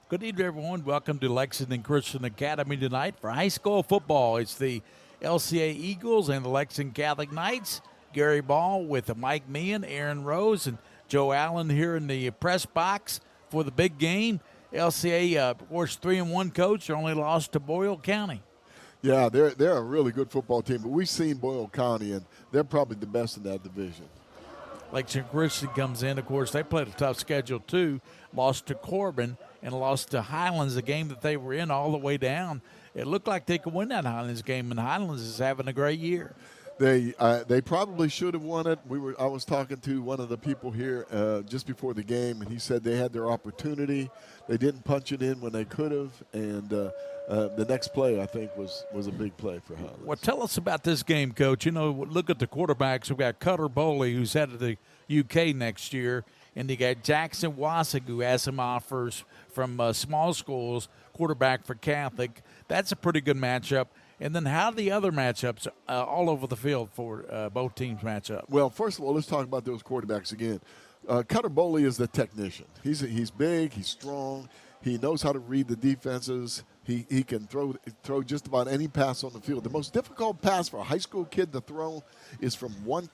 Good evening, everyone. Welcome to Lexington Christian Academy tonight for high school football. It's the LCA Eagles and the Lexington Catholic Knights. Gary Ball with Mike Meehan, Aaron Rose, and Joe Allen here in the press box for the big game. LCA, of course, 3-1 coach. They're only lost to Boyle County. Yeah, they're a really good football team, but we've seen Boyle County, and they're probably the best in that division. Lexington Christian comes in. Of course, they played a tough schedule, too. Lost to Corbin and lost to Highlands, the game that they were in all the way down. It looked like they could win that Highlands game, and Highlands is having a great year. They probably should have won it. I was talking to one of the people here just before the game, and he said they had their opportunity. They didn't punch it in when they could have, and the next play, I think, was a big play for Highlands. Well, tell us about this game, Coach. You know, look at the quarterbacks. We've got Cutter Bowley, who's headed to the UK next year, and you got Jackson Wassig, who has some offers from small schools, quarterback for Catholic. That's a pretty good matchup. And then how the other matchups all over the field for both teams match up? Well, first of all, let's talk about those quarterbacks again. Cutter Bowley is the technician. He's big, he's strong, he knows how to read the defenses. He can throw just about any pass on the field. The most difficult pass for a high school kid to throw is from one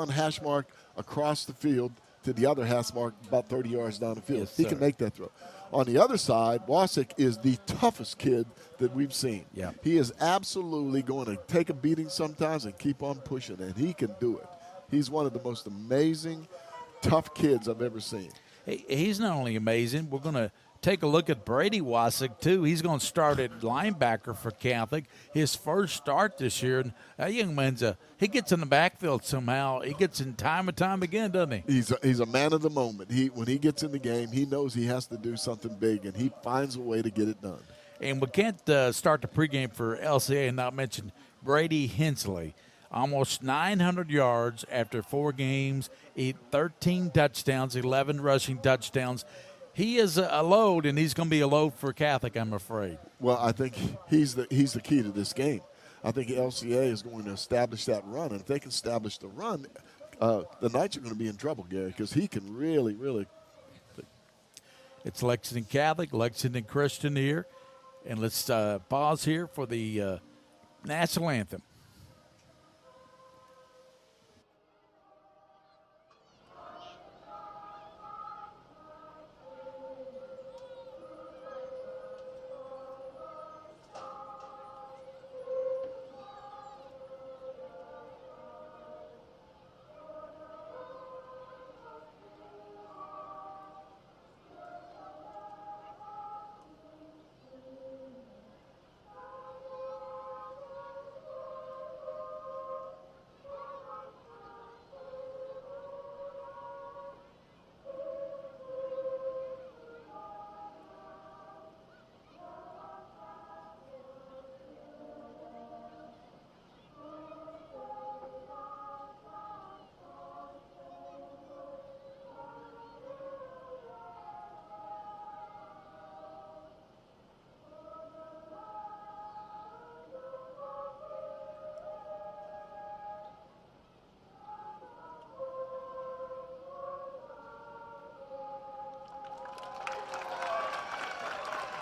hash mark across the field to the other hash mark about 30 yards down the field. Yes, he can make that throw. On the other side, Wassig is the toughest kid that we've seen. Yeah. He is absolutely going to take a beating sometimes and keep on pushing, and he can do it. He's one of the most amazing, tough kids I've ever seen. He's not only amazing, we're going to take a look at Brady Wassig, too. He's going to start at linebacker for Catholic. His first start this year. And that young man's he gets in the backfield somehow. He gets in time and time again, doesn't he? He's a man of the moment. When he gets in the game, he knows he has to do something big, and he finds a way to get it done. And we can't start the pregame for LCA and not mention Brady Hensley. Almost 900 yards after 4 games, 13 touchdowns, 11 rushing touchdowns. He is a load, and he's going to be a load for Catholic, I'm afraid. Well, I think he's the key to this game. I think LCA is going to establish that run, and if they can establish the run, the Knights are going to be in trouble, Gary, because he can really, really. It's Lexington Catholic, Lexington Christian here, and let's pause here for the national anthem.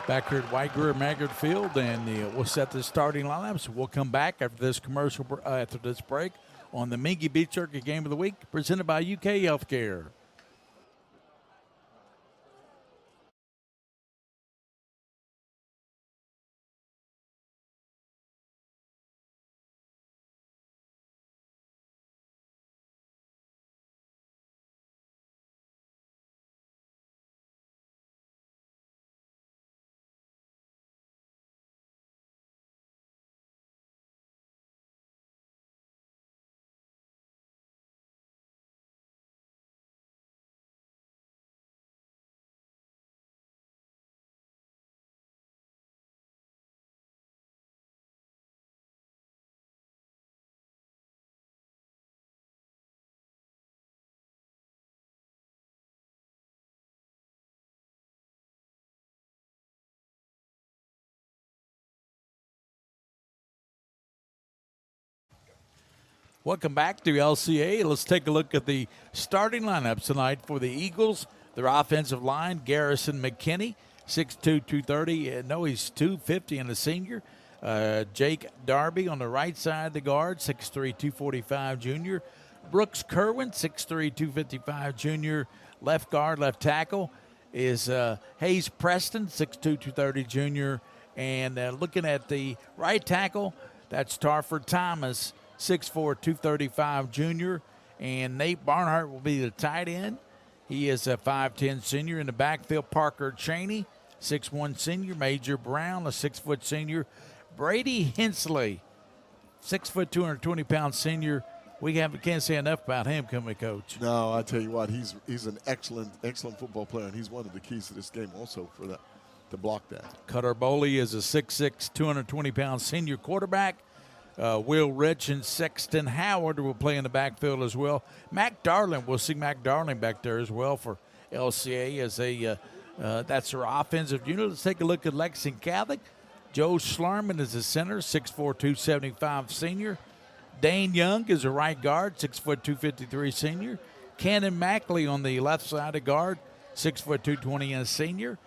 Back here at White Greer Maggard Field, and we'll set the starting lineups. We'll come back after this after this break on the Mingy Beach Circuit Game of the Week, presented by UK Healthcare. Welcome back to LCA. Let's take a look at the starting lineups tonight for the Eagles. Their offensive line, Garrison McKinney, 6'2", 230. No, he's 250 and a senior. Jake Darby on the right side of the guard, 6'3", 245 junior. Brooks Kerwin, 6'3", 255 junior. Left guard, left tackle is Hayes Preston, 6'2", 230 junior. And looking at the right tackle, that's Tarford Thomas, 6'4", 235 junior. And Nate Barnhart will be the tight end. He is a 5'10 senior. In the backfield, Parker Cheney, 6'1 senior. Major Brown, a 6-foot senior. Brady Hensley, 6 foot, 220-pound senior. We can't say enough about him, can we, Coach? No, I tell you what, he's an excellent football player, and he's one of the keys to this game also for that, to block that. Cutter Boley is a 6'6", 220-pound senior quarterback. Will Rich and Sexton Howard will play in the backfield as well. Mac Darling, we'll see Mac Darling back there as well for LCA as that's their offensive unit. Let's take a look at Lexington Catholic. Joe Schlarman is the center, 6'4", 275 senior. Dane Young is a right guard, 6 foot, 253 senior. Cannon Mackley on the left side of guard, 6 foot, 220 and a senior.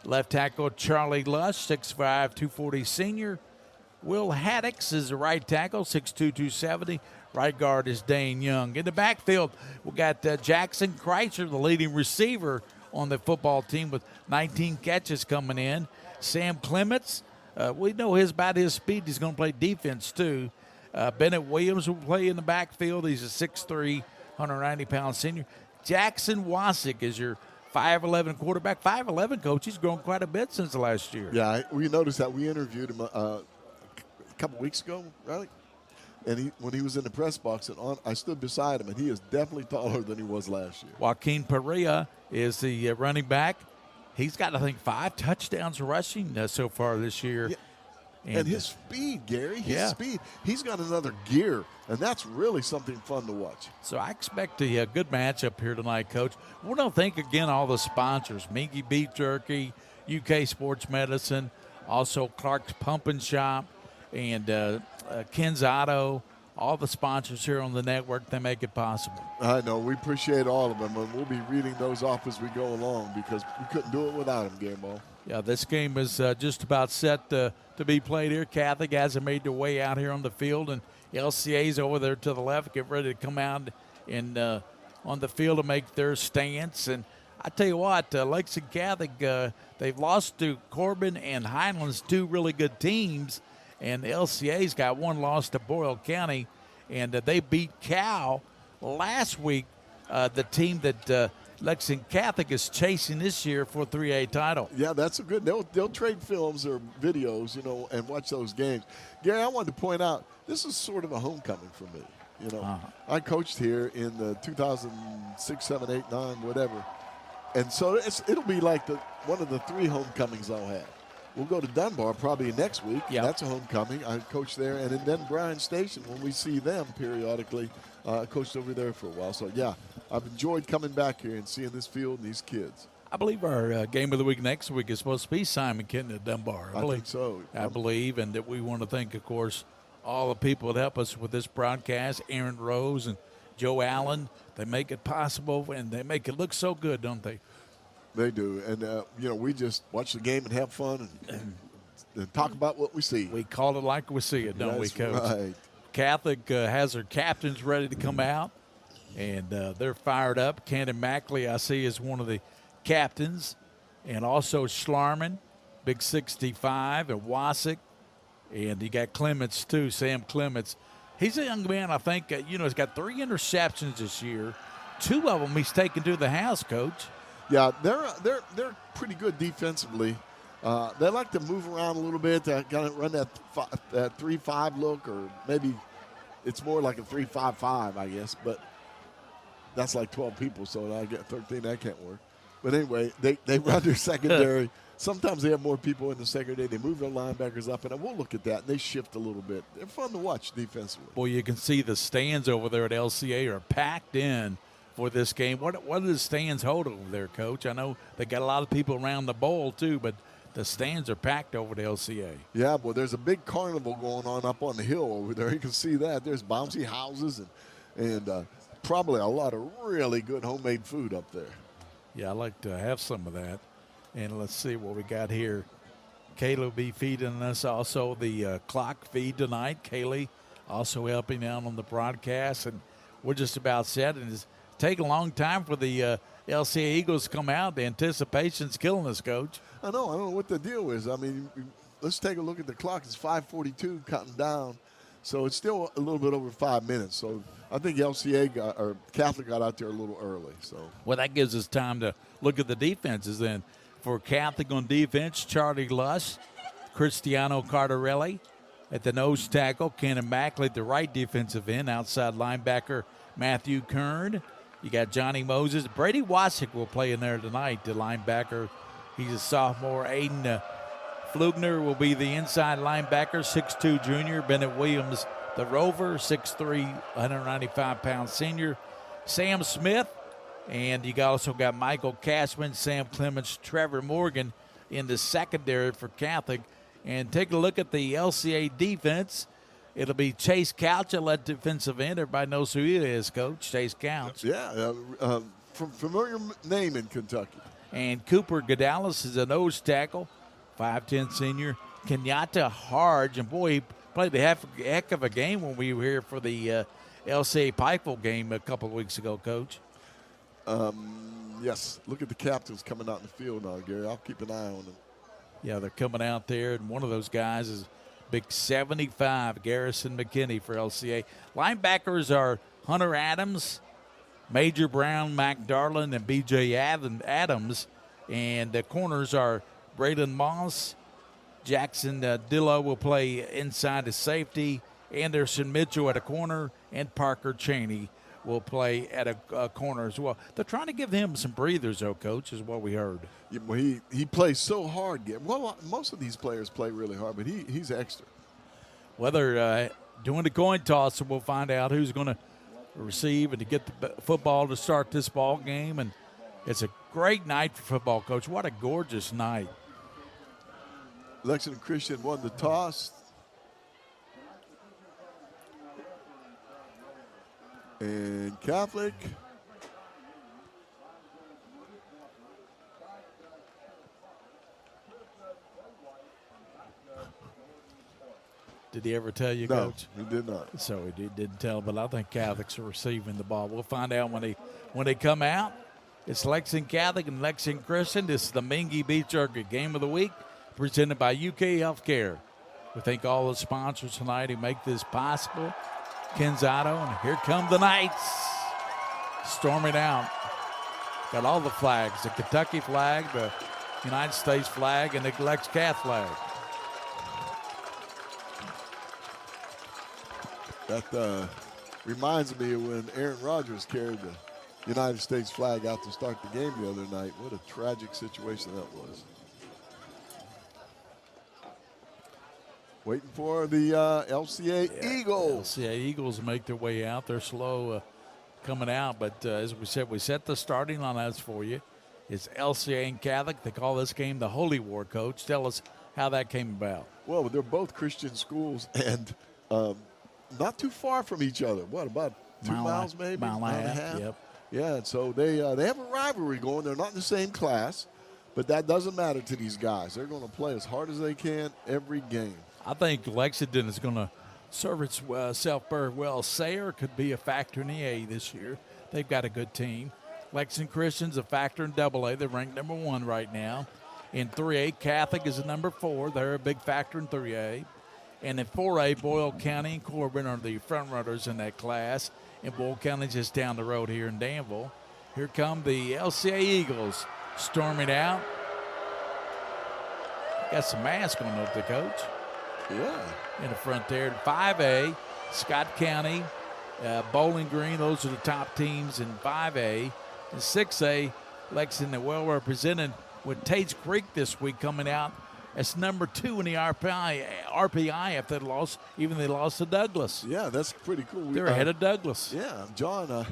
Left tackle Charlie Lush, 6'5", 240 senior. Will Haddix is the right tackle, 6'2", 270. Right guard is Dane Young. In the backfield, we got Jackson Kreitzer, the leading receiver on the football team with 19 catches coming in. Sam Clements, we know about his speed. He's going to play defense too. Bennett Williams will play in the backfield. He's a 6'3", 190-pound senior. Jackson Wasick is your 5'11 quarterback. 5'11, Coach. He's grown quite a bit since last year. Yeah, we noticed that. We interviewed him a couple weeks ago, right? And when he was in the press box, and I stood beside him, and he is definitely taller than he was last year. Joaquin Perea is the running back. He's got, I think, 5 touchdowns rushing so far this year. Yeah. And his speed, Gary, his speed. He's got another gear, and that's really something fun to watch. So I expect a good matchup here tonight, Coach. We don't thank again all the sponsors, Minky Beef Jerky, UK Sports Medicine, also Clark's Pump and Shop, and Ken's Auto, all the sponsors here on the network, they make it possible. I know. We appreciate all of them, and we'll be reading those off as we go along because we couldn't do it without them, Game Ball. Yeah, this game is just about set to be played here. Catholic hasn't made their way out here on the field, and LCA's over there to the left, get ready to come out and on the field to make their stance. And I tell you what, Lexington Catholic, they've lost to Corbin and Highlands, 2 really good teams, and the LCA's got 1 loss to Boyle County, and they beat Cal last week, the team that Lexington Catholic is chasing this year for a 3A title. Yeah, that's a good. They'll trade films or videos, and watch those games. Gary, I wanted to point out this is sort of a homecoming for me. I coached here in the 2006, 7, 8, 9, whatever, and so it'll be like one of the 3 homecomings I'll have. We'll go to Dunbar probably next week. Yep. That's a homecoming. I coached there, and then Bryan Station when we see them periodically. I coached over there for a while, so yeah. I've enjoyed coming back here and seeing this field and these kids. I believe our game of the week next week is supposed to be Simon Kenton at Dunbar. I think so. I believe, and that we want to thank, of course, all the people that help us with this broadcast, Aaron Rose and Joe Allen. They make it possible, and they make it look so good, don't they? They do, and we just watch the game and have fun and talk about what we see. We call it like we see it, don't we, Coach? Right. Catholic has their captains ready to come out, and they're fired up. Cannon Mackley, I see, is one of the captains, and also Schlarman, big 65, and Wasick, and you got Clements too, Sam Clements. He's a young man, I think, he's got 3 interceptions this year. 2 of them he's taken to the house, Coach. Yeah, they're pretty good defensively. They like to move around a little bit, to kind of run that 3-5 look, or maybe it's more like a 3-5-5, I guess. But that's like 12 people, so I get 13. That can't work. But anyway, they run their secondary. Sometimes they have more people in the secondary. They move their linebackers up, and we'll look at that. And they shift a little bit. They're fun to watch defensively. Boy, you can see the stands over there at LCA are packed in for this game. What do the stands hold over there, Coach? I know they got a lot of people around the bowl too, but the stands are packed over the LCA. Yeah, well, there's a big carnival going on up on the hill over there. You can see that. There's bouncy houses and probably a lot of really good homemade food up there. Yeah, I'd like to have some of that. And let's see what we got here. Kaylee will be feeding us also the clock feed tonight. Kaylee also helping out on the broadcast. And we're just about set. And it's taken a long time for the LCA Eagles to come out. The anticipation's killing us, Coach. I don't know what the deal is. I mean, let's take a look at the clock. It's 5:42 counting down. So it's still a little bit over 5 minutes. So I think Catholic got out there a little early. So well, that gives us time to look at the defenses then. For Catholic on defense, Charlie Luss, Cristiano Cardarelli at the nose tackle, Kenan Mackley at the right defensive end, outside linebacker Matthew Kern. You got Johnny Moses. Brady Wasick will play in there tonight, the linebacker. He's a sophomore. Aiden Flugner will be the inside linebacker, 6'2 junior. Bennett Williams, the rover, 6'3", 195-pound senior. Sam Smith, and you also got Michael Cashman, Sam Clements, Trevor Morgan in the secondary for Catholic. And take a look at the LCA defense. It'll be Chase Couch at left defensive end. Everybody knows who he is, Coach, Chase Couch. Yeah, familiar name in Kentucky. And Cooper Godalis is a nose tackle, 5'10 senior. Kenyatta Harge, and boy, he played a heck of a game when we were here for the LCA Pikeville game a couple of weeks ago, Coach. Yes, look at the captains coming out in the field now, Gary. I'll keep an eye on them. Yeah, they're coming out there, and one of those guys is big 75, Garrison McKinney for LCA. Linebackers are Hunter Adams, Major Brown, Mac Darlin, and B.J. Adams. And the corners are Braden Moss, Jackson Dillo will play inside the safety, Anderson Mitchell at a corner, and Parker Cheney will play at a corner as well. They're trying to give him some breathers, though, Coach, is what we heard. Yeah, well, he plays so hard. Well, most of these players play really hard, but he's extra. Well, they're doing the coin toss, so we'll find out who's going to receive and to get the football to start this ball game. And it's a great night for football, Coach. What a gorgeous night. Lexington Christian won the toss. And Catholic. Did he ever tell you, No, Coach? he did not. So he didn't tell, but I think Catholics are receiving the ball. We'll find out when they come out. It's Lexington Catholic and Lexington Christian. This is the Mingy Beach Circuit Game of the Week, presented by UK Healthcare. We thank all the sponsors tonight who make this possible. Kenzato, and here come the Knights. Storming out. Got all the flags, the Kentucky flag, the United States flag, and the Lex Cath flag. That reminds me of when Aaron Rodgers carried the United States flag out to start the game the other night. What a tragic situation that was. Waiting for the LCA Eagles. LCA Eagles make their way out. They're slow coming out, but as we said, we set the starting lineups for you. It's LCA and Catholic. They call this game the Holy War, Coach. Tell us how that came about. Well, they're both Christian schools and not too far from each other. What, about 2 miles maybe? Mile and a half. Yep. Yeah, and so they have a rivalry going. They're not in the same class, but that doesn't matter to these guys. They're going to play as hard as they can every game. I think Lexington is going to serve itself very well. Sayre could be a factor in the A this year. They've got a good team. Lexington Christian's a factor in AA. They're ranked number 1 right now. In 3A, Catholic is a number 4. They're a big factor in 3A. And in 4A, Boyle County and Corbin are the front runners in that class. And Boyle County just down the road here in Danville. Here come the LCA Eagles storming out. Got some mask on up the coach. Yeah. In the front there. 5A, Scott County, Bowling Green, those are the top teams in 5A. In 6A, Lexington well represented with Tate's Creek this week coming out as number 2 in the RPI after they lost, even they lost to Douglas. Yeah, that's pretty cool. They're ahead of Douglas. Yeah, John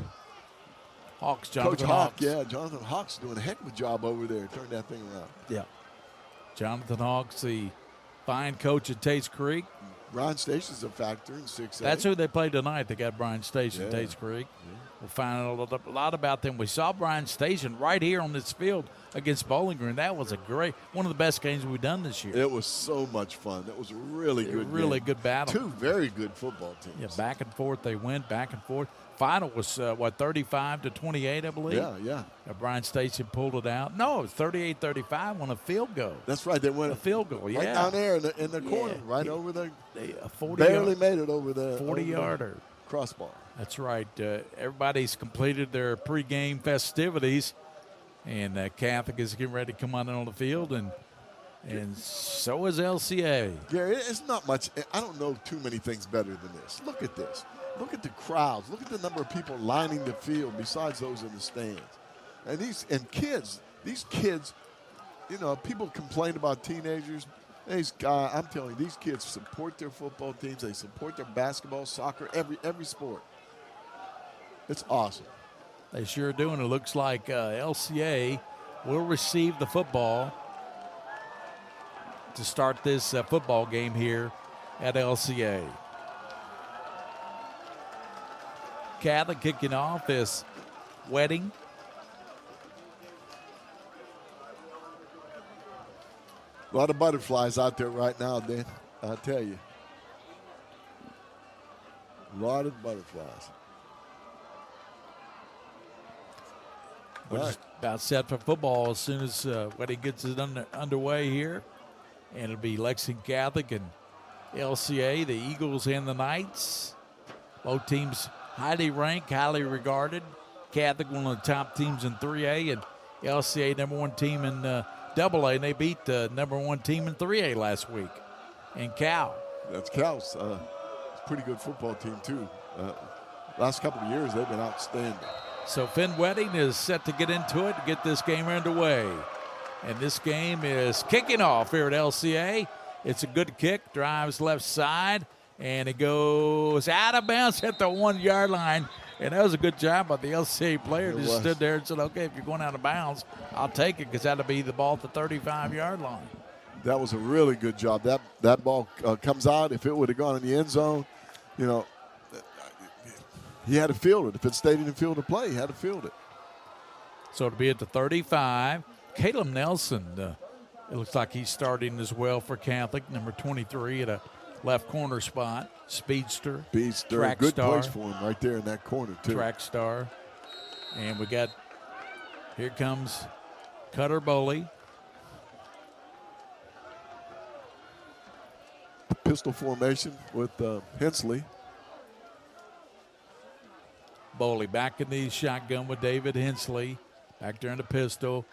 Hawks, Coach Hawk, yeah, Jonathan Hawk's doing a heck of a job over there. Turn that thing around. Yeah. Jonathan Hawks, the fine coach at Tates Creek. Brian Station's a factor in 6A. That's who they played tonight. They got Brian Station, Yeah. Tates Creek. We'll find out a lot about them. We saw Brian Station right here on this field against Bowling Green. That was one of the best games we've done this year. It was so much fun. That was a really Really game. good battle. Two very good football teams. Yeah, back and forth. They went back and forth. Final was, 35-28, I believe? Yeah. Brian Station pulled it out. No, it was 38-35 on a field goal. That's right. They went A field goal, yeah. right down there in the corner, right over there. They, 40 Barely made it over the 40-yarder. Crossbar. That's right. Everybody's completed their pregame festivities, and Catholic is getting ready to come out on the field, and so is LCA. Gary, it's not much. I don't know too many things better than this. Look at this. Look at the crowds. Look at the number of people lining the field besides those in the stands. And these kids, people complain about teenagers. I'm telling you, these kids support their football teams. They support their basketball, soccer, every sport. It's awesome. They sure do, and it looks like LCA will receive the football to start this football game here at LCA. Catholic kicking off this wedding. A lot of butterflies out there right now, Dan. I tell you. A lot of butterflies. We're just about set for football as soon as wedding gets it underway here. And it'll be Lexington Catholic and LCA, the Eagles and the Knights. Both teams highly ranked, highly regarded. Catholic, one of the top teams in 3A, and LCA, number one team in AA, and they beat the number one team in 3A last week. And Cal. That's Cal's. It's a pretty good football team, too. Last couple of years, they've been outstanding. So Finn Wedding is set to get into it to get this game underway. And this game is kicking off here at LCA. It's a good kick, drives left side, and it goes out of bounds at the 1 yard line. And that was a good job by the LCA player. Just stood there and said, okay, if you're going out of bounds, I'll take it because that'll be the ball at the 35-yard line. That was a really good job. That ball comes out. If it would have gone in the end zone, he had to field it. If it stayed in the field of play, he had to field it. So it'll be at the 35. Caleb Nelson, it looks like he's starting as well for Catholic, number 23 at a left corner spot. Speedster. Track good star. place for him right there in that corner, too. Track star. And here comes Cutter Bowley. Pistol formation with Hensley. Bowley back in the shotgun with David Hensley. Back there in the pistol.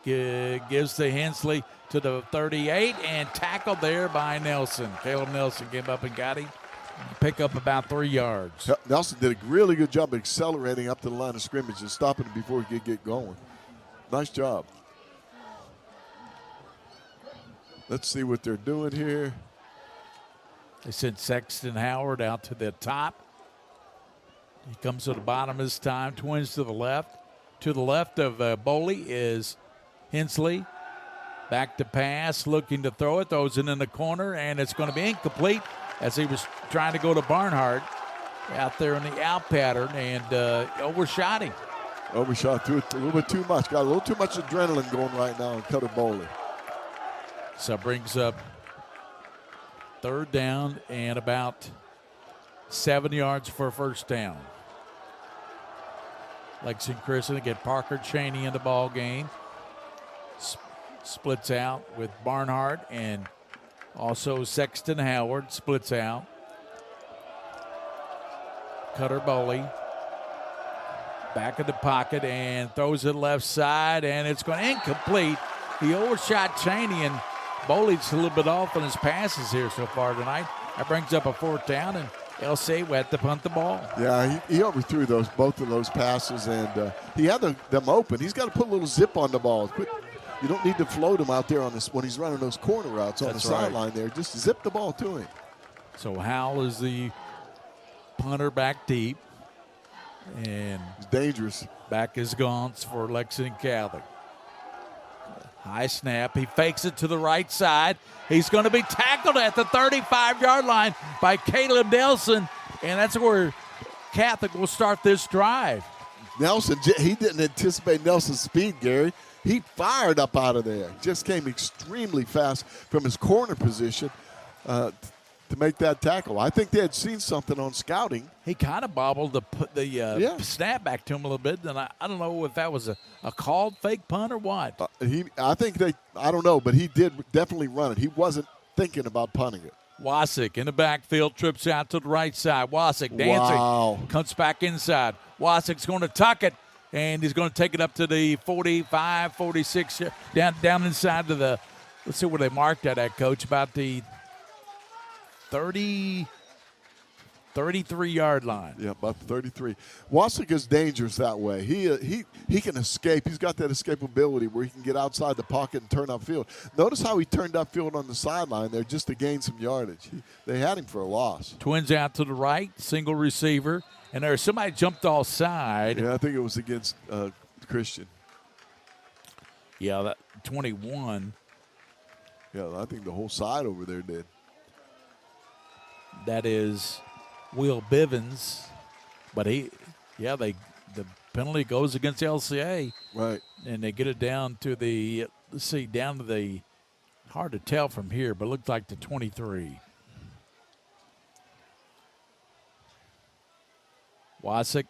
Gives the Hensley to the 38 and tackled there by Nelson. Caleb Nelson came up and got him. Pick up about 3 yards. Nelson did a really good job accelerating up to the line of scrimmage and stopping him before he could get going. Nice job. Let's see what they're doing here. They sent Sexton Howard out to the top. He comes to the bottom this time, twins to the left. To the left of Bowley is Hensley. Back to pass, looking to throw it. Throws it in the corner, and it's going to be incomplete as he was trying to go to Barnhart out there in the out pattern and overshot him. Overshot, threw it a little bit too much. Got a little too much adrenaline going right now on Cutter Bowley. So brings up third down and about 7 yards for a first down. Lexington Christian get Parker Cheney in the ball game. Splits out with Barnhart and also Sexton Howard splits out. Cutter Bowley back in the pocket and throws it left side, and it's going incomplete. He overshot Cheney, and Bowley's a little bit off on his passes here so far tonight. That brings up a fourth down, and LCA had to punt the ball. Yeah, he overthrew both of those passes, and he had them open. He's got to put a little zip on the ball. You don't need to float him out there when he's running those corner routes on the sideline there. Just zip the ball to him. So Howell is the punter back deep. And it's dangerous. Back is Gauntz for Lexington Catholic. High snap. He fakes it to the right side. He's going to be tackled at the 35-yard line by Caleb Nelson, and that's where Catholic will start this drive. Nelson, he didn't anticipate Nelson's speed, Gary. He fired up out of there. Just came extremely fast from his corner position to make that tackle. I think they had seen something on scouting. He kind of bobbled the snap back to him a little bit, and I don't know if that was a called fake punt or what. I don't know, but he did definitely run it. He wasn't thinking about punting it. Wasik in the backfield, trips out to the right side. Wasik dancing, comes back inside. Wasik's going to tuck it, and he's going to take it up to the 45, 46, down inside to the, let's see where they marked that, Coach, about the 33-yard line. Yeah, about 33. Wasik is dangerous that way. He can escape. He's got that escapability where he can get outside the pocket and turn upfield. Notice how he turned upfield on the sideline there just to gain some yardage. They had him for a loss. Twins out to the right, single receiver, and there's somebody jumped offside. Yeah, I think it was against Christian. Yeah, that 21. Yeah, I think the whole side over there did. That is Will Bivens, but the penalty goes against LCA. Right. And they get it down to the, hard to tell from here, but it looked like the 23. Wasik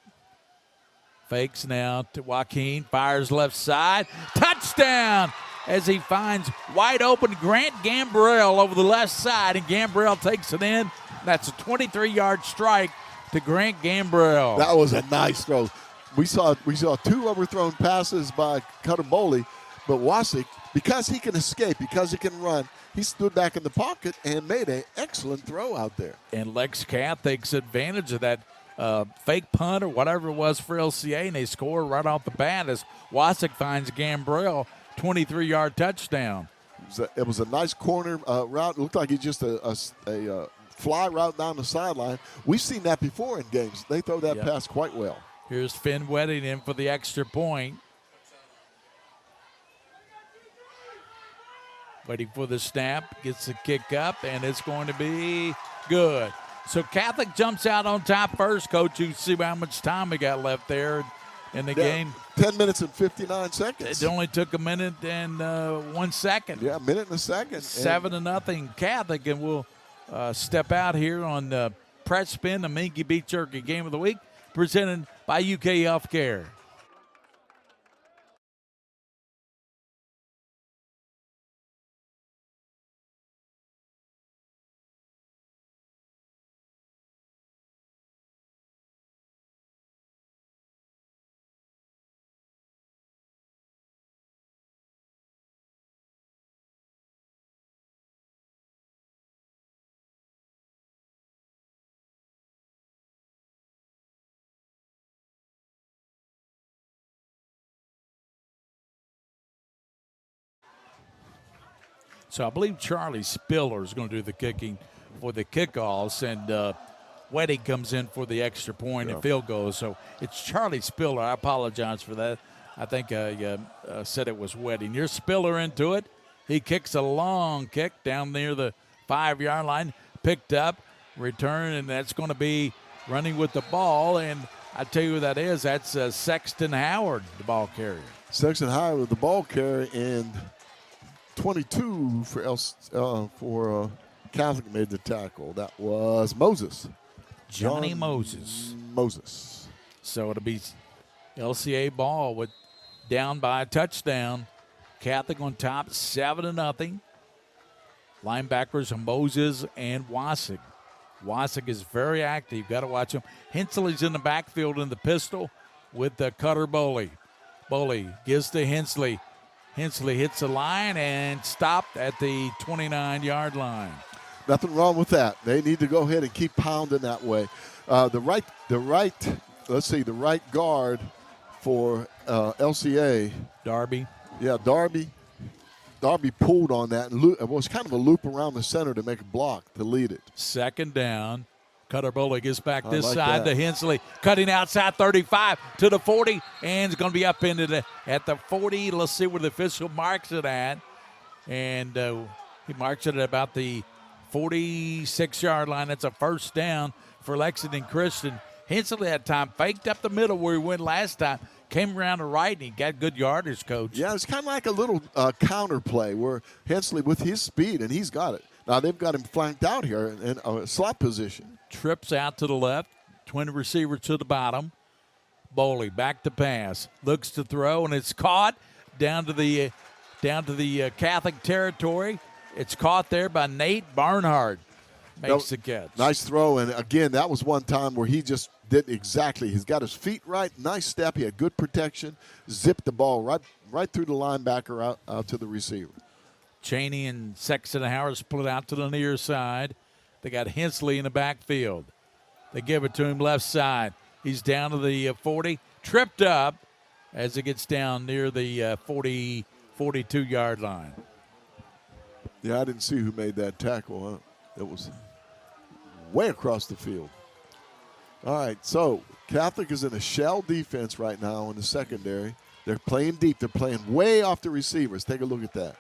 fakes now to Joaquin, fires left side, touchdown! As he finds wide open Grant Gambrell over the left side, and Gambrell takes it in. That's a 23-yard strike to Grant Gambrell. That was a nice throw. We saw two overthrown passes by Cutter Boley, but Wasik, because he can escape, because he can run, he stood back in the pocket and made an excellent throw out there. And Lex Cat takes advantage of that fake punt or whatever it was for LCA, and they score right off the bat as Wasik finds Gambrell, 23-yard touchdown. It was a nice corner route. It looked like he just a fly route down the sideline. We've seen that before in games. They throw that pass quite well. Here's Finn Wedding in for the extra point. Waiting for the snap, gets the kick up, and it's going to be good. So Catholic jumps out on top first, Coach. You see how much time we got left there in the game. 10 minutes and 59 seconds. It only took a minute and 1 second. Yeah, a minute and a second. 7-0 Catholic, and we'll step out here on Press Spin, the Minky Beef Jerky Game of the Week, presented by UK Healthcare. So I believe Charlie Spiller is going to do the kicking for the kickoffs, and Wedding comes in for the extra point and field goals. So it's Charlie Spiller. I apologize for that. I think I said it was Wedding. Here's Spiller into it. He kicks a long kick down near the 5-yard line, picked up, return, and that's going to be running with the ball. And I tell you who that is. That's Sexton Howard, the ball carrier. Sexton Howard with the ball carrier, and 22 for Catholic made the tackle. That was Moses. Johnny Moses. Moses. So it'll be LCA ball with down by a touchdown. Catholic on top, 7-0. Linebackers Moses and Wasik. Wasik is very active. Got to watch him. Hensley's in the backfield in the pistol with Cutter Boley. Boley gives to Hensley. Hensley hits the line and stopped at the 29-yard line. Nothing wrong with that. They need to go ahead and keep pounding that way. The right guard for LCA. Darby. Yeah, Darby pulled on that, and it was kind of a loop around the center to make a block to lead it. Second down. Cutter Bowley gets back this like side that. to Hensley, cutting outside 35 to the 40, and it's going to be up into at the 40. Let's see where the official marks it at. And he marks it at about the 46-yard line. That's a first down for Lexington Christian. Hensley that time faked up the middle where he went last time, came around the right, and he got good yardage, Coach. Yeah, it's kind of like a little counter play where Hensley, with his speed, and he's got it. Now they've got him flanked out here in a slot position. Trips out to the left, twin receiver to the bottom. Bowley back to pass, looks to throw, and it's caught down to the Catholic territory. It's caught there by Nate Barnhart. Makes the catch. Nice throw, and again, that was one time where he just did exactly. He's got his feet right, nice step. He had good protection, zipped the ball right through the linebacker out to the receiver. Cheney and Sexton Howard split out to the near side. They got Hensley in the backfield. They give it to him left side. He's down to the 40, tripped up as it gets down near the 42-yard line. Yeah, I didn't see who made that tackle. Huh? It was way across the field. All right, so Catholic is in a shell defense right now in the secondary. They're playing deep. They're playing way off the receivers. Take a look at that.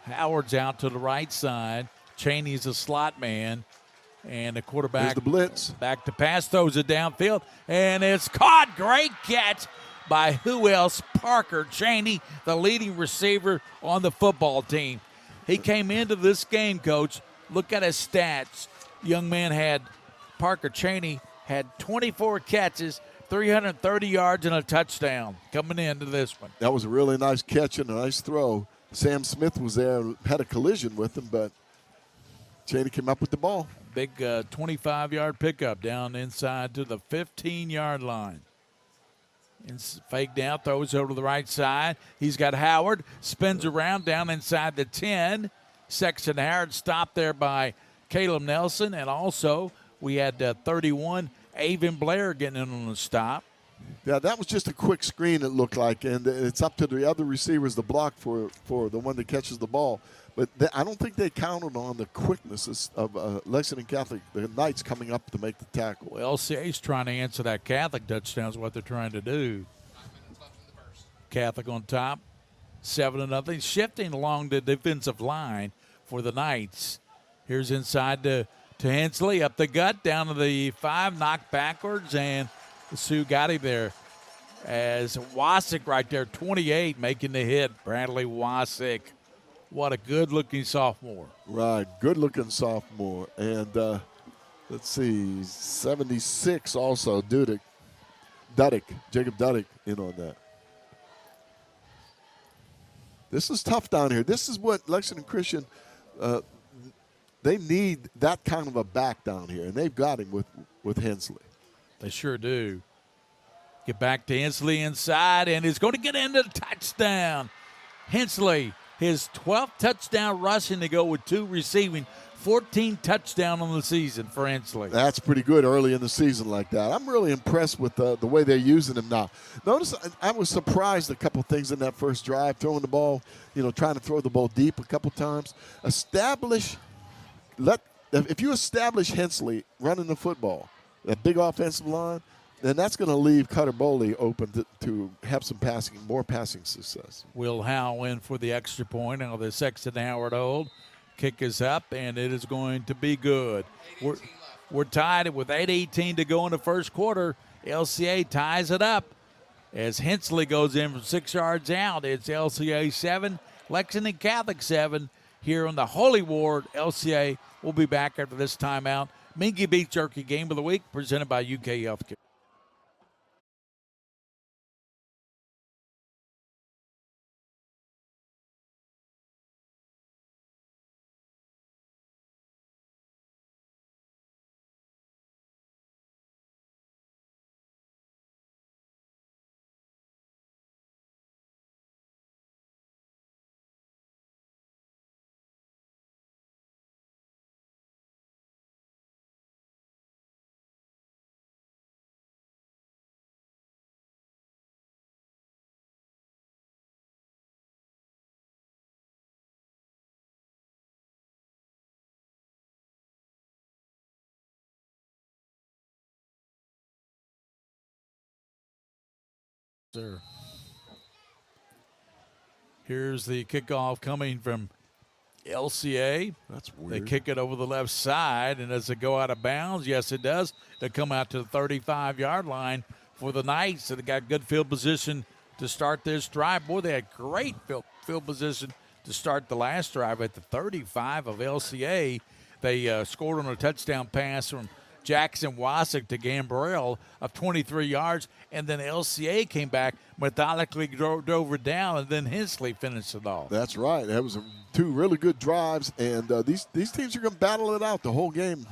Howard's out to the right side. Cheney's a slot man. And the quarterback Here's the blitz. Back to pass, throws it downfield. And it's caught. Great catch by who else? Parker Cheney, the leading receiver on the football team. He came into this game, Coach. Look at his stats. Young man Parker Cheney had 24 catches, 330 yards, and a touchdown coming into this one. That was a really nice catch and a nice throw. Sam Smith was there, had a collision with him, but Cheney came up with the ball. Big 25-yard pickup down inside to the 15-yard line. And fake down, throws over to the right side. He's got Howard, spins around down inside the 10. Sexton Howard stopped there by Caleb Nelson, and also we had 31, Avon Blair getting in on the stop. Yeah, that was just a quick screen, it looked like, and it's up to the other receivers to block for the one that catches the ball. But I don't think they counted on the quickness of Lexington Catholic, the Knights coming up to make the tackle. Well, LCA's trying to answer that Catholic touchdown is what they're trying to do. Catholic on top, 7-0, shifting along the defensive line for the Knights. Here's inside to Hensley, up the gut, down to the 5, knocked backwards, and Sue got him there. As Wasick right there, 28, making the hit. Bradley Wasick. What a good-looking sophomore. Right, good-looking sophomore. And let's see, 76 also, Jacob Duddick in on that. This is tough down here. This is what Lexington Christian, they need that kind of a back down here, and they've got him with Hensley. They sure do. Get back to Hensley inside, and he's going to get into the touchdown. Hensley, his 12th touchdown rushing to go with 2 receiving, 14 touchdown on the season for Hensley. That's pretty good early in the season like that. I'm really impressed with the way they're using him now. Notice I was surprised a couple things in that first drive, throwing the ball, trying to throw the ball deep a couple times. If you establish Hensley running the football, that big offensive line, then that's going to leave Cutter Bowley open to have some more passing success. Will Howell in for the extra point on the Sexton Howard hold. Kick is up, and it is going to be good. We're tied with 8:18 to go in the first quarter. LCA ties it up as Hensley goes in from 6 yards out. It's LCA 7, Lexington Catholic 7 here on the Holy Ward. LCA will be back after this timeout. Mingy Beef Jerky Game of the Week presented by UK Healthcare. Sir. Here's the kickoff coming from LCA. That's They weird. kick it over the left side, and does it go out of bounds? Yes, it does. They come out to the 35-yard line for the Knights. So they got good field position to start this drive. Boy, they had great field position to start the last drive at the 35 of LCA. They scored on a touchdown pass from Jackson Wasik to Gambrell of 23 yards, and then LCA came back, methodically drove it down, and then Hensley finished it off. That's right. That was two really good drives, and these teams are going to battle it out the whole game.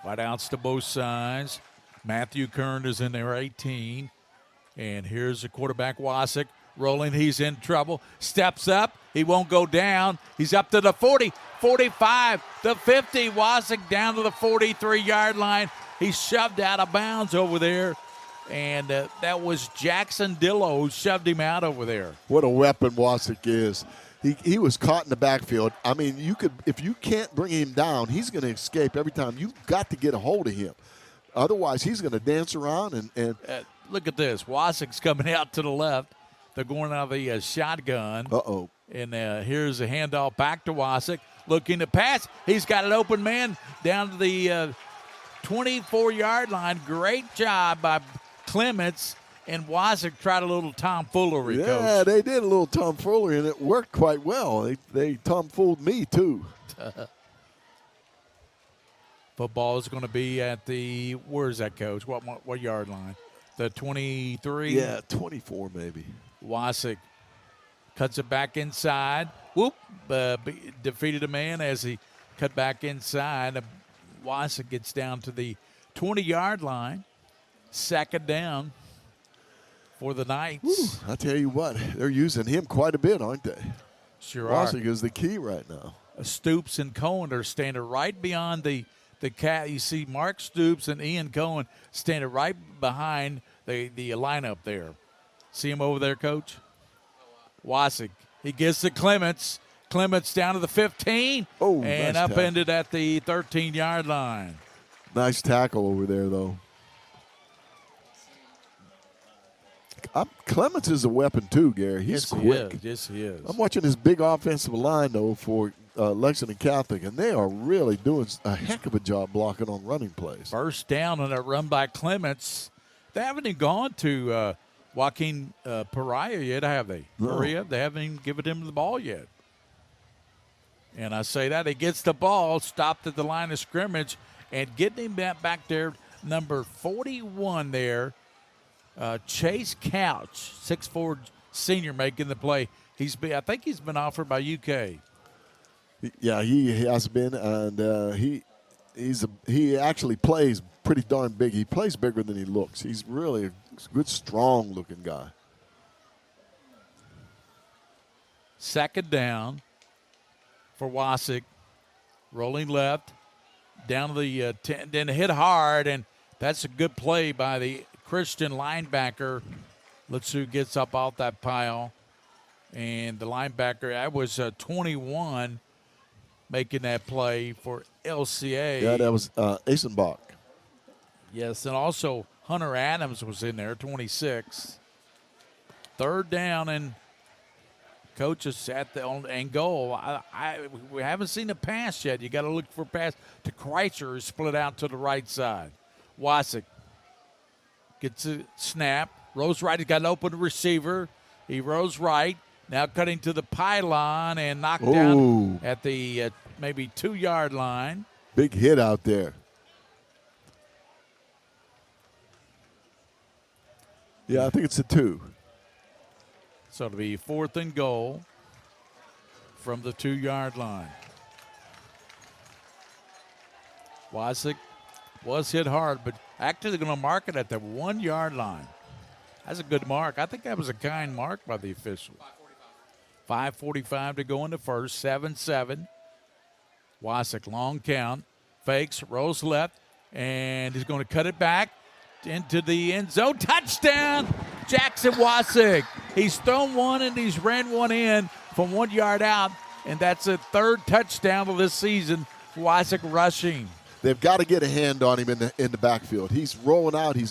Wideouts to both sides. Matthew Kern is in there, 18. And here's the quarterback, Wasik, rolling. He's in trouble. Steps up. He won't go down. He's up to the 40, 45, the 50. Wasik down to the 43-yard line. He's shoved out of bounds over there. And that was Jackson Dillo who shoved him out over there. What a weapon Wasik is. He was caught in the backfield. I mean, if you can't bring him down, he's going to escape every time. You've got to get a hold of him. Otherwise, he's going to dance around. And look at this. Wasik's coming out to the left. They're going out of the shotgun. Uh-oh. And here's a handoff back to Wasik. Looking to pass. He's got an open man down to the 24-yard line. Great job by Clements. And Wasik tried a little tomfoolery, Yeah, Coach. they did a little tomfoolery, and it worked quite well. They tomfooled me, too. Football is going to be at the, where is that, Coach? What yard line? The 23? Yeah, 24 maybe. Wasik cuts it back inside. Whoop. Defeated a man as he cut back inside. Wasik gets down to the 20-yard line. Second down for the Knights. I tell you what, they're using him quite a bit, aren't they? Sure are. Wasik is the key right now. Stoops and Cohen are standing right beyond the cat. You see Mark Stoops and Ian Cohen standing right behind the lineup there. See him over there, Coach? Wasik. He gets to Clements. Clements down to the 15. Oh, and nice upended at the 13-yard line. Nice tackle over there, though. Clements is a weapon, too, Gary. He's quick. Yes, he is. I'm watching this big offensive line, though, for Lexington Catholic, and they are really doing a heck of a job blocking on running plays. First down on a run by Clements. They haven't even gone to Joaquin Pariah yet, have they? No. Pariah, they haven't even given him the ball yet. And I say that. He gets the ball, stopped at the line of scrimmage, and getting him back there, number 41 there, Chase Couch, 6'4" senior, making the play. I think he's been offered by UK. Yeah, he has been, and he actually plays pretty darn big. He plays bigger than he looks. He's really a good, strong-looking guy. Second down for Wasik. Rolling left, down to the 10, then hit hard, and that's a good play by the Christian linebacker. Let's see who gets up off that pile. And the linebacker, that was 21 making that play for LCA. Yeah, that was Eisenbach. Yes, and also Hunter Adams was in there, 26. Third down, and Coach is at the and goal. We haven't seen a pass yet. You got to look for a pass to Kreitzer, who split out to the right side. Wasik gets a snap. Rose right. He's got an open receiver. He rose right. Now cutting to the pylon and knocked down at the maybe 2-yard line. Big hit out there. Yeah, I think it's a 2. So it'll be 4th and goal from the 2-yard line. Wasik was hit hard, but actually going to mark it at the 1-yard line. That's a good mark. I think that was a kind mark by the official. 5:45 to go in the first, 7-7. Wasik, long count, fakes, rolls left, and he's going to cut it back into the end zone. Touchdown, Jackson Wasik. He's thrown one and he's ran one in from 1 yard out, and that's a 3rd touchdown of this season. Wasik rushing. they've got to get a hand on him in the backfield. He's rolling out. He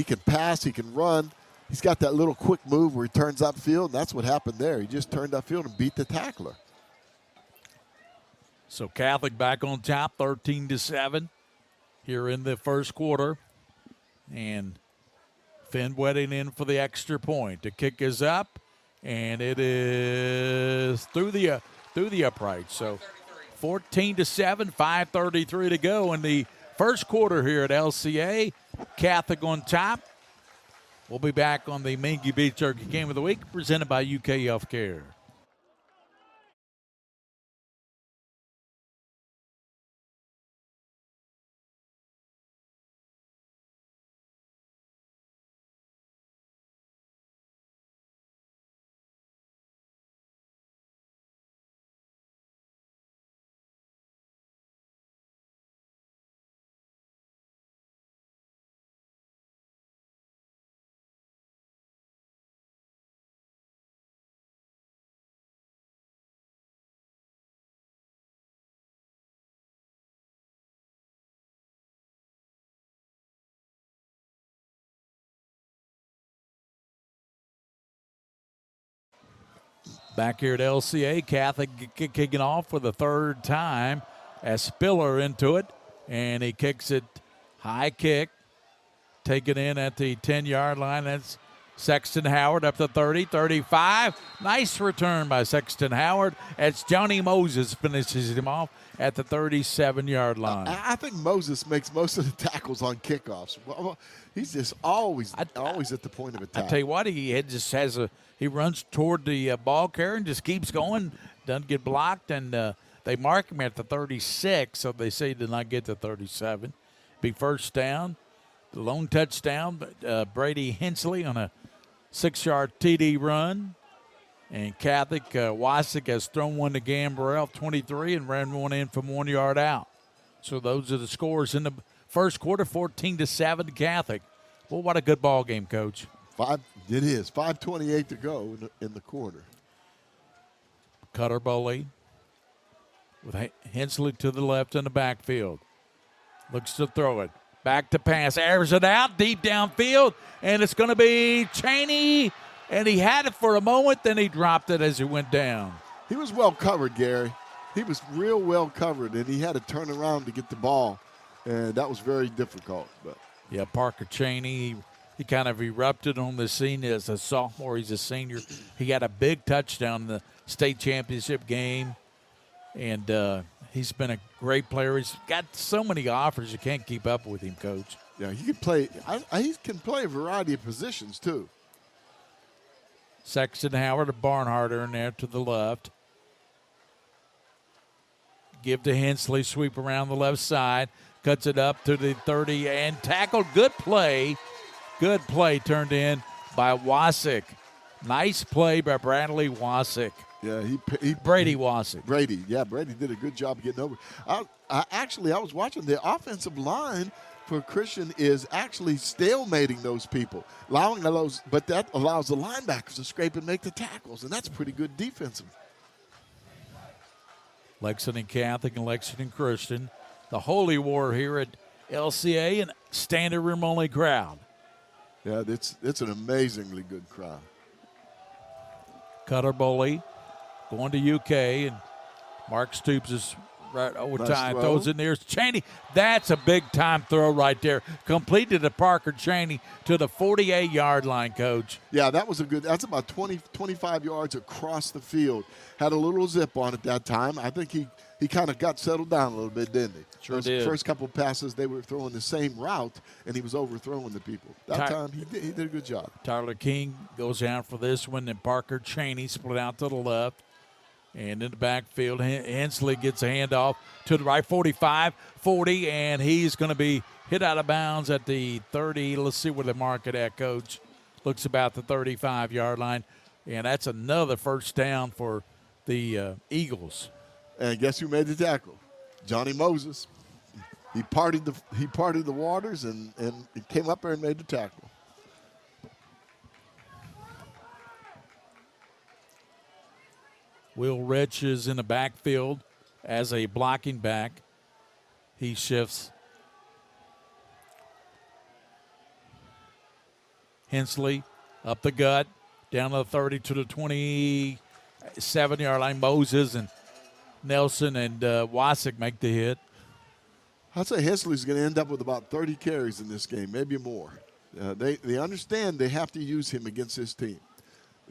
can pass. He can run. He's got that little quick move where he turns upfield, and that's what happened there. He just turned upfield and beat the tackler. So Catholic back on top, 13-7 here in the first quarter. And Finn Wedding in for the extra point. The kick is up, and it is through the upright. So 14-7, 5:33 to go in the first quarter here at LCA. Catholic on top. We'll be back on the Mingy Beach Turkey Game of the Week, presented by UK Healthcare. Back here at LCA, Catholic kicking off for the third time as Spiller into it, and he kicks it high kick, taken in at the 10-yard line. That's Sexton Howard up to 30, 35. Nice return by Sexton Howard as Johnny Moses finishes him off at the 37-yard line. I think Moses makes most of the tackles on kickoffs. Well, he's just always at the point of attack. I tell you what, he runs toward the ball carrier and just keeps going, doesn't get blocked, and they mark him at the 36, so they say he did not get to 37. Be first down. The lone touchdown, Brady Hensley on a 6-yard TD run. And Catholic, Wasik has thrown one to Gambrell, 23, and ran one in from 1 yard out. So those are the scores in the first quarter, 14-7 Catholic. Well, what a good ball game, Coach. It is. 5:28 to go in the quarter. Cutter Bowley with Hensley to the left in the backfield. Looks to throw it. Back to pass. Airs it out deep downfield, and it's going to be Cheney. And he had it for a moment, then he dropped it as he went down. He was well covered, Gary. He was real well covered, and he had to turn around to get the ball, and that was very difficult. But yeah, Parker Cheney, he kind of erupted on the scene as a sophomore. He's a senior. He had a big touchdown in the state championship game, and he's been a great player. He's got so many offers, you can't keep up with him, Coach. Yeah, he can play. He can play a variety of positions, too. Sexton Howard, a Barnharder in there to the left. Give to Hensley, sweep around the left side. Cuts it up to the 30 and tackled. Good play. Good play turned in by Wasik. Nice play by Bradley Wasik. Yeah, Brady Wasik. Brady did a good job getting over. I was watching the offensive line for Christian is actually stalemating those people, but that allows the linebackers to scrape and make the tackles, and that's pretty good defensive. Lexington Catholic and Lexington Christian, the holy war here at LCA, and standing room only crowd. Yeah, it's an amazingly good crowd. Cutter Bowley going to UK, and Mark Stoops is right over time. Throws it near Cheney. That's a big-time throw right there. Completed to Parker Cheney to the 48-yard line, Coach. Yeah, that's about 20, 25 yards across the field. Had a little zip on it that time. I think he kind of got settled down a little bit, didn't he? Sure did. First couple of passes, they were throwing the same route, and he was overthrowing the people. That time, he did a good job. Tyler King goes down for this one, and Parker Cheney split out to the left. And in the backfield, Hensley gets a handoff to the right, 45, 40, and he's going to be hit out of bounds at the 30. Let's see where they mark it at, Coach. Looks about the 35-yard line. And that's another first down for the Eagles. And guess who made the tackle? Johnny Moses. He partied the waters and he came up there and made the tackle. Will Rich is in the backfield as a blocking back. He shifts. Hensley up the gut, down to the 30 to the 27-yard line. Moses and Nelson and Wasik make the hit. I'd say Hensley's going to end up with about 30 carries in this game, maybe more. They understand they have to use him against his team.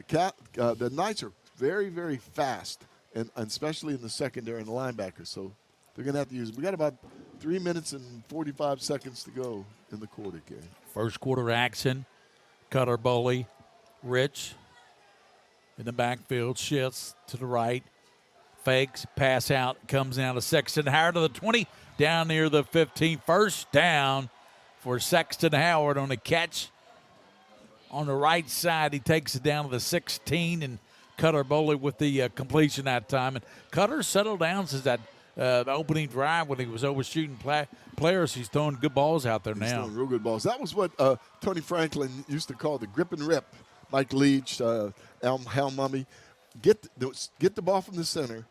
The Knights are very, very fast, and especially in the secondary and the linebackers. So they're going to have to use him. We got about 3 minutes and 45 seconds to go in the quarter game. First quarter action. Cutter Boley, Rich in the backfield, shifts to the right, fakes, pass out, comes down to Sexton Howard to the 20, down near the 15. First down for Sexton Howard on the catch on the right side. He takes it down to the 16, and Cutter Boley with the completion that time. And Cutter settled down since that the opening drive when he was overshooting players. He's throwing good balls out there now. He's throwing real good balls. That was what Tony Franklin used to call the grip and rip. Mike Leach, Hal Mummy. Get the ball from the center.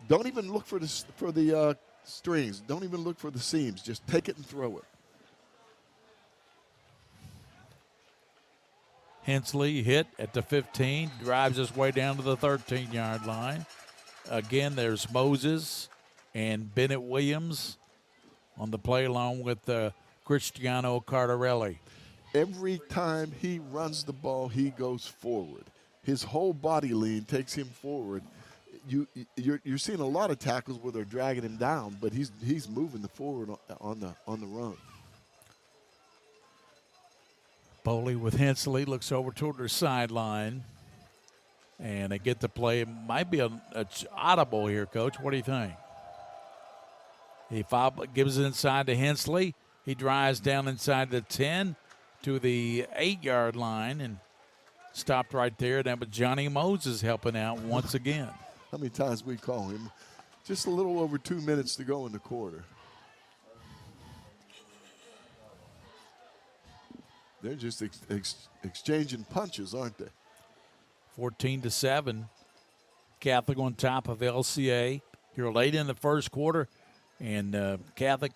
Don't even look for the strings. Don't even look for the seams. Just take it and throw it. Hensley hit at the 15, drives his way down to the 13-yard line. Again, there's Moses and Bennett Williams on the play along with Cristiano Cardarelli. Every time he runs the ball, he goes forward. His whole body lean takes him forward. You're seeing a lot of tackles where they're dragging him down, but he's moving the forward on the run. Boley with Hensley looks over toward their sideline, and they get the play. It might be an audible here, Coach. What do you think? He gives it inside to Hensley. He drives down inside the 10 to the 8-yard line and stopped right there. That was Johnny Moses helping out once again. How many times we call him? Just a little over 2 minutes to go in the quarter. They're just exchanging punches, aren't they? 14-7. Catholic on top of LCA here late in the first quarter. And Catholic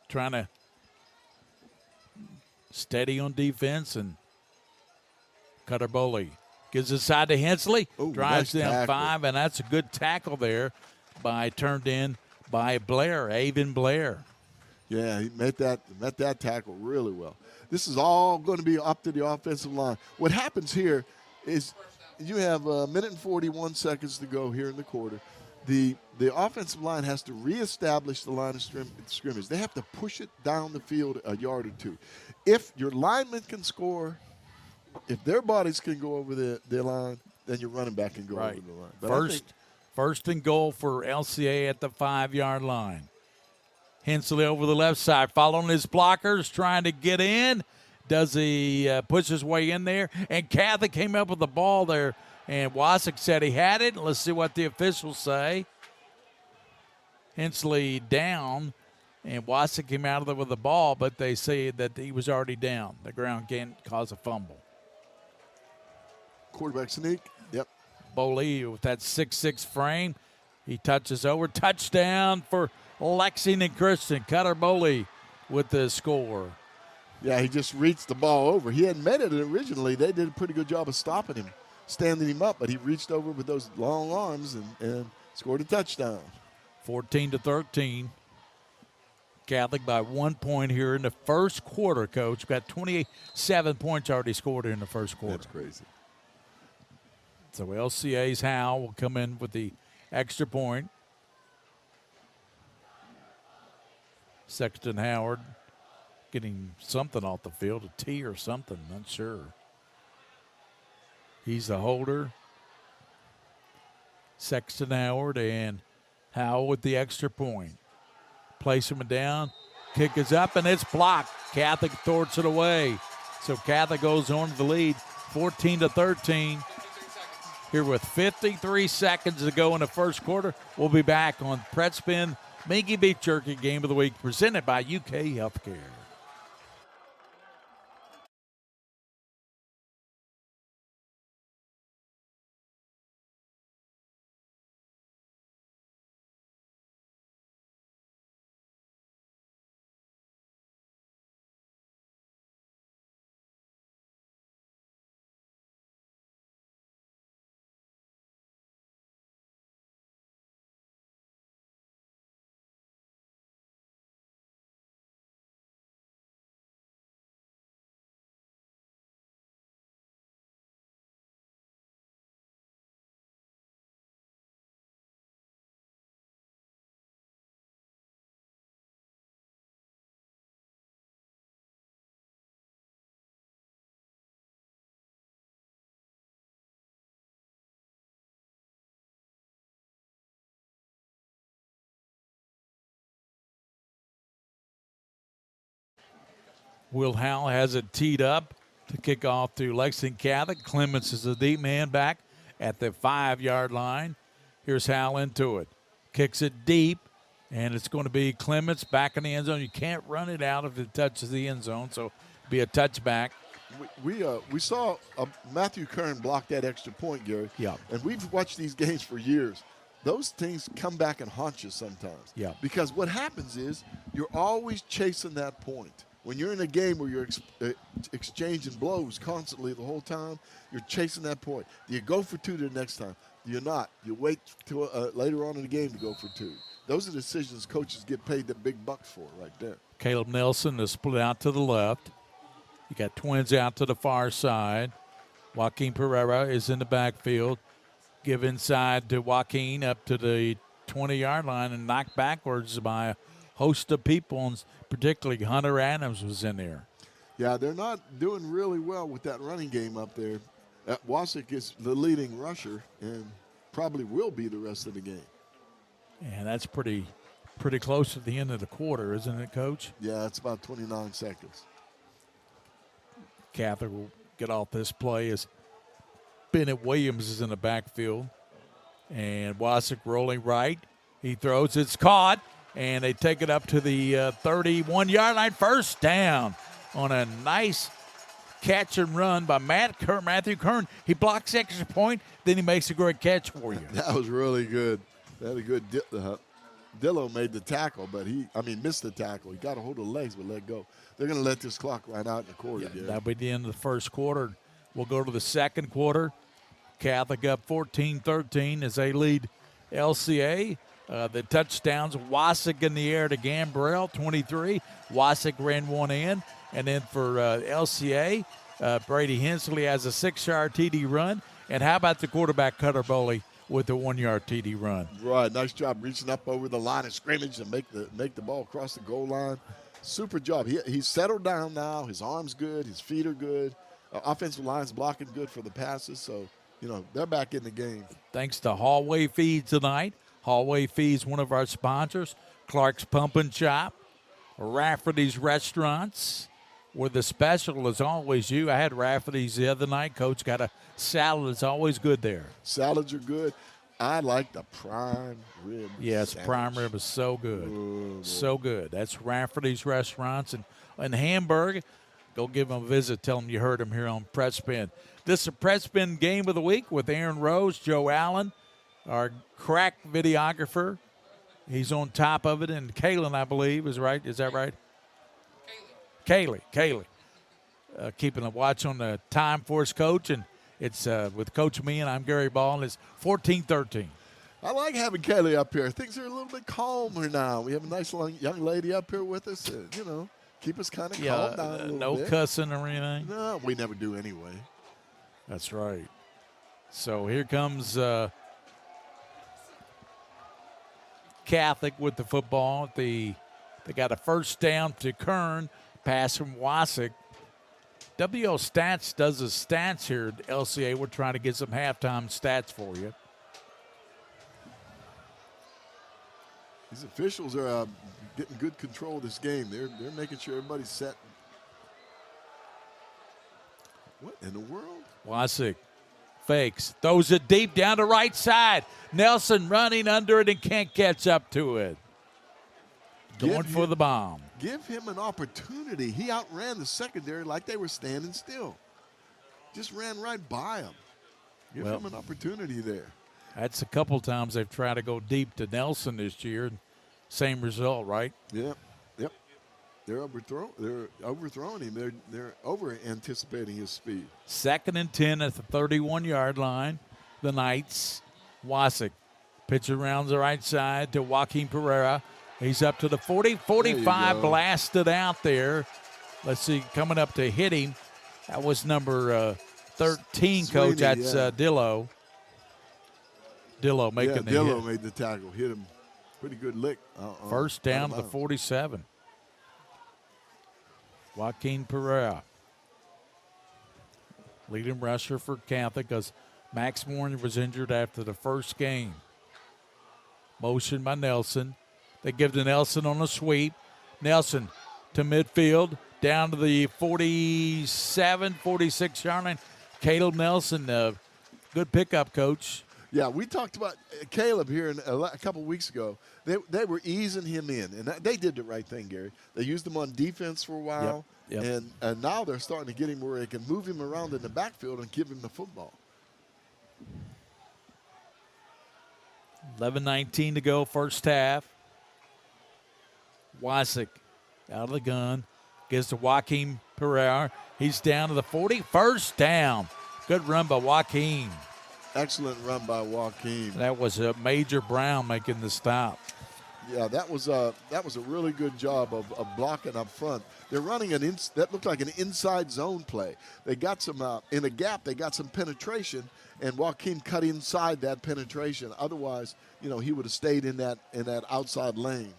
trying to steady on defense. And Cutter Boley gives it side to Hensley. Ooh, drives nice down tackle. 5, and that's a good tackle there turned in by Blair, Avon Blair. Yeah, he met that tackle really well. This is all going to be up to the offensive line. What happens here is you have a minute and 41 seconds to go here in the quarter. The offensive line has to reestablish the line of scrimmage. They have to push it down the field a yard or two. If your linemen can score, if their bodies can go over their line, then your running back can go over the line. But First and goal for LCA at the 5-yard line. Hensley over the left side, following his blockers, trying to get in. Does he push his way in there? And Catholic came up with the ball there, and Wasik said he had it. Let's see what the officials say. Hensley down, and Wasik came out of there with the ball, but they say that he was already down. The ground can't cause a fumble. quarterback sneak. Yep. Boley with that 6'6" frame. He touches over. Touchdown for Lexington Christian. Cutter Boley with the score. Yeah, he just reached the ball over. He hadn't made it originally. They did a pretty good job of stopping him, standing him up, but he reached over with those long arms and scored a touchdown. 14-13. Catholic by 1 point here in the first quarter, Coach. Got 27 points already scored here in the first quarter. That's crazy. So LCA's Howell will come in with the extra point. Sexton Howard getting something off the field, a tee or something, not sure. He's the holder. Sexton Howard and Howell with the extra point. Place him down. Kick is up, and it's blocked. Catholic thwarts it away. So Catholic goes on to the lead, 14-13. Here with 53 seconds to go in the first quarter. We'll be back on Pretspin Minky Beef Jerky Game of the Week presented by UK Healthcare. Will Howell has it teed up to kick off to Lexington Catholic. Clements is a deep man back at the 5-yard line. Here's Howell into it. Kicks it deep, and it's going to be Clements back in the end zone. You can't run it out if it touches the end zone, so it'll be a touchback. We saw Matthew Kern block that extra point, Gary. Yeah. And we've watched these games for years. Those things come back and haunt you sometimes. Yeah. Because what happens is you're always chasing that point. When you're in a game where you're exchanging blows constantly the whole time, you're chasing that point. Do you go for 2 the next time? You're not. You wait till later on in the game to go for 2. Those are decisions coaches get paid the big bucks for right there. Caleb Nelson is split out to the left. You got twins out to the far side. Joaquin Pereira is in the backfield. Give inside to Joaquin up to the 20-yard line and knocked backwards by a host of people, and particularly Hunter Adams was in there. Yeah, they're not doing really well with that running game up there. Wasik is the leading rusher and probably will be the rest of the game. And that's pretty close to the end of the quarter, isn't it, Coach? Yeah, it's about 29 seconds. Catholic will get off this play as Bennett Williams is in the backfield. And Wasik rolling right. He throws. It's caught. And they take it up to the 31-yard line. First down on a nice catch and run by Matthew Kern. He blocks the extra point. Then he makes a great catch for you. That was really good. That was good. Dillo made the tackle, but missed the tackle. He got a hold of the legs but let go. They're going to let this clock run out in the quarter. Yeah, that'll be the end of the first quarter. We'll go to the second quarter. Catholic up 14-13 as they lead LCA. The touchdowns, Wasik in the air to Gambrell, 23. Wasik ran one in. And then for LCA, Brady Hensley has a 6-yard TD run. And how about the quarterback, Cutter Bowley, with the 1-yard TD run? Right, nice job reaching up over the line of scrimmage and make the ball cross the goal line. Super job. He's settled down now. His arm's good. His feet are good. Offensive line's blocking good for the passes. So, they're back in the game. Thanks to Hallway Feeds tonight. Hallway Feeds, one of our sponsors. Clark's Pump and Shop. Rafferty's Restaurants, where the special is always you. I had Rafferty's the other night. Coach got a salad. It's always good there. Salads are good. I like the prime rib. Yes, sandwich. prime rib is so good. Oh, so good. That's Rafferty's Restaurants. And Hamburg, go give them a visit. Tell them you heard them here on Press Spin. This is a Press Spin Game of the Week with Aaron Rose, Joe Allen, our crack videographer. He's on top of it. And Kaylin, I believe, is right. Is that right? Kaylee. Keeping a watch on the time for us, Coach. And it's with Coach me, and I'm Gary Ball, and it's 14-13. I like having Kaylee up here. Things are a little bit calmer now. We have a nice young lady up here with us. Keep us kind of calm down a little no bit. cussing or anything? No, we never do anyway. That's right. So here comes Catholic with the football. They got a first down to Kern, pass from Wasik. WL Stats does the stats here at LCA. We're trying to get some halftime stats for you. These officials are getting good control of this game. They're making sure everybody's set. What in the world? Wasik fakes, throws it deep down the right side. Nelson running under it and can't catch up to it. Going for the bomb. Give him an opportunity. He outran the secondary like they were standing still. Just ran right by him. Give him an opportunity there. That's a couple times they've tried to go deep to Nelson this year. Same result, right? Yep. They're overthrowing him. They're over anticipating his speed. 2nd and 10 at the 31-yard line. The Knights. Wasik pitch around the right side to Joaquin Pereira. He's up to the 40, 45, blasted out there. Let's see, coming up to hit him. That was number 13, Sweeney, Coach. That's Dillo. Dillo making the hit. Dillo made the tackle. Hit him. Pretty good lick. First down to the 47. Joaquin Pereira. Leading rusher for Catholic because Max Moore was injured after the first game. Motion by Nelson. They give to Nelson on a sweep. Nelson to midfield. down to the 47, 46-yard line. Caleb Nelson, good pickup, Coach. Yeah, we talked about Caleb here a couple weeks ago. They were easing him in, and they did the right thing, Gary. They used him on defense for a while, Yep. And now they're starting to get him where they can move him around in the backfield and give him the football. 11:19 to go, first half. Wasick out of the gun. Gives to Joaquin Pereira. He's down to the 40. First down. Good run by Joaquin. Excellent run by Joaquin. That was a Major Brown making the stop. Yeah, that was a really good job of blocking up front. They're running that looked like an inside zone play. They got some in a gap. They got some penetration, and Joaquin cut inside that penetration. Otherwise, he would have stayed in that outside lane.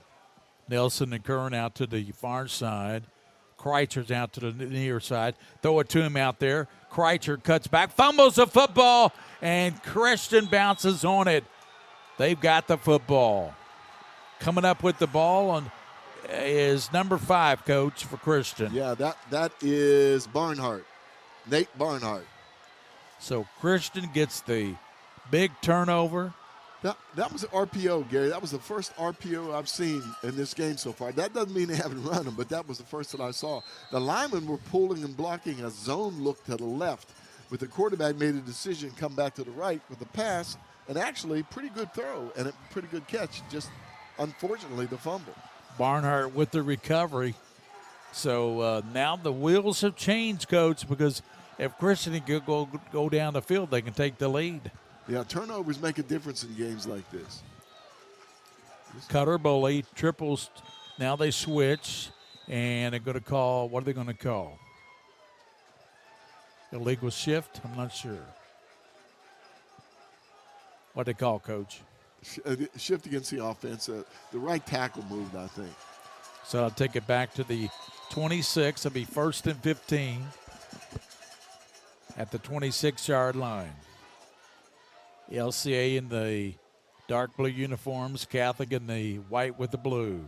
Nelson and Kern out to the far side. Kreitzer's out to the near side. Throw it to him out there. Kreitzer cuts back, fumbles the football, and Christian bounces on it. They've got the football. Coming up with the ball is number 5, Coach, for Christian. Yeah, that is Barnhart, Nate Barnhart. So Christian gets the big turnover. That was an RPO, Gary. That was the first RPO I've seen in this game so far. That doesn't mean they haven't run them, but that was the first that I saw. The linemen were pulling and blocking a zone look to the left, but the quarterback made a decision, come back to the right with the pass, and actually pretty good throw and a pretty good catch. Just unfortunately the fumble. Barnhart with the recovery. So now the wheels have changed, Coach, because if Christian can go down the field, they can take the lead. Yeah, turnovers make a difference in games like this. Cutter Bully, triples. Now they switch, and they're going to call, what are they going to call? Illegal shift? I'm not sure. What they call, Coach? Shift against the offense. The right tackle moved, I think. So I'll take it back to the 26. It'll be 1st and 15 at the 26-yard line. LCA in the dark blue uniforms, Catholic in the white with the blue.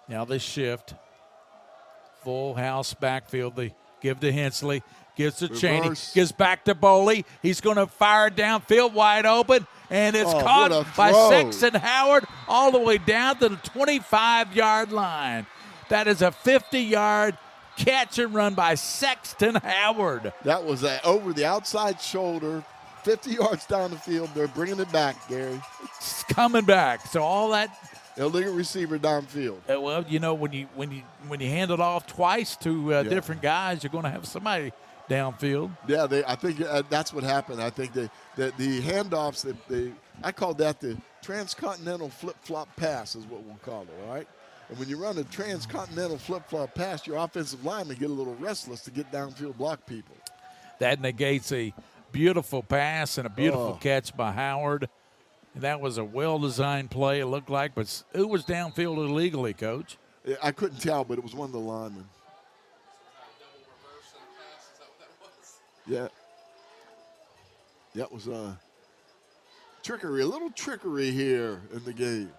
Now they shift. Full house backfield. They give to Hensley. Gives to Cheney. Gives back to Boley. He's going to fire downfield wide open. And it's caught by Sexton Howard all the way down to the 25-yard line. That is a 50-yard catch and run by Sexton Howard. That was over the outside shoulder, 50 yards down the field. They're bringing it back, Gary. It's coming back. So all that illegal receiver downfield. Well, when you hand it off twice to different guys, you're going to have somebody downfield. Yeah, I think that's what happened. I think the handoffs, I call that the transcontinental flip-flop pass is what we'll call it, all right? And when you run a transcontinental flip-flop pass, your offensive linemen get a little restless to get downfield block people. That negates a beautiful pass and a beautiful catch by Howard. And that was a well-designed play, it looked like. But who was downfield illegally, Coach? I couldn't tell, but it was one of the linemen. Yeah. That was trickery, a little trickery here in the game.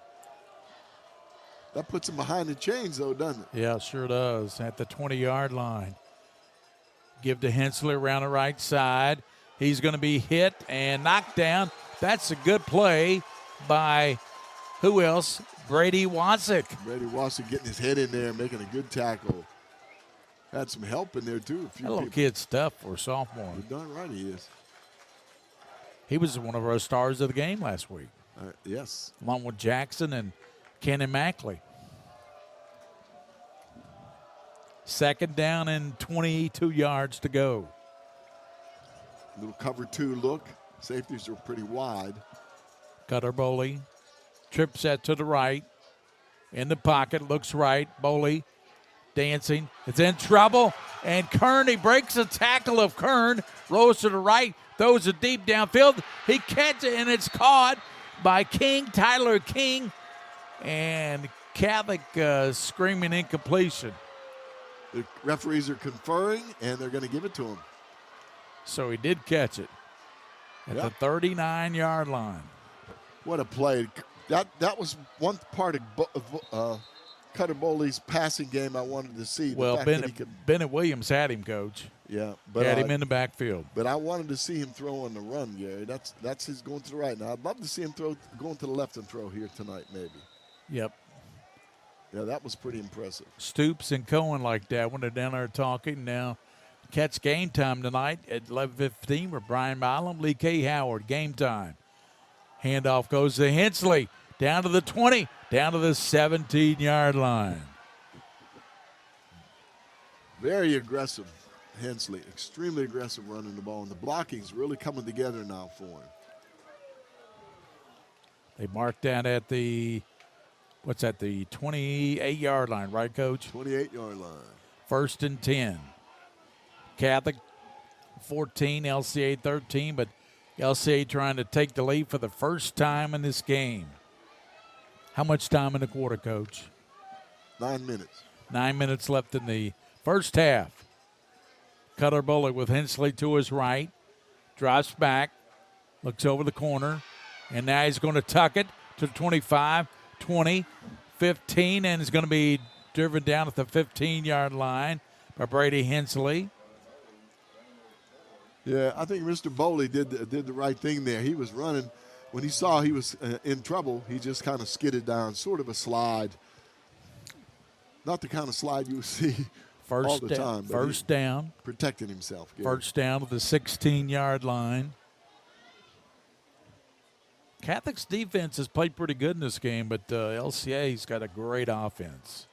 That puts him behind the chains, though, doesn't it? Yeah, it sure does. At the 20-yard line. Give to Hensley around the right side. He's going to be hit and knocked down. That's a good play by who else? Brady Wasick. Brady Wasick getting his head in there, making a good tackle. Had some help in there, too. That little kid's tough for a sophomore. You're darn right he is. He was one of our stars of the game last week. Yes. Along with Jackson and Kenny Mackley. 2nd down and 22 yards to go. Little cover 2 look. Safeties are pretty wide. Cutter Boley. Trip set to the right. In the pocket. Looks right. Boley dancing. It's in trouble. And Kern, he breaks the tackle of Kern. Rolls to the right. Throws it deep downfield. He catches it, and it's caught by King, Tyler King. And Catholic screaming incompletion. The referees are conferring, and they're going to give it to him. So he did catch it at the 39-yard line. What a play. That was one part of Cutter Boley's passing game I wanted to see. Well, Bennett Williams had him, Coach. Yeah, but had him in the backfield. But I wanted to see him throw on the run, Gary. That's his going to the right. Now I'd love to see him going to the left and throw here tonight, maybe. Yep. Yeah, that was pretty impressive. Stoops and Cohen like that when they're down there talking. Now, catch game time tonight at 11:15 with Brian Milam, Lee K. Howard. Game time. Handoff goes to Hensley. Down to the 20, down to the 17-yard line. Very aggressive, Hensley. Extremely aggressive running the ball. And the blocking's really coming together now for him. They marked down at the, what's that, the 28-yard line, right, Coach? 28-yard line. 1st and 10. Catholic 14, LCA 13, but LCA trying to take the lead for the first time in this game. How much time in the quarter, Coach? 9 minutes. 9 minutes left in the first half. Cutter Boley with Hensley to his right. Drops back. Looks over the corner. And now he's going to tuck it to 25, 20, 15, and is going to be driven down at the 15-yard line by Brady Hensley. Yeah, I think Mr. Boley did the right thing there. He was running. When he saw he was in trouble, he just kind of skidded down, sort of a slide. Not the kind of slide you would see all the time. First down. Protecting himself. Gary. First down to the 16-yard line. Catholic's defense has played pretty good in this game, but LCA's got a great offense.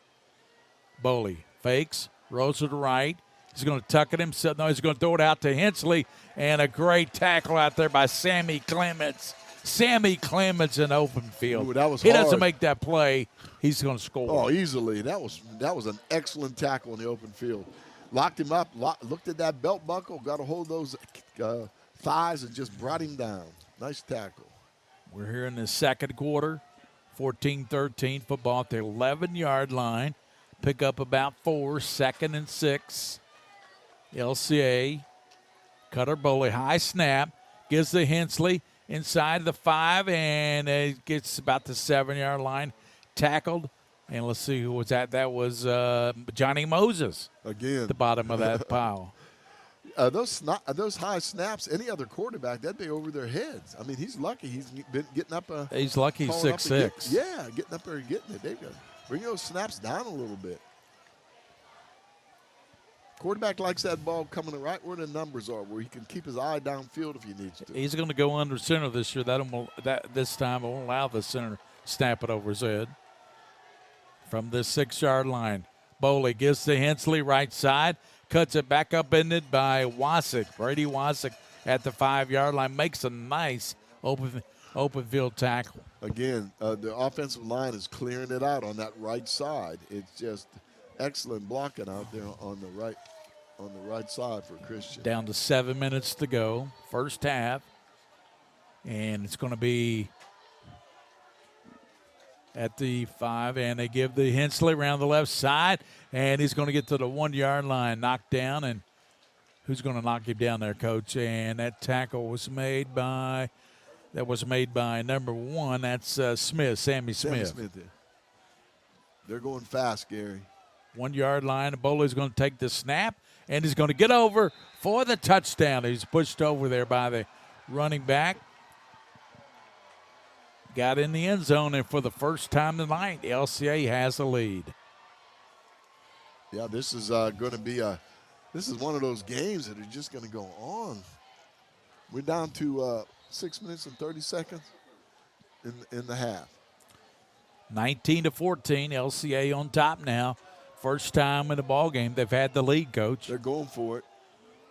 Boley fakes, rolls to the right. He's going to tuck it himself. No, he's going to throw it out to Hensley, and a great tackle out there by Sammy Clements. Sammy Clements in open field. Ooh, that was he hard. doesn't make that play, he's going to score. Oh, easily. That was an excellent tackle in the open field. Locked him up, looked at that belt buckle, got a hold of those thighs, and just brought him down. Nice tackle. We're here in the second quarter. 14-13 football at the 11-yard line. Pick up about 4, 2nd and 6. LCA. Cutter Boley, high snap. Gives to Hensley inside the 5, and it gets about the 7-yard line. Tackled. And let's see who was that. That was Johnny Moses. Again. At the bottom of that pile. Those high snaps, any other quarterback, that'd be over their heads. I mean, he's lucky he's been getting up. He's lucky he's 6'6". Yeah, getting up there and getting it. They've got to bring those snaps down a little bit. Quarterback likes that ball coming right where the numbers are, where he can keep his eye downfield if he needs to. He's going to go under center this year. This time won't allow the center to snap it over his head. From the 6-yard line, Boley gives to Hensley, right side. Cuts it back up in it by Wasick. Brady Wasick at the 5-yard line makes a nice open field tackle. Again, the offensive line is clearing it out on that right side. It's just excellent blocking out there on the right side for Christian. Down to 7 minutes to go, first half. And it's going to be at the 5, and they give the Hensley around the left side, and he's going to get to the 1-yard line, knocked down, and who's going to knock him down there, Coach? And that tackle was made by number 1. That's Smith, Sammy Smith. They're going fast, Gary. 1-yard line. Boley's going to take the snap, and he's going to get over for the touchdown. He's pushed over there by the running back. Got in the end zone, and for the first time tonight, LCA has a lead. Yeah, this is going to be this is one of those games that are just going to go on. We're down to 6 minutes and 30 seconds in the half. 19-14, LCA on top now. First time in the ball game they've had the lead, Coach. They're going for it.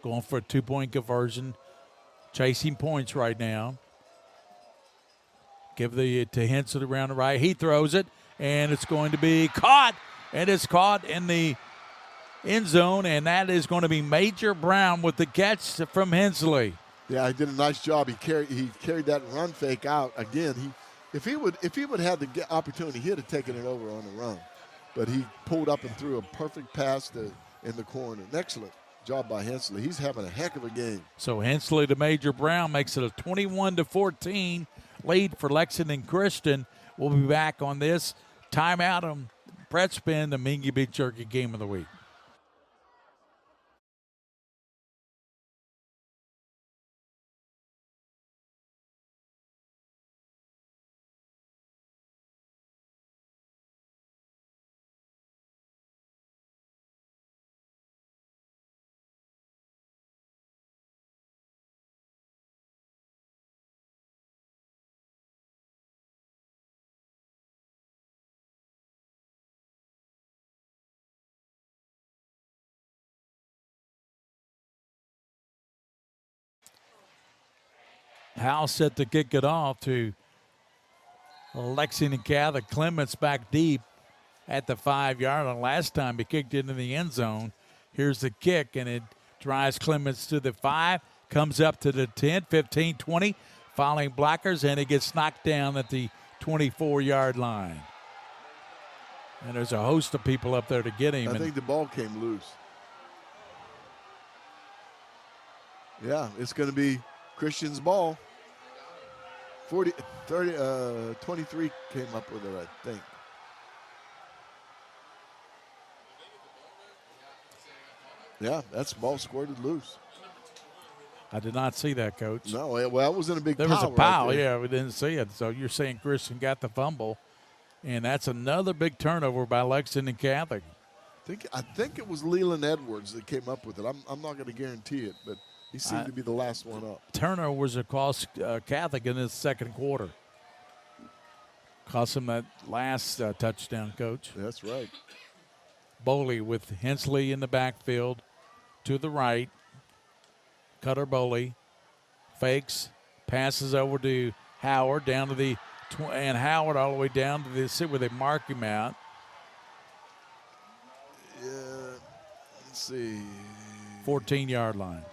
Going for a 2-point conversion, chasing points right now. Give to Henson around the right. He throws it, and it's going to be caught. And it's caught in the end zone, and that is going to be Major Brown with the catch from Hensley. Yeah, he did a nice job. He carried that run fake out. Again, if he would have the opportunity, he'd have taken it over on the run. But he pulled up and threw a perfect pass in the corner. An excellent job by Hensley. He's having a heck of a game. So Hensley to Major Brown makes it a 21-14 lead for Lexington Christian. We'll be back on this timeout Brett Spin, the Mingy Beef Jerky Game of the Week. Howell set to kick it off to Lexington Catholic. Clements back deep at the 5-yard line. Last time he kicked it into the end zone. Here's the kick, and it drives Clements to the 5, comes up to the 10, 15, 20, following blockers, and it gets knocked down at the 24-yard line. And there's a host of people up there to get him. I think the ball came loose. Yeah, it's going to be Christian's ball. 23 came up with it, I think. Yeah, that's ball squirted loose. I did not see that, Coach. No, well, it was in a big pile. There was a pile, right yeah, we didn't see it. So you're saying Christian got the fumble, and that's another big turnover by Lexington Catholic. I think it was Leland Edwards that came up with it. I'm not going to guarantee it, but he seemed to be the last one up. Turnovers across Catholic in the second quarter. Cost him that last touchdown, Coach. That's right. Boley with Hensley in the backfield to the right. Cutter Boley fakes, passes over to Howard down to the and Howard all the way down to the sit where they mark him out. Yeah, let's see. 14-yard line.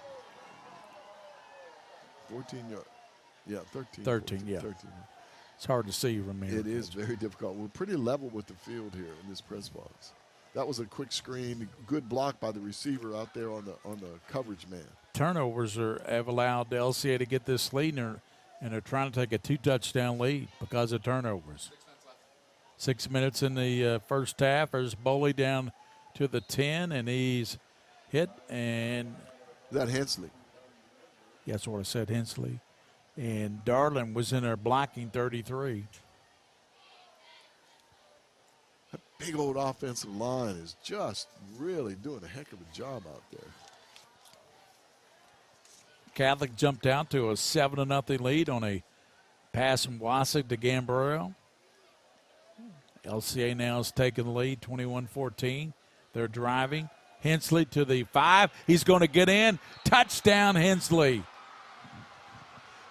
14 yard. Yeah, 13. 13, 14, yeah. 13. It's hard to see from here. It is very difficult. We're pretty level with the field here in this press box. That was a quick screen, good block by the receiver out there on the coverage man. Turnovers have allowed the LCA to get this lead, and they're trying to take a 2-touchdown lead because of turnovers. 6 minutes in the first half. There's Boley down to the 10, and he's hit. And is that Hensley? Yeah, that's what I said, Hensley. And Darlin was in there blocking 33. That big old offensive line is just really doing a heck of a job out there. Catholic jumped out to a 7-0 lead on a pass from Wasik to Gambrell. LCA now is taking the lead, 21-14. They're driving. Hensley to the 5. He's going to get in. Touchdown, Hensley.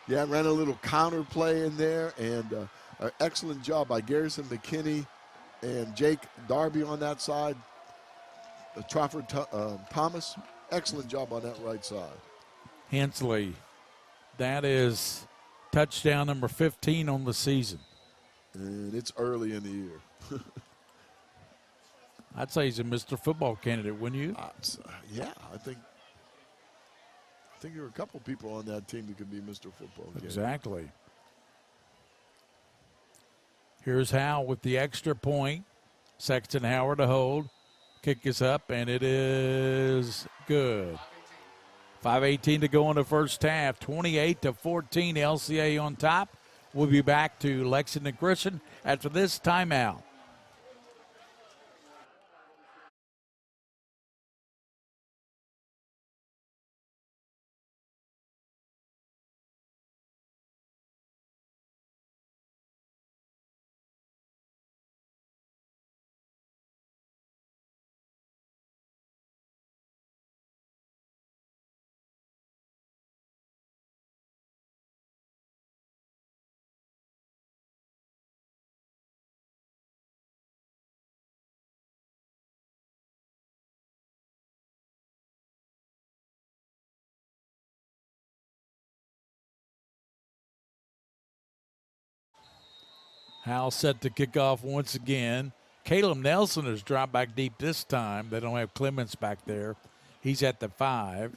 Yeah, ran a little counter play in there, and an excellent job by Garrison McKinney and Jake Darby on that side. Trafford Thomas, excellent job on that right side. Hensley, that is touchdown number 15 on the season. And it's early in the year. I'd say he's a Mr. Football candidate, wouldn't you? Yeah, I think there are a couple people on that team that could be Mr. Football candidate. Exactly. Here's Howell with the extra point. Sexton Howard to hold. Kick is up, and it is good. 5:18 to go in the first half. 28-14, LCA on top. We'll be back to Lexington Christian after this timeout. Howell set to kick off once again. Caleb Nelson has dropped back deep this time. They don't have Clements back there. He's at the 5.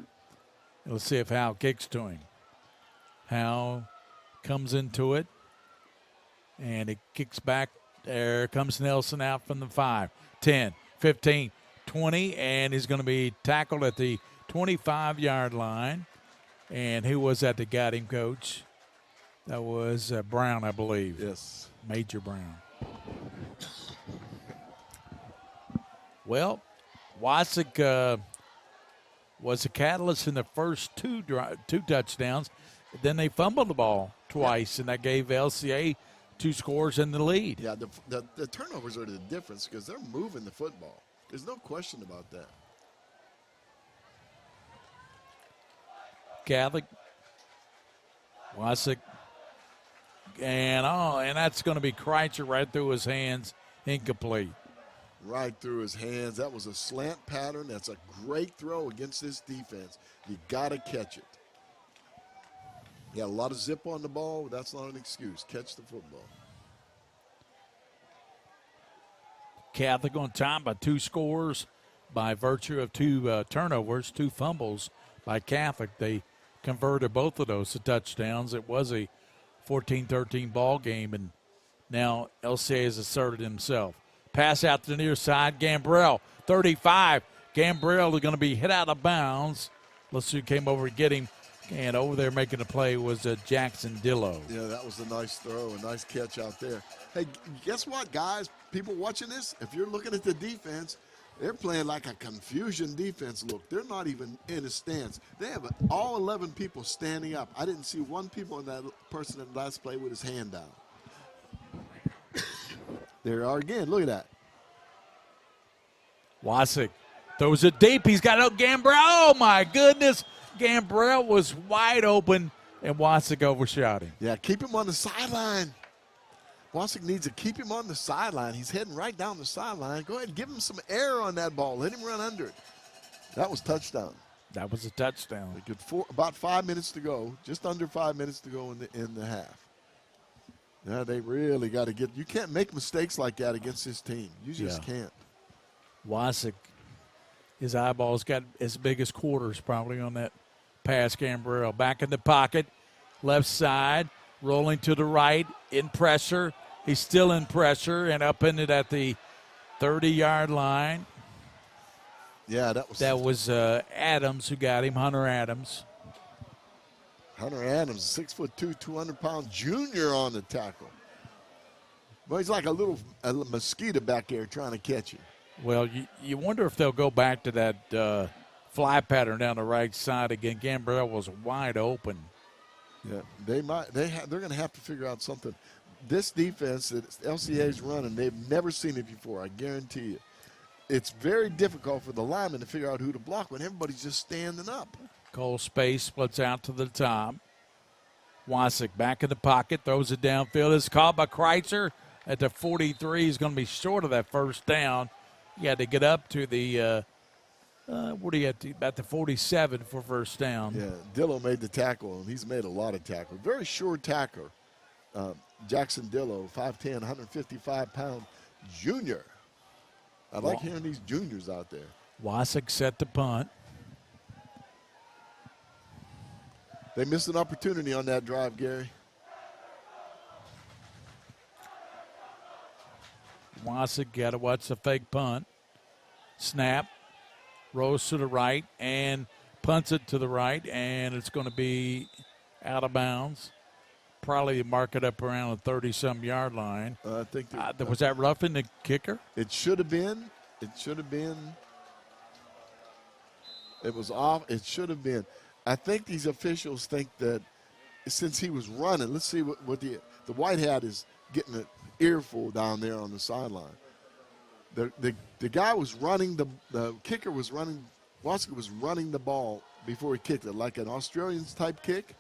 Let's see if Howell kicks to him. Howell comes into it, and it kicks back There comes Nelson out from the 5, 10, 15, 20, and he's going to be tackled at the 25-yard line. And who was that got him, Coach? That was Brown, I believe. Yes. Major Brown. Well, Wasik was the catalyst in the first two touchdowns. Then they fumbled the ball twice, and that gave LCA 2 scores in the lead. Yeah, the turnovers are the difference because they're moving the football. There's no question about that. Catholic, Wasik, and that's going to be Kreitzer right through his hands, incomplete. Right through his hands. That was a slant pattern. That's a great throw against this defense. You got to catch it. He had a lot of zip on the ball. That's not an excuse. Catch the football. Catholic on time by 2 scores by virtue of 2 turnovers, 2 fumbles by Catholic. They converted both of those to touchdowns. It was a 14-13 ball game, and now LCA has asserted himself. Pass out to the near side. Gambrell, 35. Gambrell is going to be hit out of bounds. Let's see who came over to get him. And over there making the play was Jackson Dillo. Yeah, that was a nice throw, a nice catch out there. Hey, guess what, guys? People watching this, if you're looking at the defense, they're playing like a confusion defense look. They're not even in a stance. They have all 11 people standing up. I didn't see one person in the last play with his hand down. There are again. Look at that. Wasik throws it deep. He's got it. Gambrell. Oh, my goodness. Gambrell was wide open, and Wasik overshot him. Yeah, keep him on the sideline. Wasik needs to keep him on the sideline. He's heading right down the sideline. Go ahead and give him some air on that ball. Let him run under it. That was touchdown. That was a touchdown. About 5 minutes to go, just under 5 minutes to go in the half. Yeah, they really got to get – you can't make mistakes like that against this team. You just can't. Wasik, his eyeballs got as big as quarters probably on that pass. Gambrell back in the pocket, left side, rolling to the right, in pressure. He's still in pressure and up in it at the 30-yard line. Yeah, that was Adams who got him, Hunter Adams. Hunter Adams, 6'2", 200-pound junior on the tackle. Well, he's like a mosquito back there trying to catch you. Well, you wonder if they'll go back to that fly pattern down the right side again. Gambrell was wide open. Yeah, they might. They're going to have to figure out something. This defense that LCA is running, they've never seen it before. I guarantee you. It's very difficult for the linemen to figure out who to block when everybody's just standing up. Cole Space splits out to the top. Wasik back in the pocket, throws it downfield. It's caught by Kreitzer at the 43. He's going to be short of that first down. He had to get up to the about the 47 for first down. Yeah, Dillo made the tackle, and he's made a lot of tackles. Very sure tackler. Jackson Dillo, 5'10", 155-pound junior. I like hearing these juniors out there. Wasik set to punt. They missed an opportunity on that drive, Gary. Wasik got to watch the fake punt. Snap. Rolls to the right and punts it to the right, and it's going to be out of bounds. Probably mark it up around the 30-some-yard line. I think was that roughing the kicker? It should have been. It should have been. It was off. It should have been. I think these officials think that since he was running, let's see what the white hat is getting an earful down there on the sideline. The guy was running, the kicker was running, Wasik was running the ball before he kicked it, like an Australian-type kick.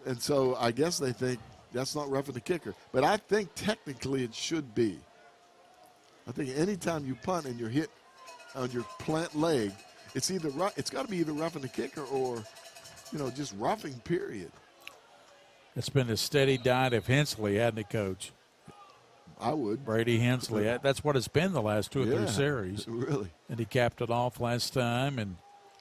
And so I guess they think that's not roughing the kicker. But I think technically it should be. I think anytime you punt and you're hit on your plant leg, it's got to be either roughing the kicker or, just roughing, period. It's been a steady diet of Hensley, hasn't it, Coach? I would. Brady Hensley. That's what it's been the last 2 or 3 series. Really. And he capped it off last time, and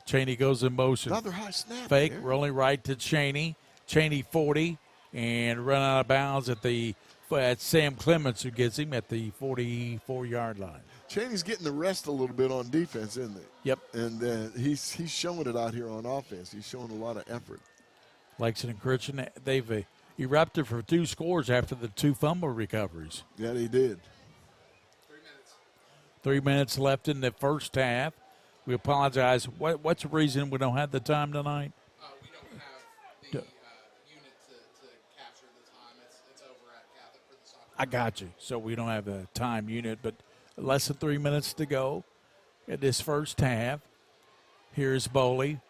Cheney goes in motion. Another high snap. Fake, there. rolling right to Cheney. Cheney 40, and run out of bounds at the That's Sam Clements who gets him at the 44-yard line. Chaney's getting the rest a little bit on defense, isn't he? Yep. And he's showing it out here on offense. He's showing a lot of effort. Lexington Christian, they've erupted for 2 scores after the 2 fumble recoveries. Yeah, they did. 3 minutes left in the first half. We apologize. What's the reason we don't have the time tonight? We don't have the unit to capture the time. It's over at Catholic for the soccer. I got you. So we don't have a time unit, but less than 3 minutes to go in this first half. Here's Boley.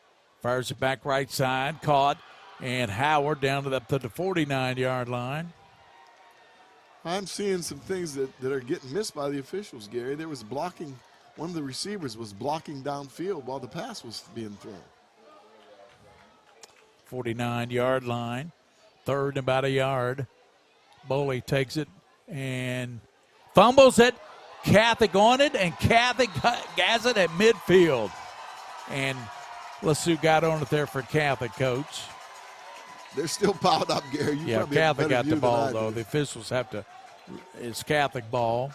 Fires it back right side. Caught. And Howard down to the 49-yard line. I'm seeing some things that are getting missed by the officials, Gary. There was blocking. One of the receivers was blocking downfield while the pass was being thrown. 49-yard line. Third and about a yard. Boley takes it and fumbles it. Catholic on it, and Catholic has it at midfield. And let's see who got on it there for Catholic, Coach. They're still piled up, Gary. You Yeah, probably have a Catholic better got the view ball, than I though. do. The officials have to. It's Catholic ball.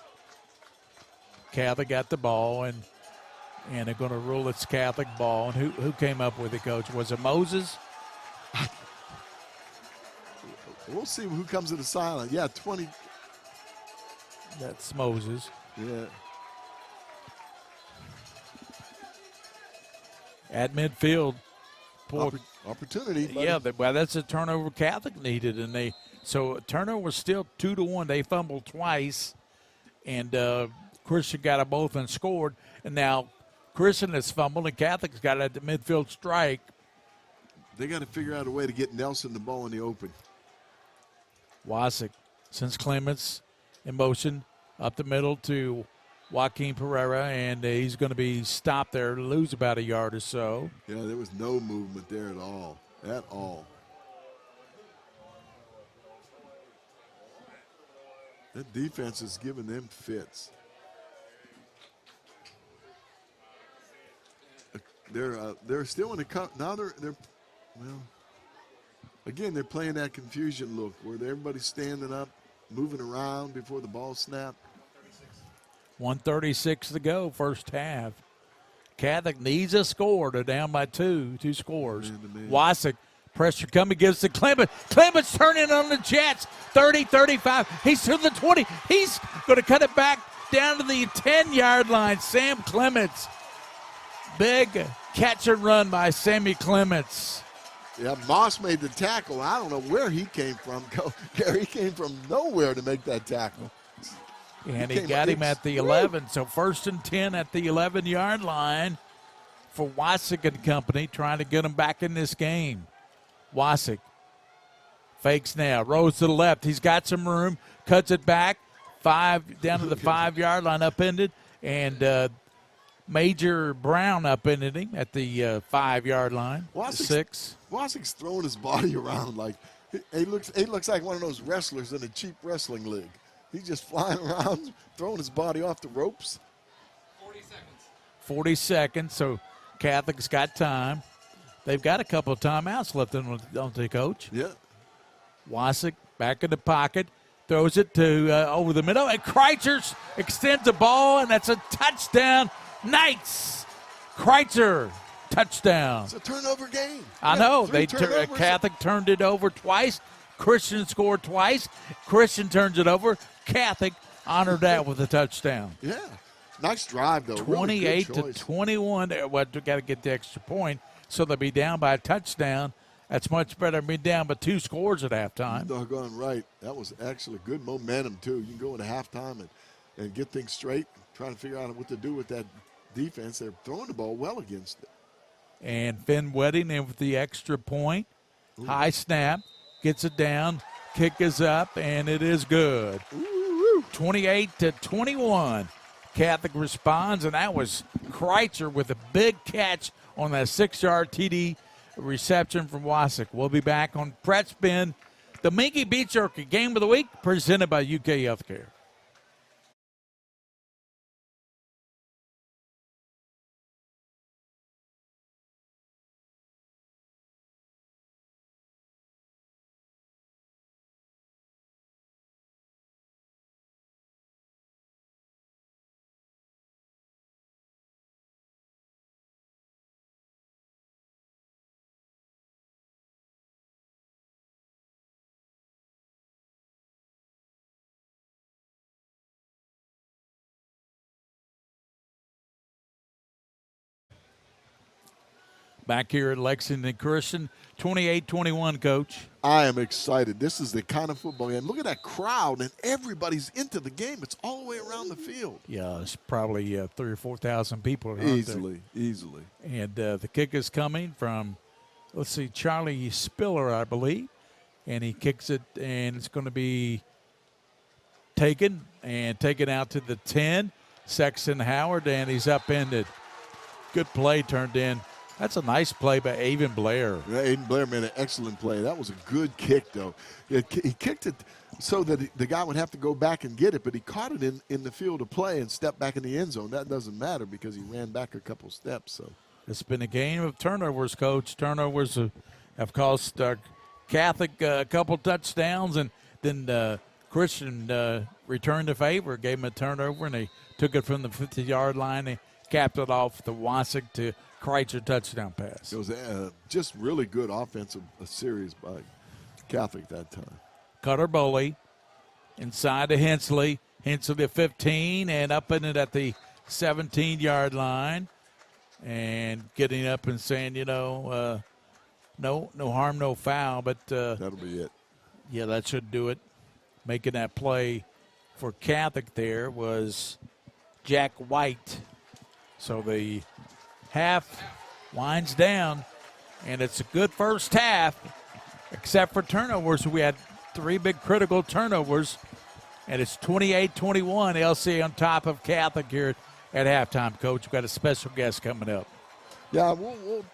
Catholic got the ball, and they're going to rule it's Catholic ball. And who came up with it, Coach? Was it Moses? We'll see who comes to the sideline. Yeah, 20. That's Moses. Yeah. At midfield. Poor, Opportunity. Buddy. yeah, well, that's a turnover Catholic needed, and so turnover was still 2-1. They fumbled twice, and Christian got them both and scored. And now Christian has fumbled, and Catholic's got it at the midfield strike. They got to figure out a way to get Nelson the ball in the open. Wasick sends Clements in motion up the middle to Joaquin Pereira, and he's going to be stopped there, lose about a yard or so. Yeah, there was no movement there at all. At all. That defense is giving them fits. They're still in the now they're well. Again, they're playing that confusion look where everybody's standing up, moving around before the ball snapped. 1:36 to go, first half. Catholic needs a score. They're down by two scores. Man. Wasick, pressure coming, gives to Clements. Clements turning on the Jets. 30, 35. He's to the 20. He's going to cut it back down to the 10-yard line. Sam Clements. Big catch and run by Sammy Clements. Yeah, Moss made the tackle. I don't know where he came from. Gary came from nowhere to make that tackle. And he got him at the 11. So 1st and 10 at the 11-yard line for Wasick and company, trying to get him back in this game. Wasick fakes now, rolls to the left. He's got some room, cuts it back, down to the 5-yard line, upended, and Major Brown upended him at the 5-yard line. 6. Wasick's throwing his body around like he looks like one of those wrestlers in a cheap wrestling league. He's just flying around, throwing his body off the ropes. 40 seconds. 40 seconds, so Catholic's got time. They've got a couple of timeouts left, don't they, Coach? Yeah. Wasick back in the pocket, throws it to over the middle, and Kreitzer extends the ball, and that's a touchdown. Knights. Kreitzer, touchdown. It's a turnover game. I know. Turnovers. Catholic turned it over twice. Christian scored twice. Christian turns it over. Catholic honored that with a touchdown. Yeah. Nice drive, though. 28 really to 21. Well, we got to get the extra point, so they'll be down by a touchdown. That's much better than being down by 2 scores at halftime. You're doggone right. That was actually good momentum, too. You can go into halftime and get things straight, trying to figure out what to do with that defense. They're throwing the ball well against it. And Finn Wedding in with the extra point. Ooh. High snap. Gets it down. Kick is up, and it is good. 28 to 21. Catholic responds, and that was Kreitzer with a big catch on that 6-yard TD reception from Wasick. We'll be back on Pratt Spin, the Minky Beach Jerky Game of the Week, presented by UK Healthcare. back here at Lexington Christian. 28-21, Coach. I am excited. This is the kind of football game. Look at that crowd, and everybody's into the game. It's all the way around the field. Yeah, it's probably 3,000 or 4,000 people. Easily. And the kick is coming from, let's see, Charlie Spiller, I believe. And he kicks it, and it's going to be taken out to the 10. Sexton Howard, and he's upended. Good play turned in. That's a nice play by Avon Blair. Yeah, Aiden Blair made an excellent play. That was a good kick, though. He kicked it so that the guy would have to go back and get it, but he caught it in the field of play and stepped back in the end zone. That doesn't matter because he ran back a couple steps. So it's been a game of turnovers, Coach. Turnovers have cost Catholic a couple touchdowns, and then Christian returned the favor, gave him a turnover, and they took it from the 50-yard line. They capped it off the Wasick to Kreitzer touchdown pass. It was just really good offensive series by Catholic that time. Cutter Boley inside to Hensley. Hensley to 15 and up in it at the 17-yard line. And getting up and saying, no harm, no foul. But that'll be it. Yeah, that should do it. Making that play for Catholic there was Jack White. So the half winds down, and it's a good first half, except for turnovers. We had 3 big critical turnovers, and it's 28-21, LCA on top of Catholic here at halftime, Coach. We've got a special guest coming up. Yeah,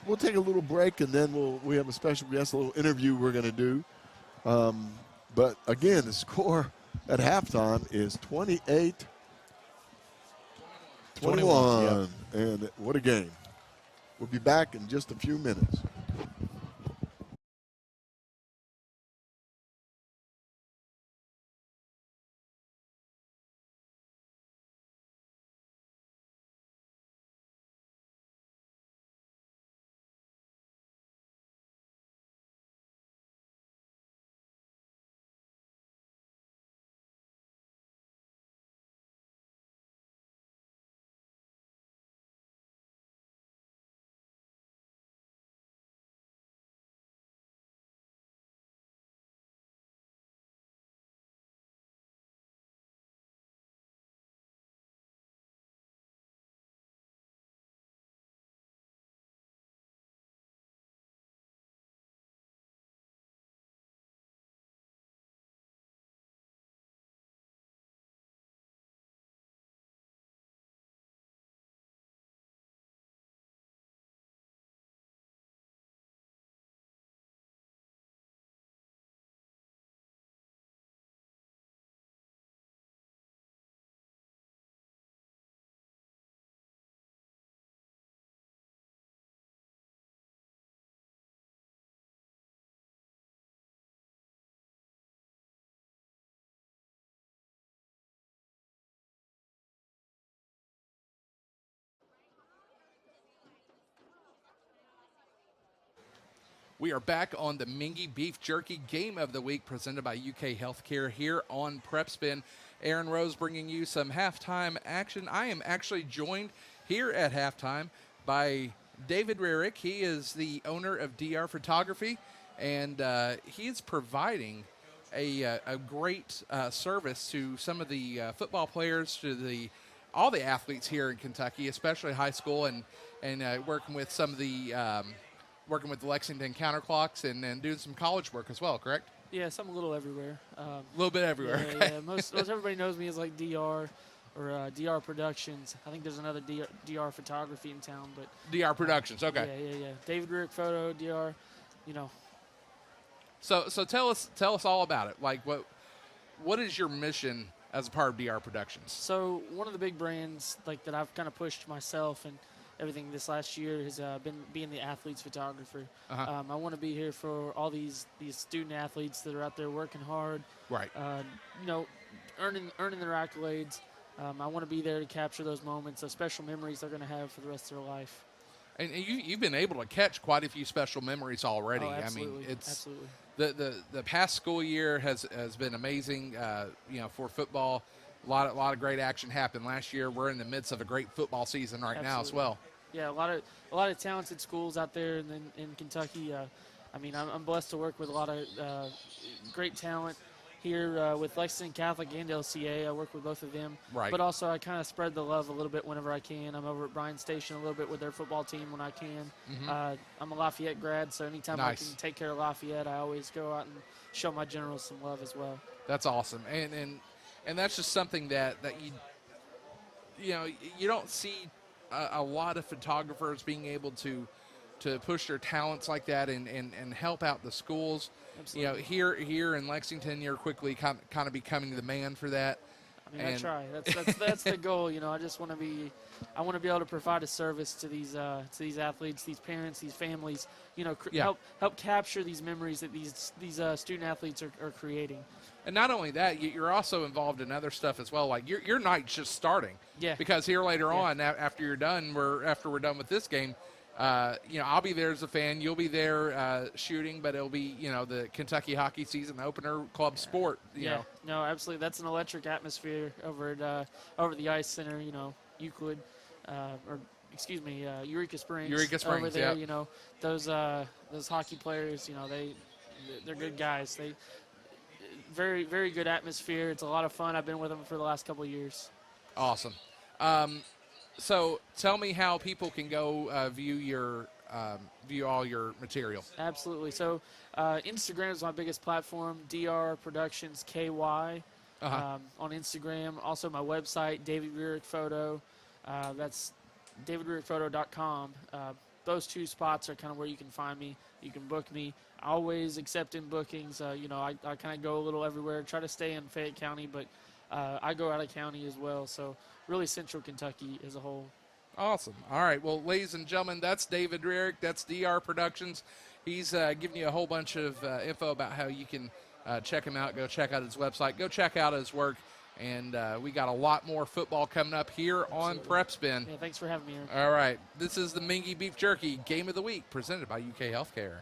we'll take a little break, and then we have a special guest, a little interview we're going to do. But, again, the score at halftime is 28-21. Yep. And what a game. We'll be back in just a few minutes. We are back on the Mingy Beef Jerky Game of the Week presented by UK Healthcare here on Prep Spin. Aaron Rose bringing you some halftime action. I am actually joined here at halftime by David Rarick. He is the owner of DR Photography, and he is providing a great service to some of the football players, to all the athletes here in Kentucky, especially high school, and working with some of the working with the Lexington Counterclocks and doing some college work as well, correct? Yes, I'm a little everywhere. A little bit everywhere. Yeah, yeah. Most everybody knows me as like DR or DR Productions. I think there's another DR Photography in town, but DR Productions, okay. Yeah. David Rick Photo, DR, So tell us all about it. Like what is your mission as a part of DR Productions? So one of the big brands like that I've kind of pushed myself and everything this last year has been being the athlete's photographer. Uh-huh. I want to be here for all these student athletes that are out there working hard, Right. Earning their accolades. I want to be there to capture those moments, those special memories they're going to have for the rest of their life. And you've been able to catch quite a few special memories already. Oh, absolutely. I mean, it's absolutely. The past school year has been amazing. For football, a lot of great action happened last year. We're in the midst of a great football season right now as well. Yeah, a lot of talented schools out there in Kentucky. I mean, I'm blessed to work with a lot of great talent here with Lexington Catholic and LCA. I work with both of them. Right. But also, I kind of spread the love a little bit whenever I can. I'm over at Bryan Station a little bit with their football team when I can. I'm a Lafayette grad, so anytime I Nice. can take care of Lafayette, I always go out and show my generals some love as well. That's awesome, and that's just something that you don't see a lot of photographers being able to push their talents like that and help out the schools. Absolutely. Here in Lexington, you're quickly kind of becoming the man for that. I mean, I try. That's the goal. I just want to be able to provide a service to these athletes, these parents, these families. Help capture these memories that these student athletes are creating. And not only that, you're also involved in other stuff as well. Like your night's just starting. Yeah. Because here later on, after you're done, after we're done with this game, I'll be there as a fan. You'll be there shooting, but it'll be the Kentucky hockey season opener club sport. You know. No, absolutely. That's an electric atmosphere over at the Ice Center. Euclid, Eureka Springs. Eureka Springs. Over there, yeah. Those hockey players. They're good guys. Very, very good atmosphere. It's a lot of fun. I've been with them for the last couple of years. Awesome. So tell me how people can go view all your material. Absolutely. So Instagram is my biggest platform, DR Productions KY on Instagram. Also my website, David Rearick Photo. That's davidrearickphoto.com. Those two spots are kind of where you can find me. You can book me. Always accepting bookings. I kind of go a little everywhere. Try to stay in Fayette County, but I go out of county as well. So really central Kentucky as a whole. Awesome. All right. Well, ladies and gentlemen, that's David Rearick. That's DR Productions. He's giving you a whole bunch of info about how you can check him out. Go check out his website. Go check out his work. And we got a lot more football coming up here on Prep Spin. Yeah, thanks for having me, Aaron. All right. This is the Mingy Beef Jerky Game of the Week presented by UK Healthcare.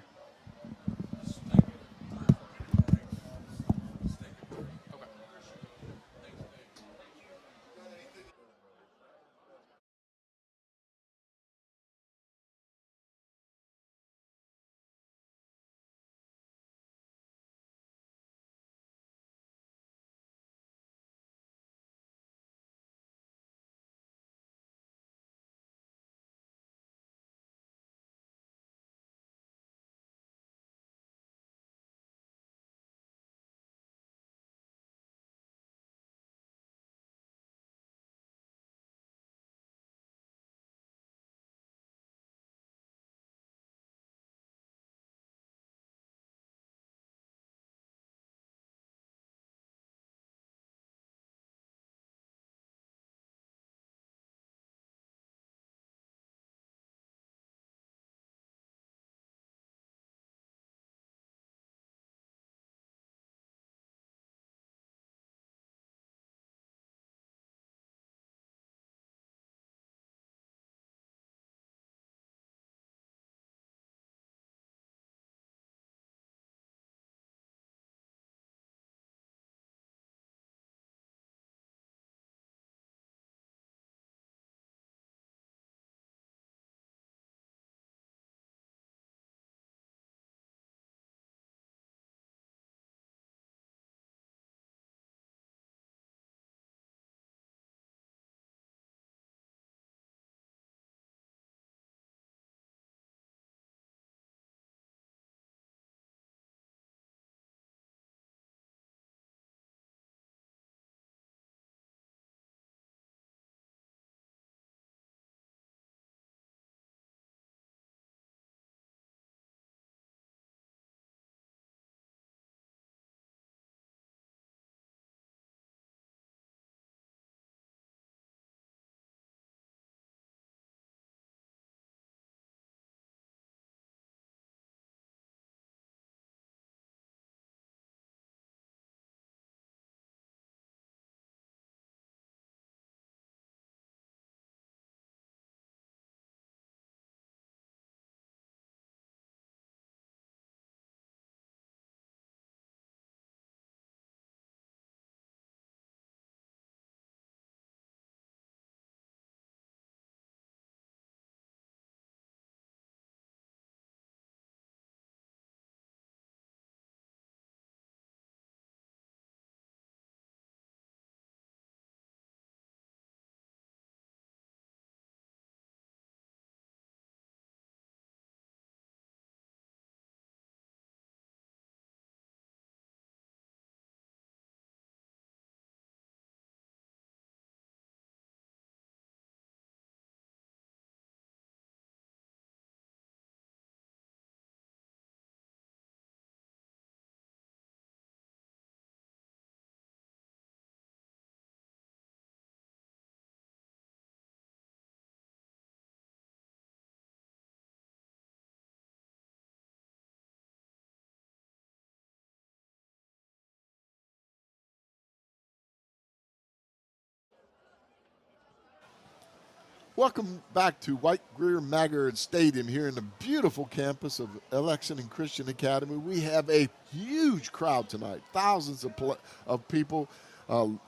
Welcome back to White Greer Maggard Stadium here in the beautiful campus of Lexington Christian Academy. We have a huge crowd tonight, thousands of people,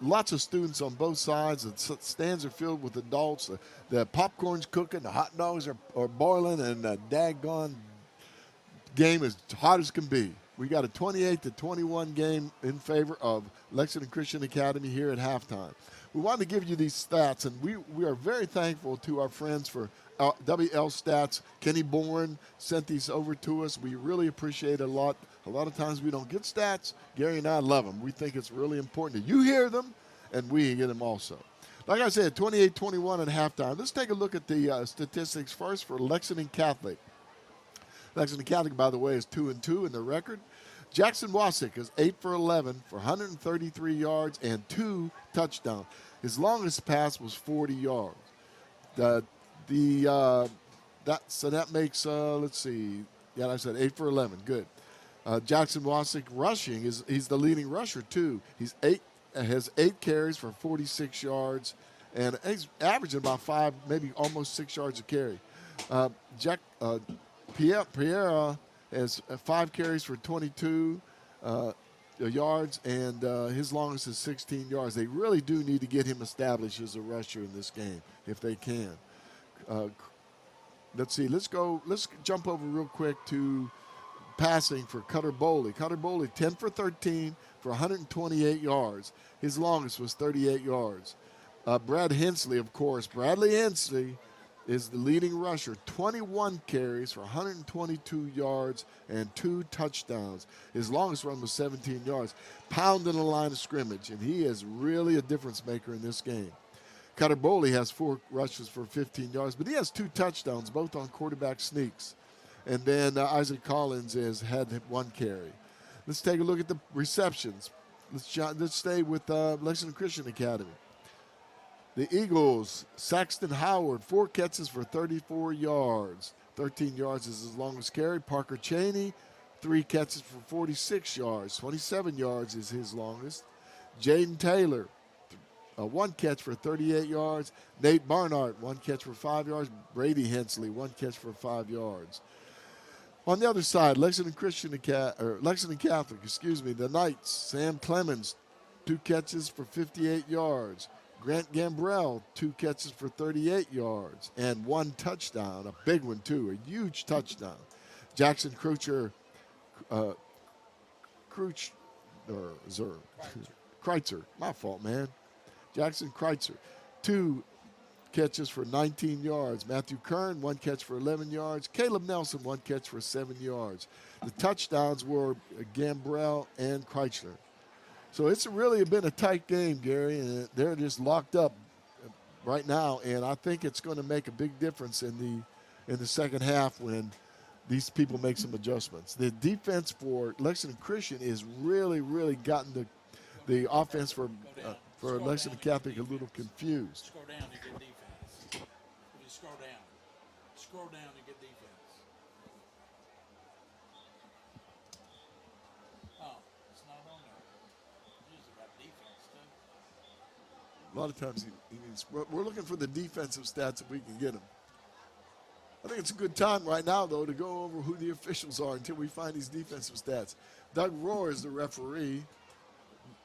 lots of students on both sides. The stands are filled with adults. The popcorn's cooking, the hot dogs are boiling, and the daggone game is hot as can be. We got a 28-21 game in favor of Lexington Christian Academy here at halftime. We wanted to give you these stats, and we are very thankful to our friends for WL Stats. Kenny Bourne sent these over to us. We really appreciate it a lot. A lot of times we don't get stats. Gary and I love them. We think it's really important that you hear them, and we get them also. Like I said, 28-21 at halftime. Let's take a look at the statistics first for Lexington Catholic. Lexington Catholic, by the way, is 2-2 in the record. Jackson Wasick is 8 for 11 for 133 yards and 2 touchdowns. His longest pass was 40 yards. So that makes let's see. Yeah, like I said 8 for 11. Good. Jackson Wasick rushing he's the leading rusher too. Has 8 carries for 46 yards, and he's averaging about 5, maybe almost 6 yards a carry. Pierre has 5 carries for 22 yards, and his longest is 16 yards. They really do need to get him established as a rusher in this game if they can. Let's see. Let's jump over real quick to passing for Cutter Bowley. Cutter Bowley, 10 for 13 for 128 yards. His longest was 38 yards. Brad Hensley, of course. Bradley Hensley is the leading rusher, 21 carries for 122 yards and 2 touchdowns. His longest run was 17 yards, pounding the line of scrimmage, and he is really a difference maker in this game. Cutter Bowley has 4 rushes for 15 yards, but he has 2 touchdowns, both on quarterback sneaks. And then Isaac Collins had 1 carry. Let's take a look at the receptions. Let's stay with Lexington Christian Academy. The Eagles, Saxton Howard, 4 catches for 34 yards. 13 yards is his longest carry. Parker Cheney, 3 catches for 46 yards. 27 yards is his longest. Jaden Taylor, 1 catch for 38 yards. Nate Barnard, 1 catch for 5 yards. Brady Hensley, 1 catch for 5 yards. On the other side, Lexington Catholic, the Knights, Sam Clemens, 2 catches for 58 yards. Grant Gambrell, 2 catches for 38 yards and 1 touchdown, a big one too, a huge touchdown. Jackson Kreutzer, my fault, man. Jackson Kreutzer, 2 catches for 19 yards. Matthew Kern, 1 catch for 11 yards. Caleb Nelson, 1 catch for 7 yards. The touchdowns were Gambrell and Kreutzer. So it's really been a tight game, Gary, and they're just locked up right now. And I think it's going to make a big difference in the second half when these people make some adjustments. The defense for Lexington Christian is really, really gotten the offense for Lexington Catholic a little confused. Scroll down to get defense. If you scroll down to get defense. Oh, it's not on there. Usually got defense too. A lot of times we're looking for the defensive stats if we can get them. I think it's a good time right now, though, to go over who the officials are until we find these defensive stats. Doug Rohr is the referee.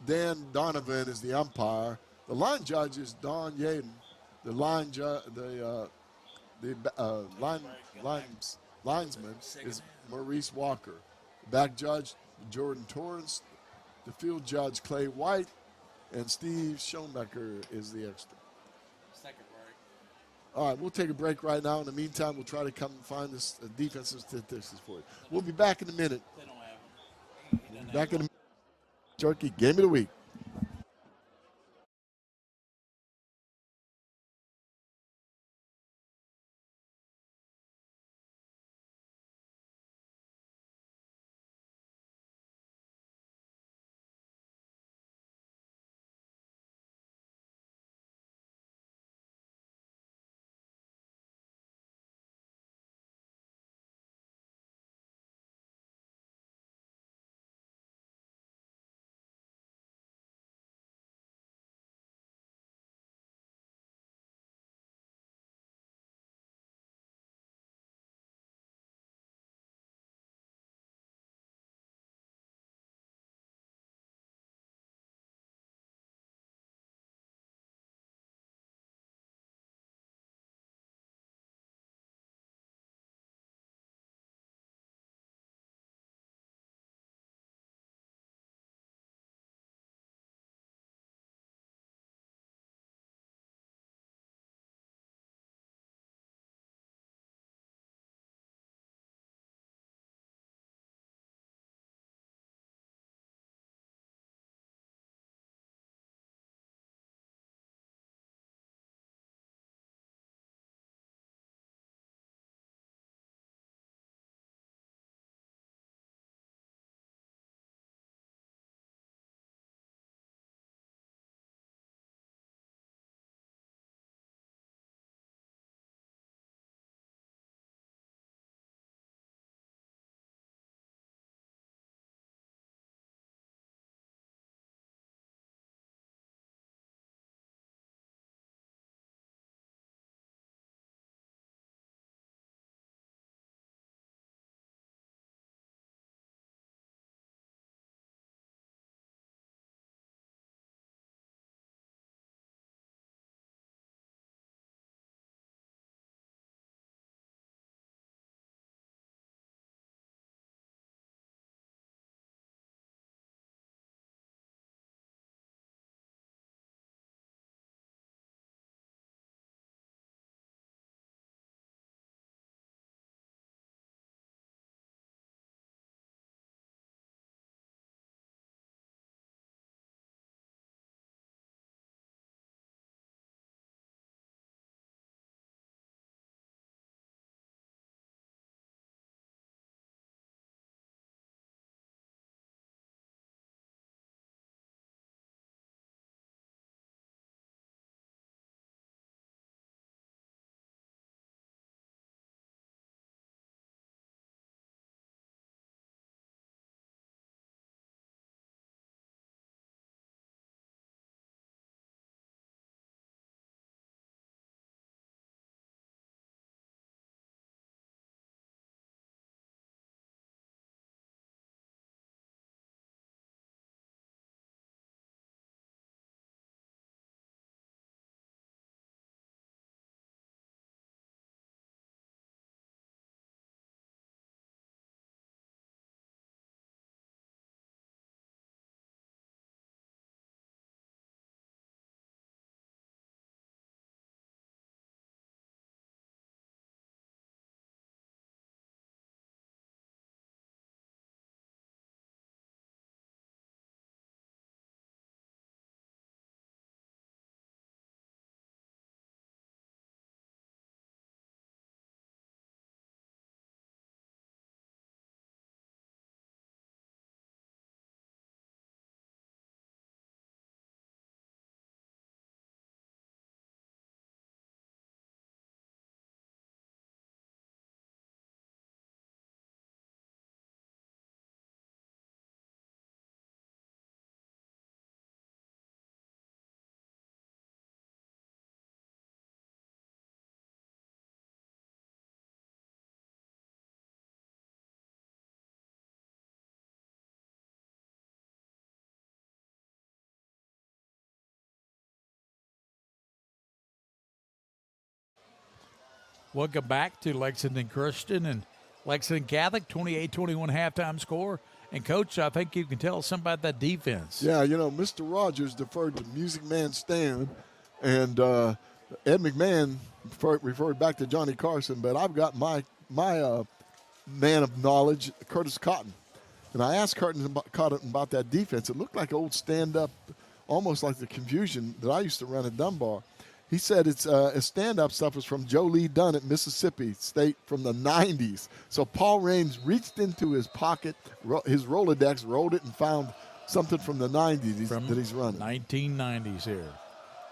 Dan Donovan is the umpire. The line judge is Don Yaden. The linesman is Maurice Walker. The back judge, Jordan Torrance. The field judge, Clay White. And Steve Schoenbecker is the extra. Second break. All right, we'll take a break right now. In the meantime, we'll try to come and find this defensive statistics for you. We'll be back in a minute. They don't have them. Back in a minute. Jerky Game of the Week. Welcome back to Lexington Christian and Lexington Catholic, 28-21 halftime score. And, Coach, I think you can tell us something about that defense. Yeah, Mr. Rogers deferred to Music Man Stan, and Ed McMahon referred back to Johnny Carson, but I've got my man of knowledge, Curtis Cotton. And I asked Cotton about that defense. It looked like old stand-up, almost like the confusion that I used to run at Dunbar. He said it's stand-up stuff was from Joe Lee Dunn at Mississippi State from the 90s. So Paul Raines reached into his pocket, his Rolodex, rolled it, and found something from the 90s that he's running. 1990s here.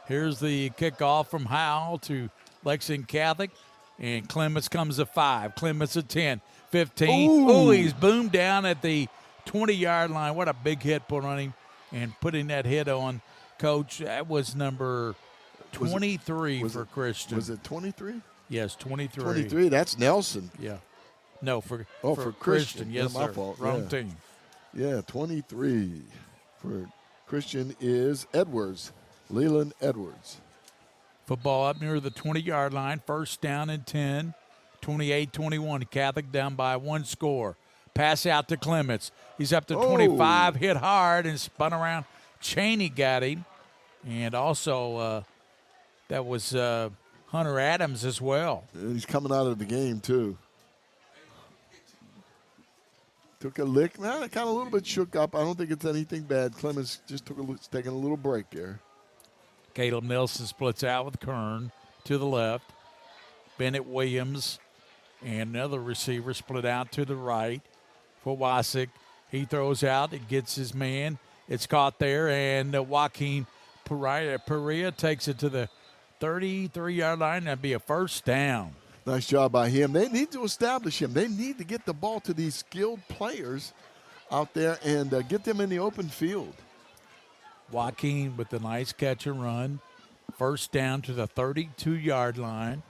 Here's the kickoff from Howell to Lexington Catholic. And Clements comes at 5. Clements at 10, 15. Oh, he's boomed down at the 20-yard line. What a big hit put on him. And putting that hit on, Coach, that was number 23 for Christian. Was it 23? Yes, 23. 23, that's Nelson. Yeah. No, for Christian. Yes, my sir. fault. Wrong team. Yeah, 23 for Christian is Edwards, Leland Edwards. Football up near the 20-yard line. First down and 10. 28-21. Catholic down by 1 score. Pass out to Clements. He's up to 25. Hit hard and spun around. Cheney got him. And also that was Hunter Adams as well. And he's coming out of the game, too. Took a lick. Man, kind of a little bit shook up. I don't think it's anything bad. Clemens just taking a little break there. Caleb Nelson splits out with Kern to the left. Bennett Williams and another receiver split out to the right for Wasik. He throws out. It gets his man. It's caught there, and Joaquin Perea takes it to the 33-yard line. That'd be a first down. Nice job by him. They need to establish him. They need to get the ball to these skilled players out there and get them in the open field. Joaquin with the nice catch and run. First down to the 32-yard line.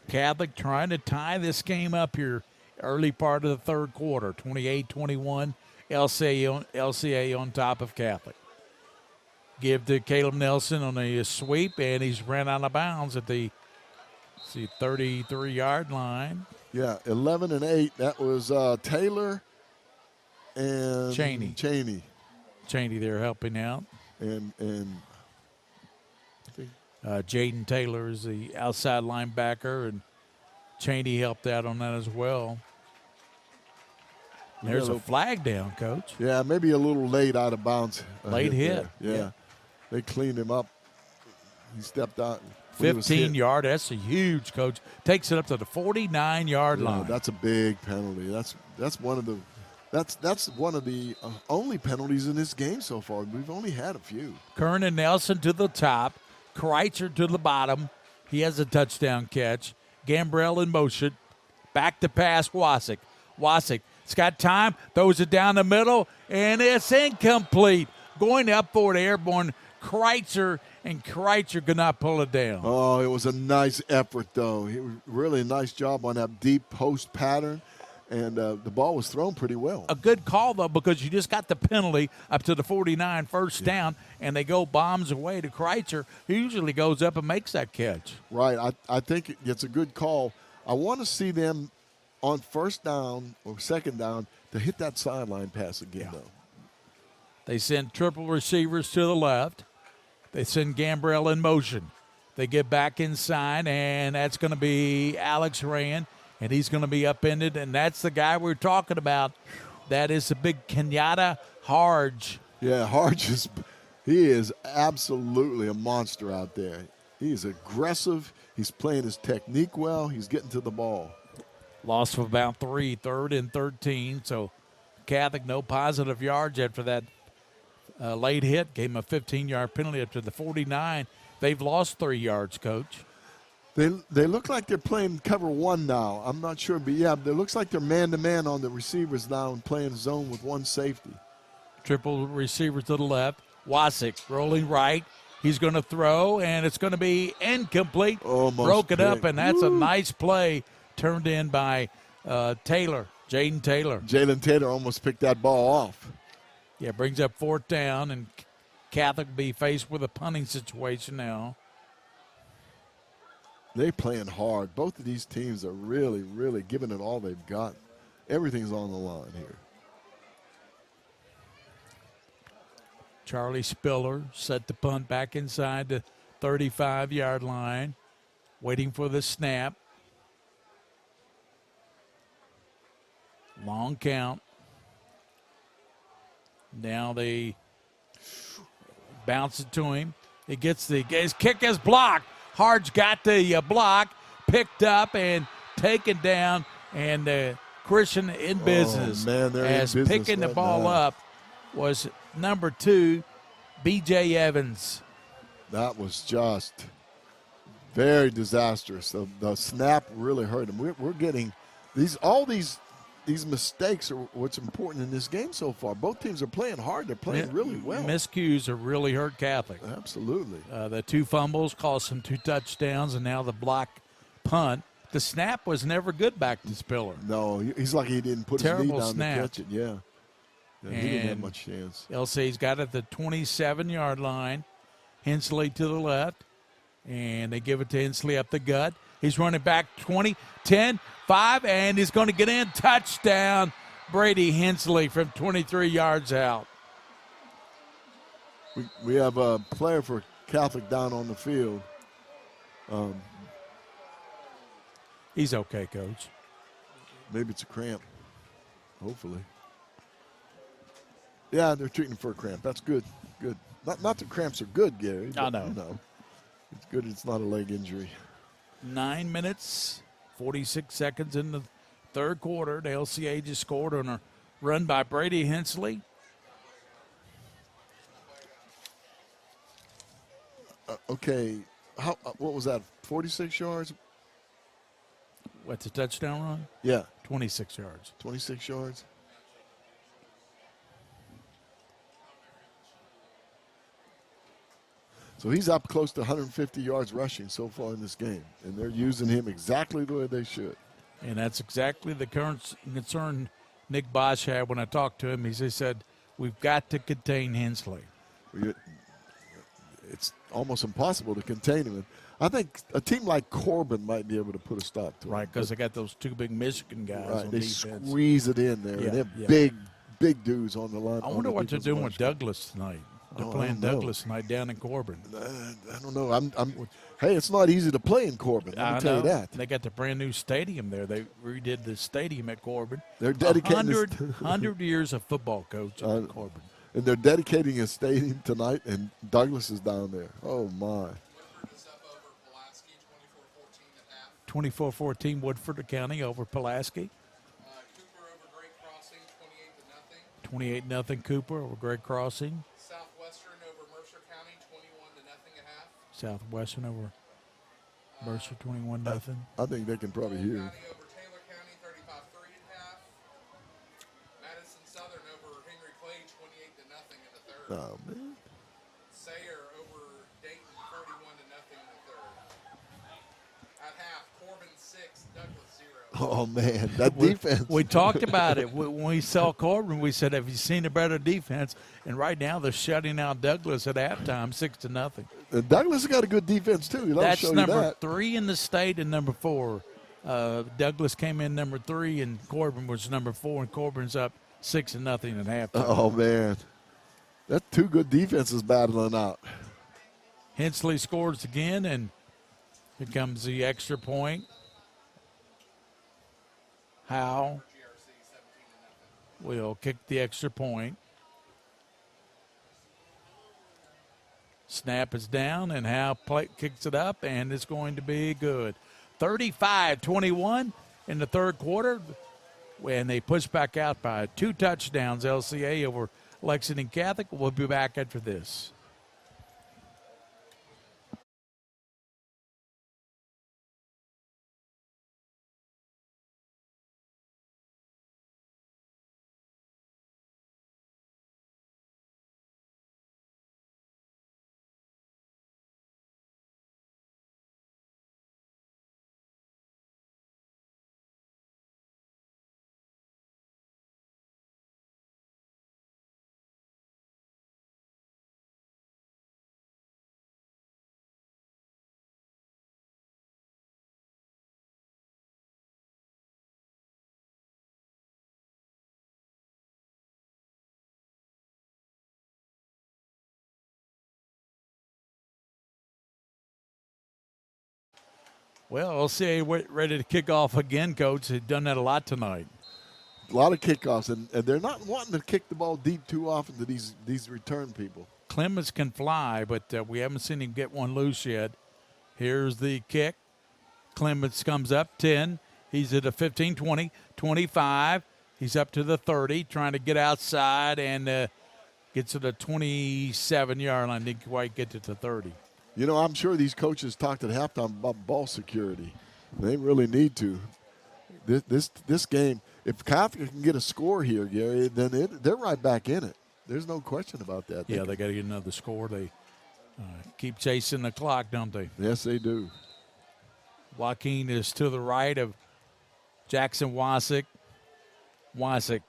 Catholic trying to tie this game up here early part of the third quarter. 28-21, LCA on top of Catholic. Give to Caleb Nelson on a sweep, and he's ran out of bounds at the 33-yard line. Yeah, 11 and 8. That was Taylor and Cheney. Cheney there helping out. And Jaden Taylor is the outside linebacker, and Cheney helped out on that as well. There's a flag down, Coach. Yeah, maybe a little late out of bounds. Late hit. Yeah. They cleaned him up. He stepped out. 15-yard. That's a huge, Coach. Takes it up to the 49-yard line. That's a big penalty. That's one of the only penalties in this game so far. We've only had a few. Kern and Nelson to the top. Kreitzer to the bottom. He has a touchdown catch. Gambrell in motion. Back to pass, Wasik. It's got time. Throws it down the middle, and it's incomplete. Going up for the airborne Kreitzer, and Kreitzer could not pull it down. Oh, it was a nice effort, though. It was really a nice job on that deep post pattern, and the ball was thrown pretty well. A good call, though, because you just got the penalty up to the 49 first down, and they go bombs away to Kreitzer, who usually goes up and makes that catch. Right. I think it's a good call. I want to see them on first down or second down to hit that sideline pass again, though. They send triple receivers to the left. They send Gambrell in motion. They get back inside, and that's going to be Alex Rand, and he's going to be upended, and that's the guy we're talking about. That is the big Kenyatta Harge. Yeah, Harge he is absolutely a monster out there. He is aggressive. He's playing his technique well. He's getting to the ball. Loss of about 3, 3rd and 13, so Catholic no positive yards after that late hit. Gave him a 15-yard penalty up to the 49. They've lost 3 yards, Coach. They look like they're playing cover one now. I'm not sure, but yeah, it looks like they're man-to-man on the receivers now and playing zone with one safety. Triple receivers to the left. Wasik rolling right. He's going to throw, and it's going to be incomplete. Almost broken picked. up, and that's a nice play turned in by Taylor, Jaden Taylor. Jalen Taylor almost picked that ball off. Yeah, brings up 4th down, and Catholic be faced with a punting situation now. They're playing hard. Both of these teams are really, really giving it all they've got. Everything's on the line here. Charlie Spiller set the punt back inside the 35-yard line, waiting for the snap. Long count. Now they bounce it to him. He gets his kick is blocked. Hard's got the block, picked up and taken down, and Christian in business. Man, they're as in business picking the right ball now. up was number 2, B.J. Evans. That was just very disastrous. The snap really hurt him. We're getting all these mistakes are what's important in this game so far. Both teams are playing hard. They're playing really well. Miscues are really hurt Catholic. Absolutely. The 2 fumbles cost them 2 touchdowns, and now the block punt. The snap was never good back to Spiller. No, he's like he didn't put his knee Terrible down snap. to catch it. Yeah. He didn't have And much chance. LC's got it at the 27-yard line. Hensley to the left. And they give it to Hensley up the gut. He's running back 20, 10, 5, and he's going to get in. Touchdown, Brady Hensley from 23 yards out. We have a player for Catholic down on the field. He's okay, Coach. Maybe it's a cramp. Hopefully. Yeah, they're treating him for a cramp. That's good. Good. Not that cramps are good, Gary. I but, know. You know. It's good it's not a leg injury. 9 minutes, 46 seconds in the third quarter. The LCA just scored on a run by Brady Hensley. Okay. What was that, 46 yards? What's a touchdown run? Yeah. 26 yards. 26 yards. So he's up close to 150 yards rushing so far in this game, and they're using him exactly the way they should. And that's exactly the current concern Nick Bosch had when I talked to him. He said, we've got to contain Hensley. It's almost impossible to contain him. I think a team like Corbin might be able to put a stop to him. Right, because they got those 2 big Michigan guys Right, on they defense. squeeze it in there, Yeah, and they're yeah. big dudes on the line. I wonder what they're doing with Douglas tonight. They're Oh, I playing don't know. Douglas tonight down in Corbin. I don't know. Hey, it's not easy to play in Corbin. Let me tell you that. They got the brand new stadium there. They redid the stadium at Corbin. They're dedicating 100 years of football, Coach, at Corbin. And they're dedicating a stadium tonight, and Douglas is down there. Oh, my. 24-14 Woodford County over Pulaski. Cooper over Great Crossing, 28-0 Cooper over Great Crossing. Southwestern over Mercer County, 21-0 at half. Southwestern over Mercer, 21-0. I think they can probably hear. County over Taylor County, 35-3 at half. Madison Southern over Henry Clay, 28-0 in the third. Oh, man. Sayre over Dayton, 31-0 in the third. At half, Corbin 6, Douglas 0. Oh, man. That defense. We talked about it. When we saw Corbin, we said, have you seen a better defense? And right now they're shutting out Douglas at halftime, 6-0. And Douglas has got a good defense, too. That's show number you that. 3 in the state and number 4. Douglas came in number 3 and Corbin was number 4, and Corbin's up 6-0 at halftime. Oh, man. That's 2 good defenses battling out. Hensley scores again, and here comes the extra point. Howe will kick the extra point. Snap is down, and Howe kicks it up, and it's going to be good. 35-21 in the third quarter, when they push back out by 2 touchdowns, LCA over Lexington Catholic. We'll be back after this. Well, LCA ready to kick off again, Coach. They've done that a lot tonight. A lot of kickoffs, and they're not wanting to kick the ball deep too often to these return people. Clemens can fly, but we haven't seen him get one loose yet. Here's the kick. Clemens comes up 10. He's at a 15, 20, 25. He's up to the 30, trying to get outside and gets to the 27-yard line. Didn't quite get to the 30. You know, I'm sure these coaches talked at halftime about ball security. They really need to. This game, if Catholic can get a score here, Gary, then they're right back in it. There's no question about that. Yeah, they got to get another score. They keep chasing the clock, don't they? Yes, they do. Joaquin is to the right of Jackson Wasick. Wasick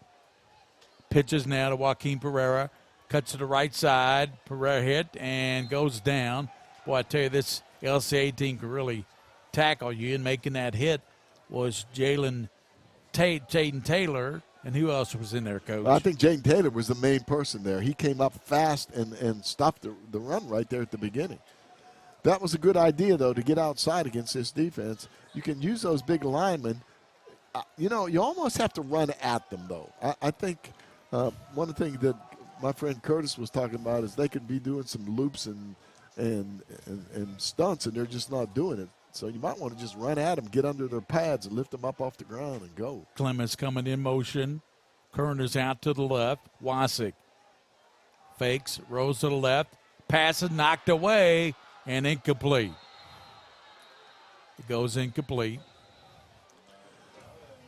pitches now to Joaquin Pereira. Cuts to the right side. Pereira hit and goes down. Boy, I tell you, this LCA team can really tackle you. And making that hit was Jaden Taylor. And who else was in there, Coach? I think Jaden Taylor was the main person there. He came up fast and stopped the run right there at the beginning. That was a good idea, though, to get outside against this defense. You can use those big linemen. You know, you almost have to run at them, though. I think one of the things that my friend Curtis was talking about is they could be doing some loops and stunts, and they're just not doing it. So you might want to just run at them, get under their pads, and lift them up off the ground and go. Clemens coming in motion. Kerner's out to the left. Wasick fakes, rolls to the left. Passes knocked away and incomplete. It goes incomplete.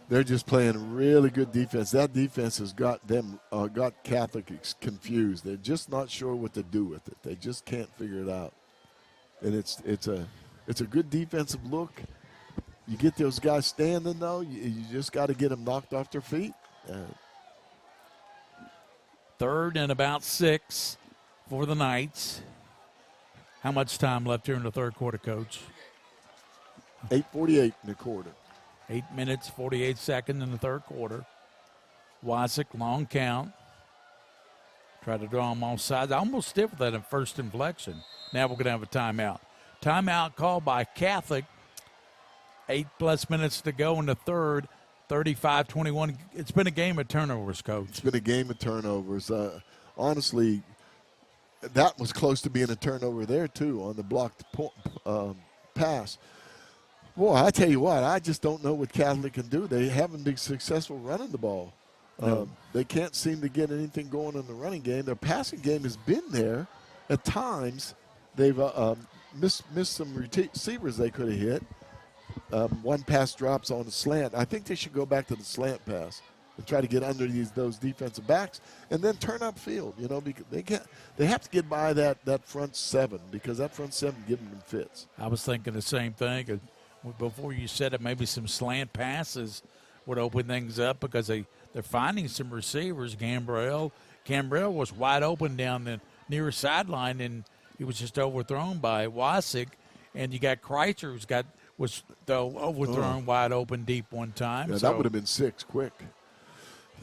They're just playing really good defense. That defense has got them, got Catholic confused. They're just not sure what to do with it. They just can't figure it out. And it's a good defensive look. You get those guys standing, though. You just got to get them knocked off their feet. 3rd and about 6 for the Knights. How much time left here in the third quarter, Coach? 8:48 in the quarter. 8 minutes, 48 seconds in the third quarter. Wasick, long count. Try to draw him off sides. I almost did with that in first inflection. Now we're going to have a timeout. Timeout called by Catholic. 8+ minutes to go in the third. 35-21. It's been a game of turnovers, Coach. It's been a game of turnovers. Honestly, that was close to being a turnover there, too, on the blocked pass. Boy, I tell you what, I just don't know what Catholic can do. They haven't been successful running the ball. No. They can't seem to get anything going in the running game. Their passing game has been there. At times, they've missed some receivers they could have hit. One pass drops on the slant. I think they should go back to the slant pass and try to get under those defensive backs and then turn up field, you know, because they have to get by that front seven because that front seven giving them fits. I was thinking the same thing. Before you said it, maybe some slant passes would open things up because they're finding some receivers. Cambrell was wide open down the near sideline, and he was just overthrown by Wasick. And you got Kreitzer, was overthrown wide open deep one time. Yeah, that would have been 6 quick.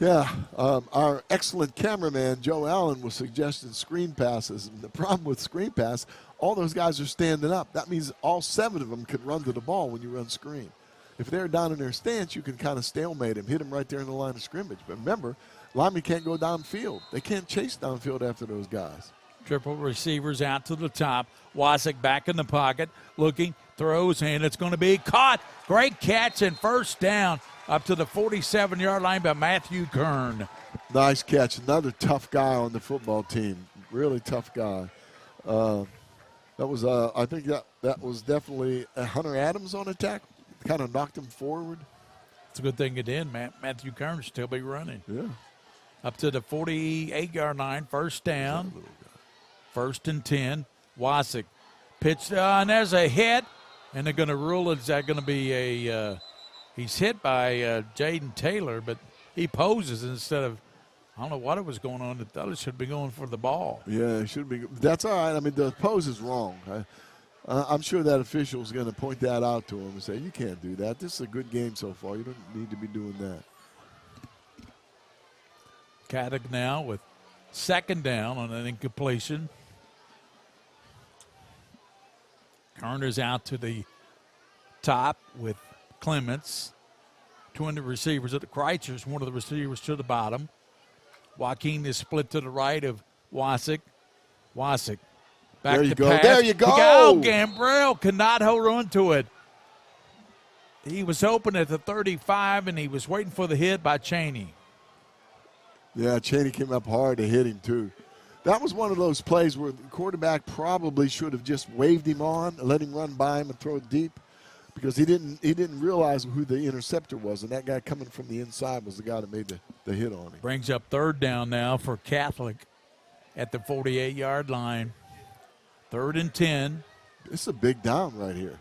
Yeah, our excellent cameraman, Joe Allen, was suggesting screen passes. And the problem with screen pass, all those guys are standing up. That means all 7 of them could run to the ball when you run screen. If they're down in their stance, you can kind of stalemate them, hit them right there in the line of scrimmage. But remember, linemen can't go downfield. They can't chase downfield after those guys. Triple receivers out to the top. Wasick back in the pocket, looking, throws, and it's going to be caught. Great catch and first down up to the 47-yard line by Matthew Kern. Nice catch. Another tough guy on the football team. Really tough guy. That was, I think that was definitely Hunter Adams on attack. Kind of knocked him forward. It's a good thing it did. Matthew Kern still be running. Yeah. Up to the 48-yard line, first down. 1st and 10. Wasick pitched, and there's a hit, and they're going to rule it. Is that going to be he's hit by Jaden Taylor, but he poses instead of, I don't know what it was going on. The other should be going for the ball. Yeah, it should be. That's all right. I mean, the pose is wrong. I'm sure that official is going to point that out to him and say, you can't do that. This is a good game so far. You don't need to be doing that. Caddick now with 2nd down on an incompletion. Kerner's out to the top with Clements. Two of the receivers at the Kreitzers, one of the receivers to the bottom. Joaquin is split to the right of Wasick. Wasick back There you to go. pass. There you go. Oh, Gambrell cannot hold on to it. He was open at the 35, and he was waiting for the hit by Chaney. Yeah, Chaney came up hard to hit him, too. That was one of those plays where the quarterback probably should have just waved him on, let him run by him and throw it deep, because he didn't realize who the interceptor was, and that guy coming from the inside was the guy that made the hit on him. Brings up third down now for Catholic at the 48-yard line. 3rd and 10. It's a big down right here.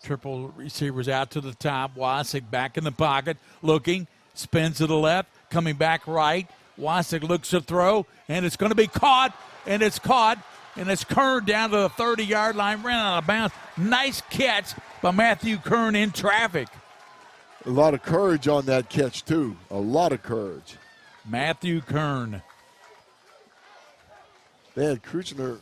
Triple receivers out to the top. Wasick back in the pocket, looking, spins to the left, coming back right. Wasick looks to throw, and it's going to be caught, and it's Kern down to the 30-yard line, ran out of bounds. Nice catch by Matthew Kern in traffic. A lot of courage on that catch, too. A lot of courage. Matthew Kern. They had Kreitzer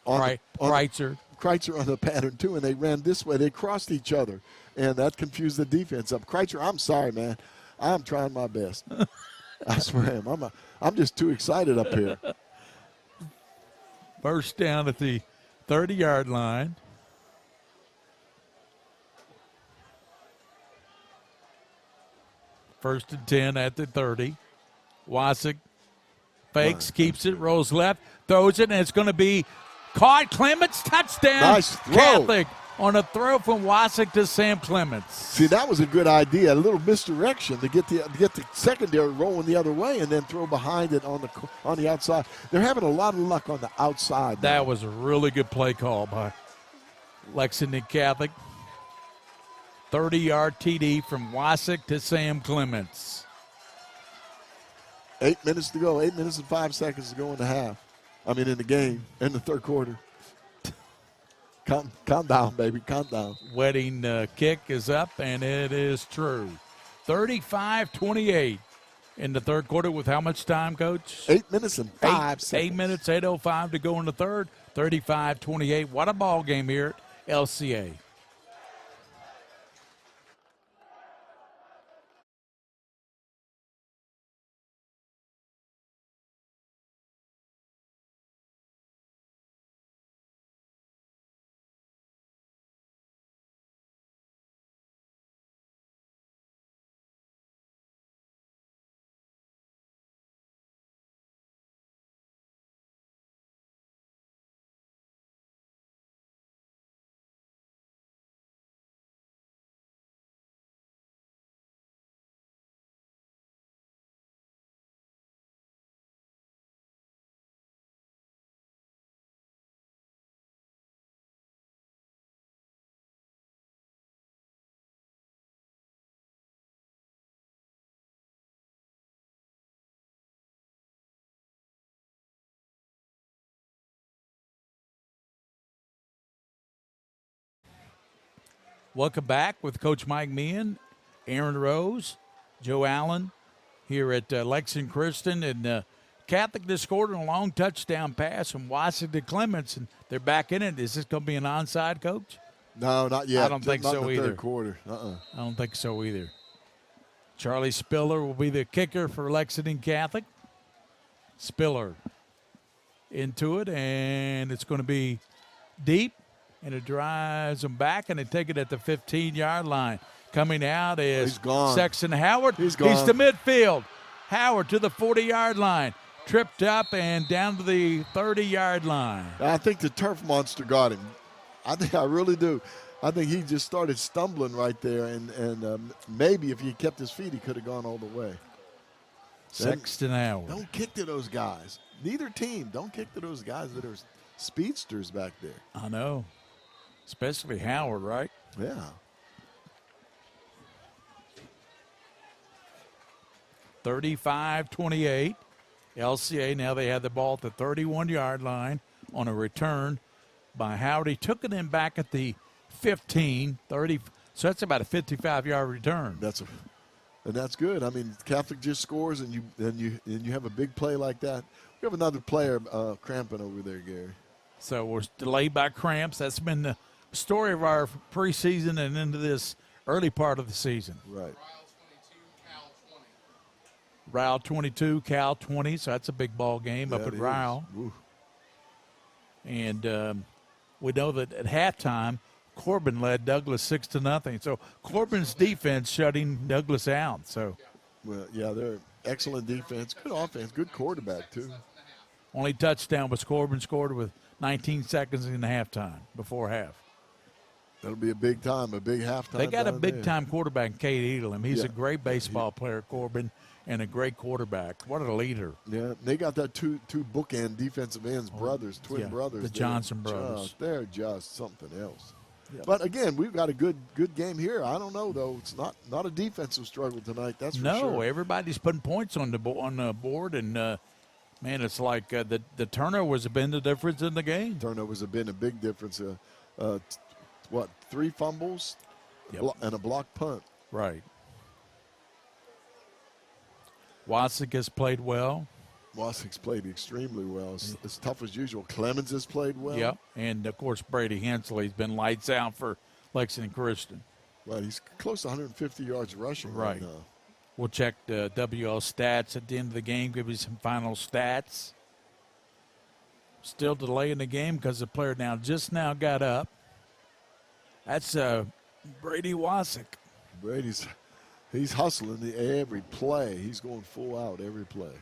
on the pattern, too, and they ran this way. They crossed each other, and that confused the defense up. Kreitzer, I'm sorry, man. I'm trying my best. I swear I'm just too excited up here. First down at the 30-yard line. First and 10 at the 30. Wasick fakes, keeps it, rolls left, throws it, and it's going to be caught. Clements, touchdown. Nice throw. Catholic on a throw from Wasick to Sam Clements. See, that was a good idea. A little misdirection to get the secondary rolling the other way and then throw behind it on the outside. They're having a lot of luck on the outside. That was a really good play call by Lexington Catholic. 30-yard TD from Wasick to Sam Clements. 8 minutes to go. 8 minutes and 5 seconds to go in the half. In the game, in the third quarter. Calm down, baby. Calm down. Wedding kick is up, and it is true. 35-28 in the third quarter with how much time, Coach? 8 minutes and 5 seconds. 8 minutes, 8:05 to go in the third. 35-28. What a ball game here at LCA. Welcome back with Coach Mike Meehan, Aaron Rose, Joe Allen here at Lexington Christian. And Catholic just scored a long touchdown pass from Wasick to Clements, and they're back in it. Is this going to be an onside, Coach? No, not yet. I don't think not so in the either. Third quarter. I don't think so either. Charlie Spiller will be the kicker for Lexington Catholic. Spiller into it, and it's going to be deep. And it drives them back, and they take it at the 15-yard line. Coming out is Sexton Howard. He's gone. He's to midfield. Howard to the 40-yard line. Tripped up and down to the 30-yard line. I think the turf monster got him. I really do. I think he just started stumbling right there, and maybe if he kept his feet, he could have gone all the way. Sexton Howard. Don't kick to those guys. Neither team. Don't kick to those guys that are speedsters back there. I know. Especially Howard, right? Yeah. $35-28. LCA, now they have the ball at the 31-yard line on a return by Howard. He took it in back at the 15, 30. So that's about a 55-yard return. That's good. Catholic just scores, and you have a big play like that. We have another player cramping over there, Gary. So we're delayed by cramps. That's been story of our preseason and into this early part of the season. Right. Ryle 22, Cal 20, so that's a big ball game up Yeah, at it Ryle. is. Ooh. And we know that at halftime, Corbin led Douglas 6-0. So Corbin's defense shutting Douglas out. So Well, yeah, they're excellent defense, good offense, good quarterback too. only touchdown was Corbin scored with 19 seconds in the halftime before half. That'll be a big time, a big halftime. They got a down big-time quarterback, Cade Elam. He's Yeah. a great baseball player, Corbin, and a great quarterback. What a leader. there. Yeah, they got that two bookend defensive ends, brothers, twin yeah, brothers. the They're Johnson brothers. They're just something else. Yep. But again, we've got a good game here. I don't know though. It's not a defensive struggle tonight. That's for sure. No, everybody's putting points on the board, and man, it's like the turnovers have been the difference in the game. Turnovers have been a big difference. 3 fumbles Yep. and a blocked punt. Right. Wasik has played well. Wasik's played extremely well. It's tough as usual. Clemens has played well. Yep. And, of course, Brady Hensley's been lights out for Lexington Christian. Right, he's close to 150 yards rushing right now. We'll check the WL stats at the end of the game, give you some final stats. Still delaying the game because the player just now got up. That's Brady Wasik. He's hustling every play. He's going full out every play.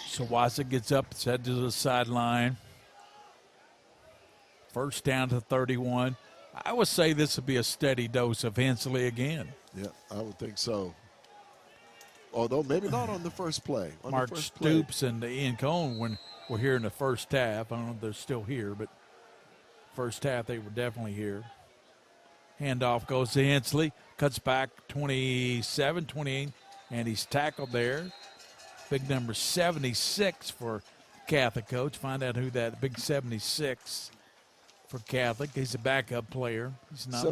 So Wasik gets up, it's head to the sideline. First down to 31. I would say this would be a steady dose of Hensley again. Yeah, I would think so. Although maybe not on the first play. Mark Stoops and Ian Cohn when were here in the first half. I don't know if they're still here, but first half they were definitely here. Handoff goes to Hensley, cuts back 27, 28, and he's tackled there. Big number 76 for Catholic coach. Find out who that big 76 for Catholic. He's a backup player. He's not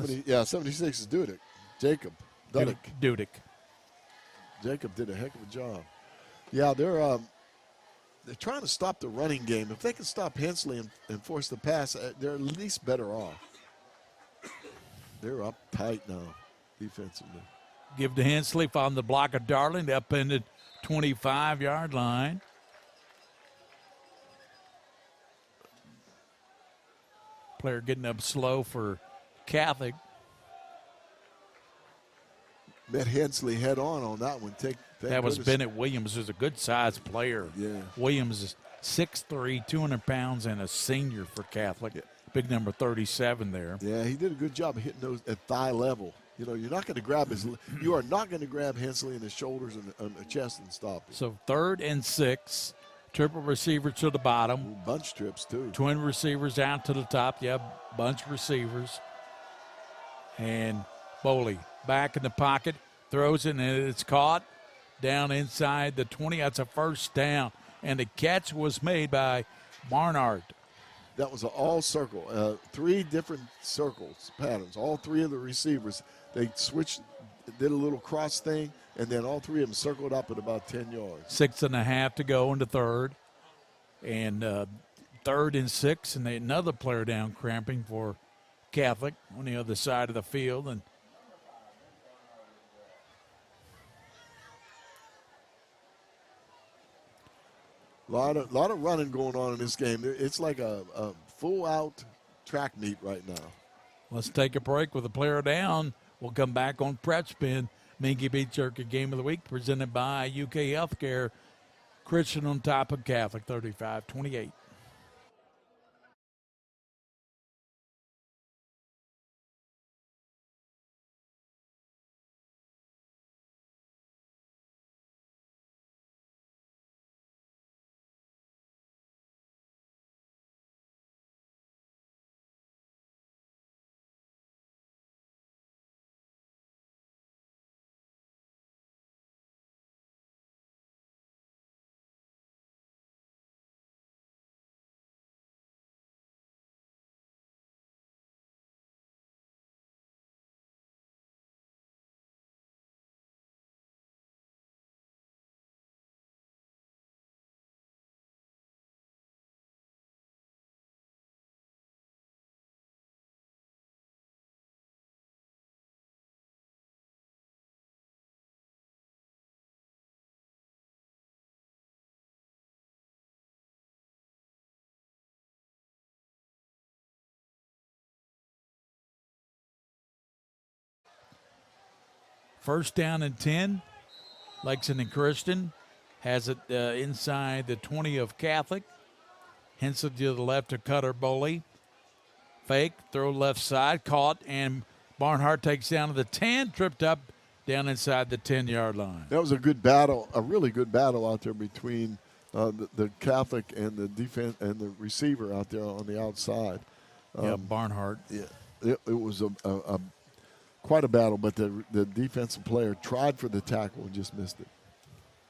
76 is Dudek. Jacob Dudek. Dudek. Jacob did a heck of a job. Yeah, they're trying to stop the running game. If they can stop Hensley and force the pass, they're at least better off. They're up tight now defensively. Give to Hensley, found the block of Darling, the upended 25-yard line. Player getting up slow for Catholic. Met Hensley head on that one. That was Bennett Williams, who's a good-sized player. Yeah. Williams is 6'3", 200 pounds, and a senior for Catholic. Yeah. Big number 37 there. Yeah, he did a good job of hitting those at thigh level. You know, you're not going to grab you are not going to grab Hensley in the shoulders and the chest and stop him. So 3rd and 6, triple receiver to the bottom. Ooh, bunch trips too. Twin receivers out to the top. Yeah, bunch receivers. And Boley back in the pocket, throws it, and it's caught down inside the 20. That's a first down. And the catch was made by Barnard. That was an all circle, 3 different circles, patterns. All 3 of the receivers, they switched, did a little cross thing, and then all 3 of them circled up at about 10 yards. 6.5 to go into third. And 3rd and 6, and another player down cramping for Catholic on the other side of the field. And a lot of running going on in this game. It's like a full-out track meet right now. Let's take a break with a player down. We'll come back on Prep Spin. Mingy Beach Jerky Game of the Week presented by UK Healthcare. Christian on top of Catholic, 35-28. First down and 10. Lexington Christian has it inside the 20 of Catholic. Hensley to the left of Cutter Boley. Fake, throw left side, caught, and Barnhart takes down to the 10, tripped up down inside the 10-yard line. That was a good battle, a really good battle out there between the Catholic and the defense and the receiver out there on the outside. Barnhart. Yeah, it was a quite a battle, but the defensive player tried for the tackle and just missed it.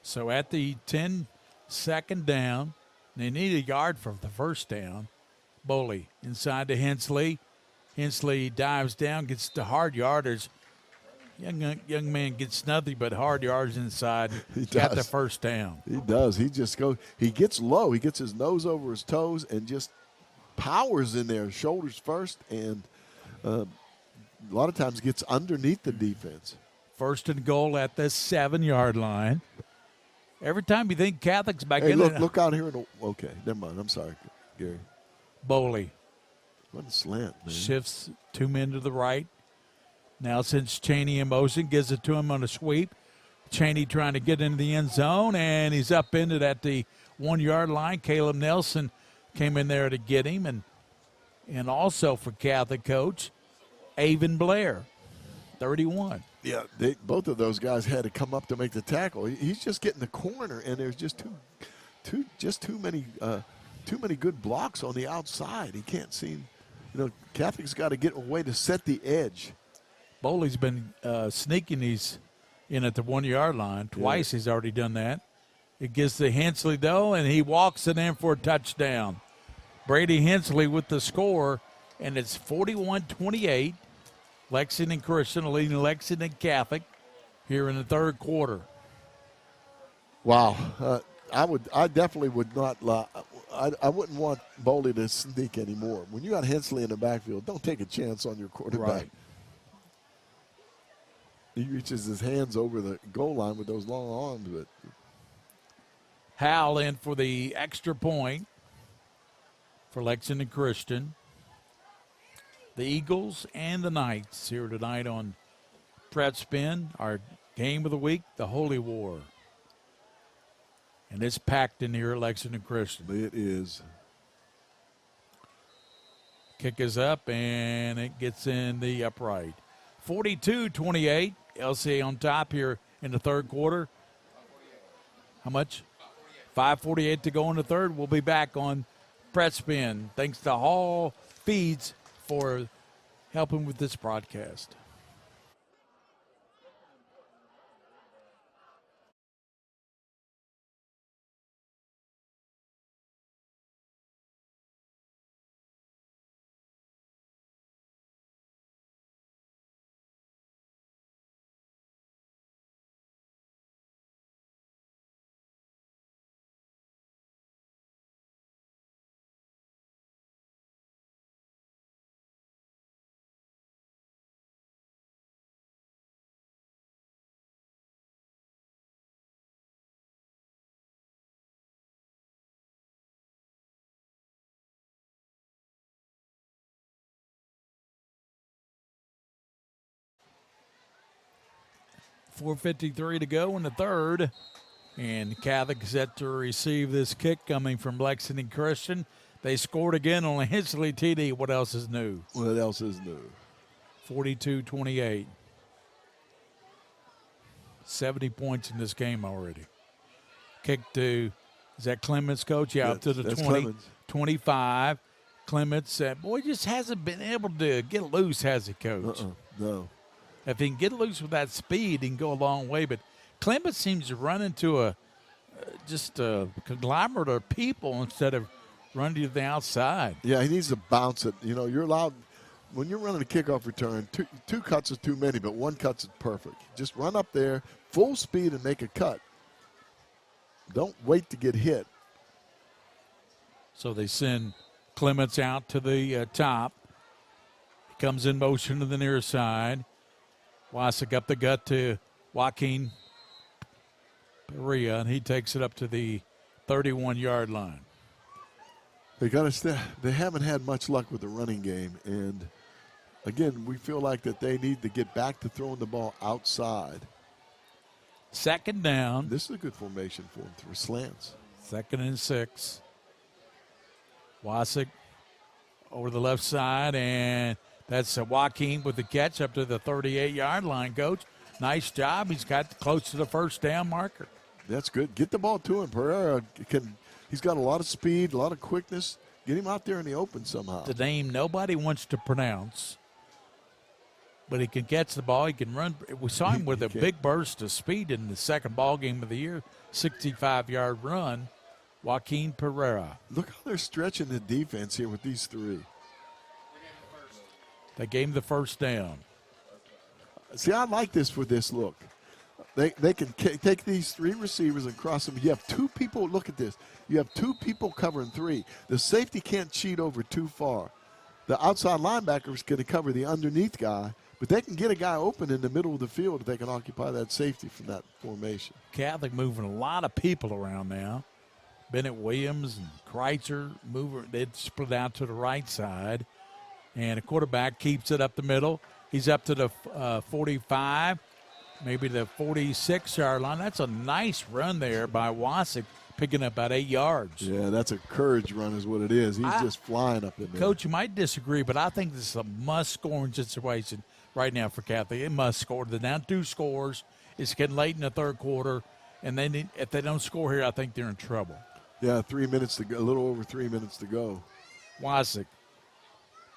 So at the 10 second down, they need a yard for the first down. Boley inside to Hensley. Hensley dives down, gets to hard yarders. Young man gets nothing but hard yards inside. He got does. the first down. He does. He just goes. He gets low. He gets his nose over his toes and just powers in there, shoulders first, and a lot of times gets underneath the defense. First and goal at the 7-yard line. Every time you think Catholic's back Hey, in look out here. Okay, never mind. I'm sorry, Gary. Boley What a slant, man. shifts 2 men to the right. Now since Cheney in motion, gives it to him on a sweep. Cheney trying to get into the end zone, and he's upended at the 1-yard line. Caleb Nelson came in there to get him, and also for Catholic coach, Avon Blair, 31. Yeah, both of those guys had to come up to make the tackle. He's just getting the corner, and there's just too many good blocks on the outside. He can't seem, Catholic's got to get a way to set the edge. Boley's been sneaking these in at the 1-yard line. Twice he's already done that. It gets to Hensley, though, and he walks it in for a touchdown. Brady Hensley with the score, and it's 41-28. Lexington Christian leading Lexington Catholic here in the third quarter. Wow. I definitely would not I wouldn't want Boley to sneak anymore. When you got Hensley in the backfield, don't take a chance on your quarterback. Right. He reaches his hands over the goal line with those long arms. But Howell in for the extra point for Lexington Christian. The Eagles and the Knights here tonight on Prep Spin, our game of the week, the Holy War. And it's packed in here at Lexington Christian. it is. Kick is up, and it gets in the upright. 42-28, LCA on top here in the third quarter. How much? 5:48 to go in the third. We'll be back on Prep Spin. Thanks to Hall Feeds for helping with this broadcast. .453 to go in the third. And Catholic set to receive this kick coming from Lexington Christian. They scored again on a Hensley TD. What else is new? What else is new? 42-28. 70 points in this game already. Kick to, is that Clements, coach? Yeah, up to the 20, Clements. 25. Clements, boy, just hasn't been able to get loose, has he, coach? No. If he can get loose with that speed, he can go a long way. But Clements seems to run into just a conglomerate of people instead of running to the outside. Yeah, he needs to bounce it. You're allowed, when you're running a kickoff return, two cuts is too many, but one cut's is perfect. Just run up there, full speed, and make a cut. Don't wait to get hit. So they send Clements out to the top. He comes in motion to the near side. Wasik up the gut to Joaquin Perea, and he takes it up to the 31-yard line. They haven't had much luck with the running game, and Again, we feel like that they need to get back to throwing the ball outside. Second down. This is a good formation for them through slants. 2nd and 6. Wasick over the left side, and that's Joaquin with the catch up to the 38-yard line, Coach. Nice job. He's got close to the first down marker. That's good. Get the ball to him. Pereira he's got a lot of speed, a lot of quickness. Get him out there in the open somehow. The name nobody wants to pronounce, but he can catch the ball. He can run. We saw him with a big burst of speed in the second ball game of the year, 65-yard run. Joaquin Pereira. Look how they're stretching the defense here with these three. They gave him the first down. See, I like this for this look. They can take these three receivers and cross them. You have two people. Look at this. You have two people covering three. The safety can't cheat over too far. The outside linebacker is going to cover the underneath guy, but they can get a guy open in the middle of the field if they can occupy that safety from that formation. Catholic moving a lot of people around now. Bennett Williams and Kreitzer they'd split out to the right side. And the quarterback keeps it up the middle. He's up to the 45, maybe the 46-yard line. That's a nice run there by Wasick, picking up about 8 yards. Yeah, that's a courage run is what it is. He's just flying up in there. Coach, you might disagree, but I think this is a must-scoring situation right now for Catholic. It must score. They're down 2 scores. It's getting late in the third quarter, and if they don't score here, I think they're in trouble. Yeah, 3 minutes to go, a little over 3 minutes to go. Wasick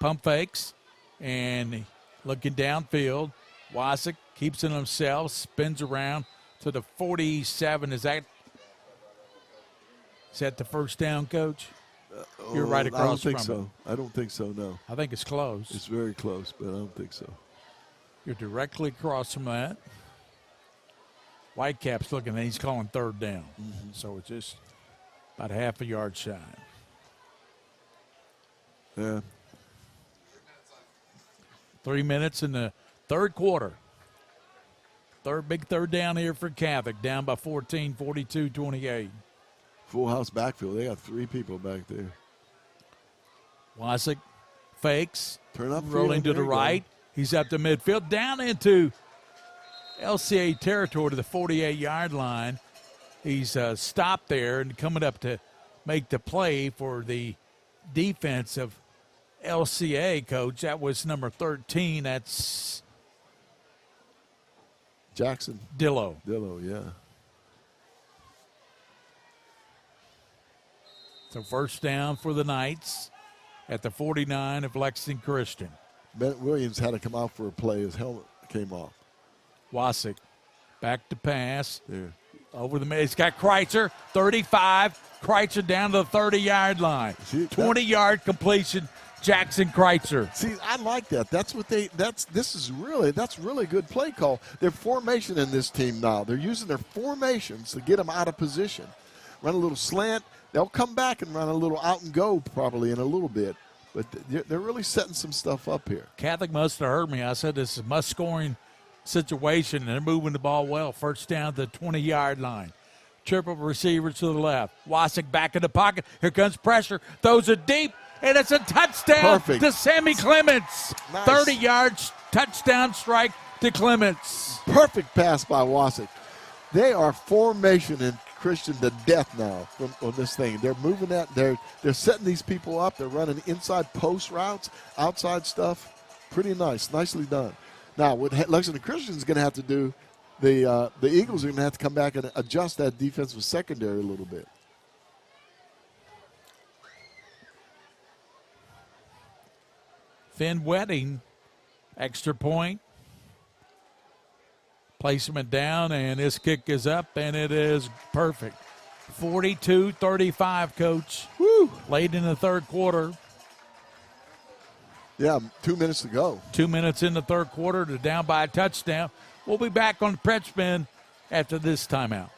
pump fakes and looking downfield. Wasick keeps it himself, spins around to the 47. Is that the first down, Coach? You're right across from it. I don't think so, no. I think it's close. It's very close, but I don't think so. You're directly across from that. Whitecap's looking, and he's calling third down. Mm-hmm. So it's just about half a yard shy. Yeah. 3 minutes in the third quarter. Big third down here for Catholic, down by 14, 42-28. Full house backfield. They got 3 people back there. Wasick fakes, turn up, rolling to the right. He's up to midfield, down into LCA territory to the 48-yard line. He's stopped there and coming up to make the play for the defense of LCA, Coach. That was number 13. That's Jackson. Dillo, yeah. So first down for the Knights at the 49 of Lexington Christian. Bennett Williams had to come out for a play. His helmet came off. Wasick back to pass. There. Over the middle. He's got Kreitzer, 35. Kreitzer down to the 30-yard line. 20-yard completion, Jackson Kreitzer. See, I like that. That's really good play call. Their formation in this team now. They're using their formations to get them out of position. Run a little slant. They'll come back and run a little out and go probably in a little bit. But they're really setting some stuff up here. Catholic must have heard me. I said this is a must-scoring situation, and they're moving the ball well. First down to the 20-yard line. Triple receiver to the left. Wasick back in the pocket. Here comes pressure. Throws it deep, and it's a touchdown to Sammy Clements. Nice. 30 yards, touchdown strike to Clements. Perfect pass by Wasick. They are formation and Christian to death now on this thing. They're moving that. They're setting these people up. They're running inside post routes, outside stuff. Pretty nice. Nicely done. Now, what Lexington Christian is going to have to do, the Eagles are going to have to come back and adjust that defensive secondary a little bit. Finn Wedding, extra point. Placement down, and this kick is up, and it is perfect. 42-35, Coach. Woo! Late in the third quarter. Yeah, 2 minutes to go. 2 minutes in the third quarter to down by a touchdown. We'll be back on Prep Spin after this timeout.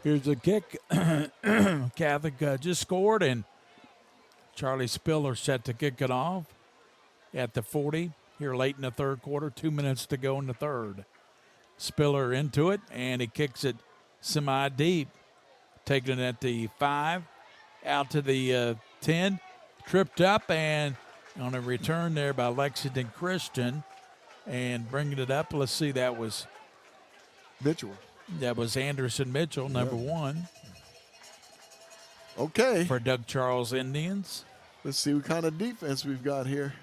Here's a kick. Catholic just scored, and Charlie Spiller set to kick it off at the 40 here late in the third quarter. 2 minutes to go in the third. Spiller into it, and he kicks it semi-deep. Taking it at the 5, out to the 10. Tripped up, and on a return there by Lexington Christian. And bringing it up, let's see, that was Mitchell. That was Anderson Mitchell, number 1. Okay. For Doug Charles Indians. Let's see what kind of defense we've got here.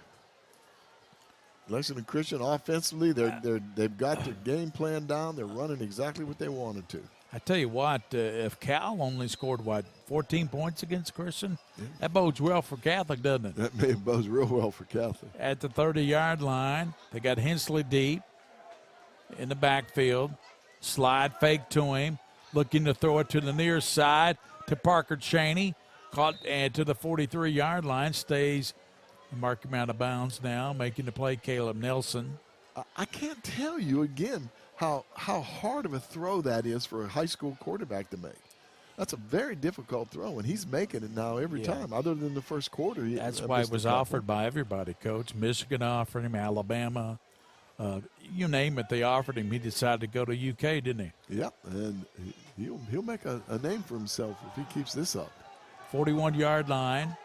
Lexington Christian offensively, they've got their game plan down. They're running exactly what they wanted to. I tell you what, if Cal only scored, 14 points against Christian, that bodes well for Catholic, doesn't it? That bodes real well for Catholic. At the 30-yard line, they got Hensley deep in the backfield. Slide fake to him, looking to throw it to the near side to Parker Cheney. Caught and to the 43-yard line, stays and mark him out of bounds now, making the play Caleb Nelson. I can't tell you again how hard of a throw that is for a high school quarterback to make. That's a very difficult throw, and he's making it now every time, other than the first quarter. That's why it was offered by everybody, Coach. Michigan offered him, Alabama. You name it, they offered him. He decided to go to UK, didn't he? Yeah, and he'll make a name for himself if he keeps this up. 41-yard line.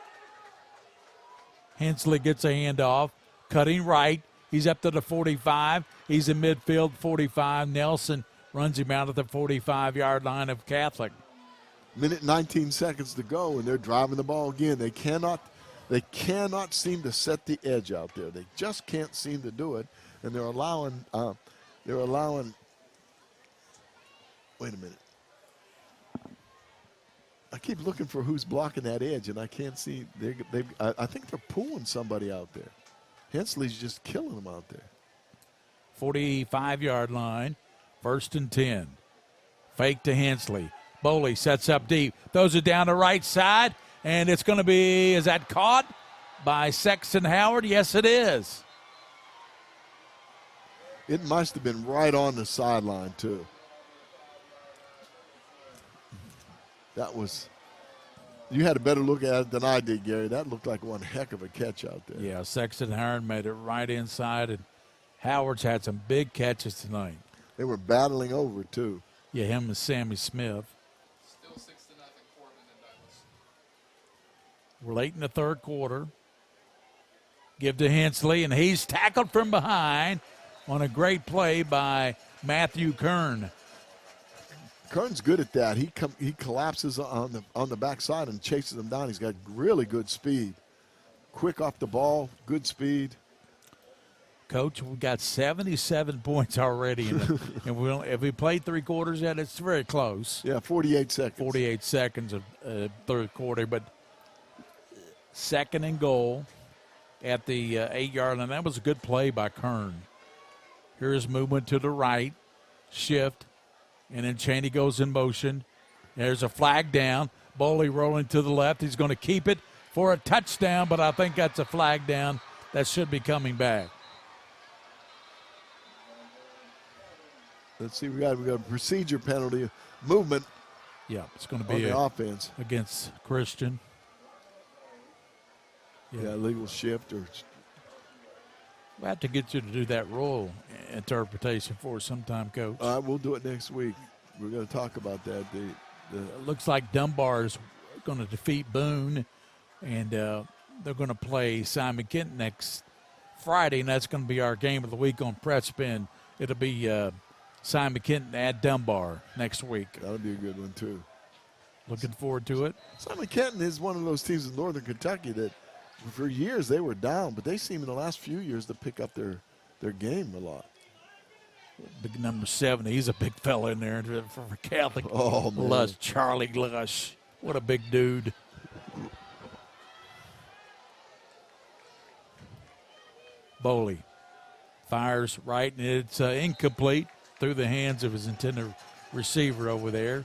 Hensley gets a handoff, cutting right. He's up to the 45. He's in midfield, 45. Nelson runs him out at the 45-yard line of Catholic. Minute 19 seconds to go, and they're driving the ball again. They cannot seem to set the edge out there. They just can't seem to do it, and they're allowing. Wait a minute. I keep looking for who's blocking that edge, and I can't see. I think they're pulling somebody out there. Hensley's just killing them out there. 45-yard line, 1st and 10. Fake to Hensley. Boley sets up deep, throws it down the right side, and it's going to be, is that caught by Sexton Howard? Yes, it is. It must have been right on the sideline, too. That was, you had a better look at it than I did, Gary. That looked like one heck of a catch out there. Yeah, Sexton Howard made it right inside, and Howard's had some big catches tonight. They were battling over, too. Yeah, him and Sammy Smith. Still 6-0 Corbin and Douglas. We're late in the third quarter. Give to Hensley, and he's tackled from behind on a great play by Matthew Kern. Kern's good at that. He collapses on the backside and chases him down. He's got really good speed. Quick off the ball, good speed. Coach, we've got 77 points already, and if we played 3 quarters yet, it's very close. Yeah, 48 seconds. 48 seconds of third quarter, but 2nd and goal at the 8-yard line. That was a good play by Kern. Here's movement to the right, shift, and then Cheney goes in motion. There's a flag down. Boley rolling to the left. He's going to keep it for a touchdown, but I think that's a flag down that should be coming back. Let's see, we got a procedure penalty, movement. Yeah, it's going to be the offense against Christian. Yeah, legal shift or. We'll have to get you to do that rule interpretation for us sometime, Coach. We'll do it next week. We're going to talk about that. It looks like Dunbar's going to defeat Boone, and they're going to play Simon Kent next Friday, and that's going to be our game of the week on Prep Spin. It'll be Simon Kent at Dunbar next week. That'll be a good one, too. Looking forward to it. Simon Kenton is one of those teams in Northern Kentucky that for years they were down, but they seem in the last few years to pick up their game a lot. Big number 7, he's a big fella in there for Catholic. Oh, man. Lush, Charlie Lush. What a big dude. Boley fires right, and it's incomplete through the hands of his intended receiver over there,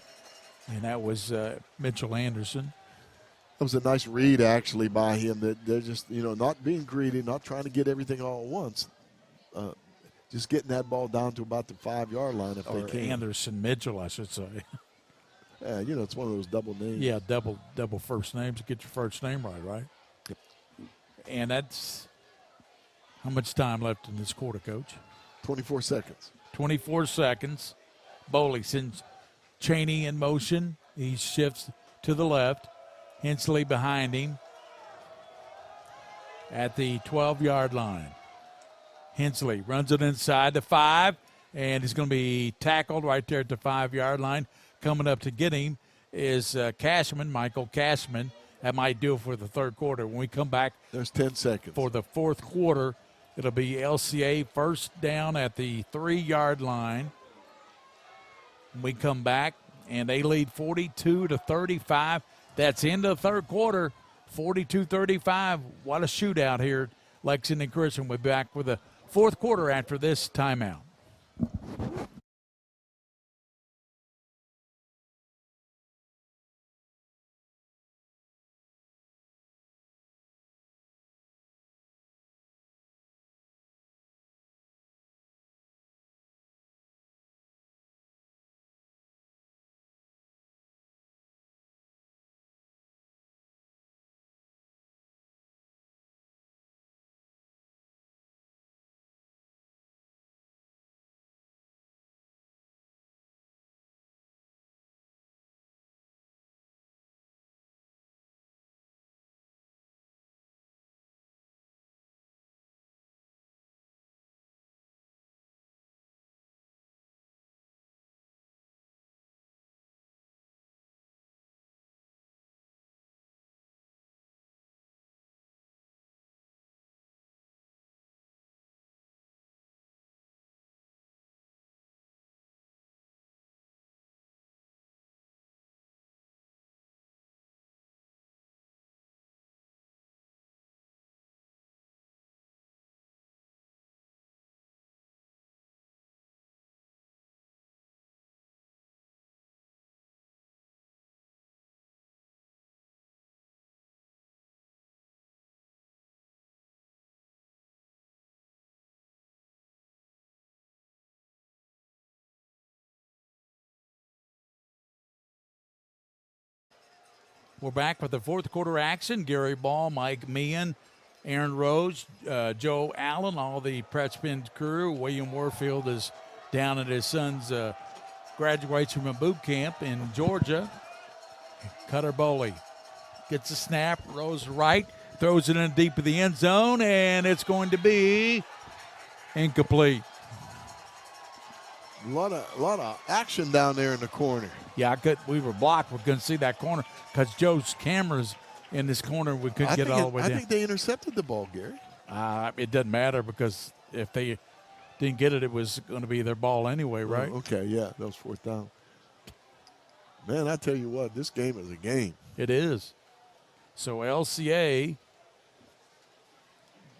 and that was Mitchell Anderson. That was a nice read, actually, by him. That they're just, not being greedy, not trying to get everything all at once. Just getting that ball down to about the 5-yard line if they can. Anderson Mitchell, I should say. It's one of those double names. Yeah, double first names. Get your first name right? Yep. And that's how much time left in this quarter, Coach? 24 seconds. 24 seconds. Boley sends Cheney in motion. He shifts to the left. Hensley behind him at the 12-yard line. Hensley runs it inside the 5, and he's going to be tackled right there at the 5-yard line. Coming up to get him is Michael Cashman. That might do it for the third quarter. When we come back, there's 10 seconds. For the fourth quarter, it'll be LCA first down at the 3-yard line. We come back, and they lead 42-35. That's into the third quarter, 42-35. What a shootout here at Lexington Christian. We'll be back with the fourth quarter after this timeout. We're back with the fourth quarter action. Gary Ball, Mike Meehan, Aaron Rose, Joe Allen, all the Prep-Spin crew. William Warfield is down at his son's graduation from boot camp in Georgia. Cutter Boley gets a snap, Rose right, throws it in deep of the end zone, and it's going to be incomplete. A lot of action down there in the corner. Yeah, we were blocked. We couldn't see that corner because Joe's camera's in this corner. We couldn't get all the way down. I think they intercepted the ball, Gary. It doesn't matter because if they didn't get it, it was going to be their ball anyway, right? Okay, yeah, that was fourth down. Man, I tell you what, this game is a game. It is. So LCA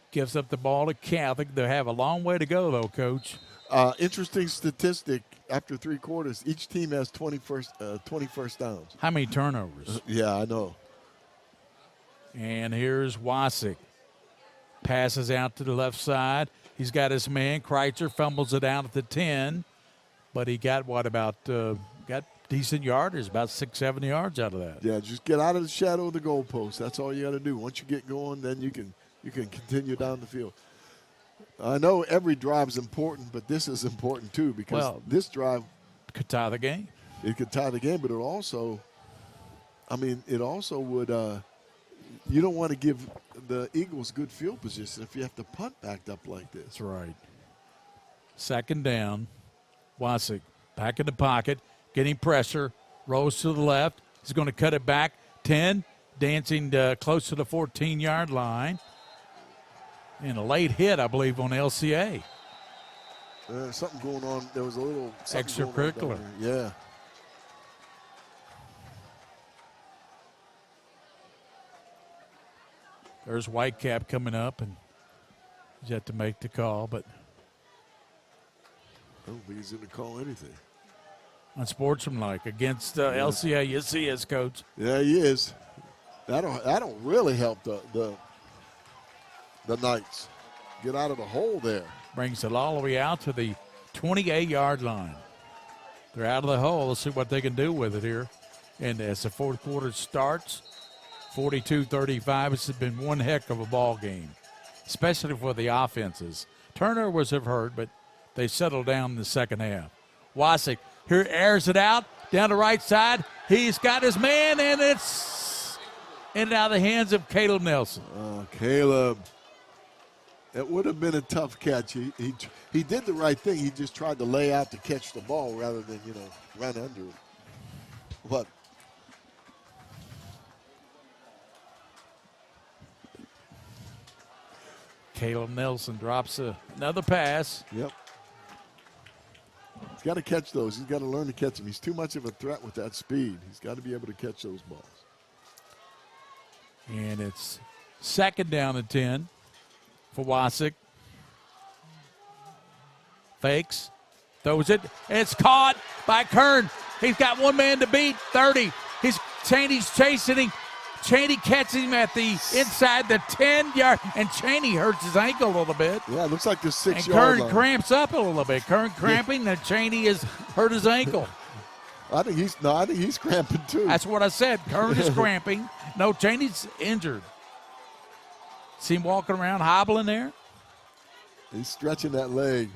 gives up the ball to Catholic. They have a long way to go, though, Coach. Interesting statistic. After three quarters, each team has 20 first downs. How many turnovers? Yeah, I know. And here's Wasick. Passes out to the left side. He's got his man. Kreitzer fumbles it out at the 10. But he got, got decent yardage, about 6-7 yards out of that. Yeah, just get out of the shadow of the goalpost. That's all you got to do. Once you get going, then you can continue down the field. I know every drive is important, but this is important too because this drive could tie the game. It could tie the game, but it also would. You don't want to give the Eagles good field position if you have to punt backed up like this. That's right. Second down. Wasick back in the pocket, getting pressure. Rolls to the left. He's going to cut it back. 10, dancing close to the 14-yard line. And a late hit, I believe, on LCA. Something going on. There was a little extracurricular. Yeah. There's Whitecap coming up, and he's yet to make the call, but I don't think he's going to call anything. Unsportsmanlike against LCA. Yes, he is, Coach. Yeah, he is. That'll really help the Knights get out of the hole there. Brings it all the way out to the 28-yard line. They're out of the hole. Let's see what they can do with it here. And as the fourth quarter starts, 42-35, it's been one heck of a ball game, especially for the offenses. Turnovers have hurt, but they settled down in the second half. Wasik here airs it out down the right side. He's got his man, and it's in and out of the hands of Caleb Nelson. Caleb. It would have been a tough catch. He did the right thing. He just tried to lay out to catch the ball rather than, run under it. But Caleb Nelson drops another pass. Yep. He's got to catch those. He's got to learn to catch them. He's too much of a threat with that speed. He's got to be able to catch those balls. And it's second down and 10 for Wasik. Fakes. Throws it. It's caught by Kern. He's got one man to beat. 30. Cheney's chasing him. Cheney catches him at the inside the 10-yard, and Cheney hurts his ankle a little bit. Yeah, it looks like the 6-yard line. Kern cramps up a little bit. Kern cramping, and Cheney has hurt his ankle. I think he's cramping too. That's what I said. Kern is cramping. No, Cheney's injured. See him walking around hobbling there? He's stretching that leg.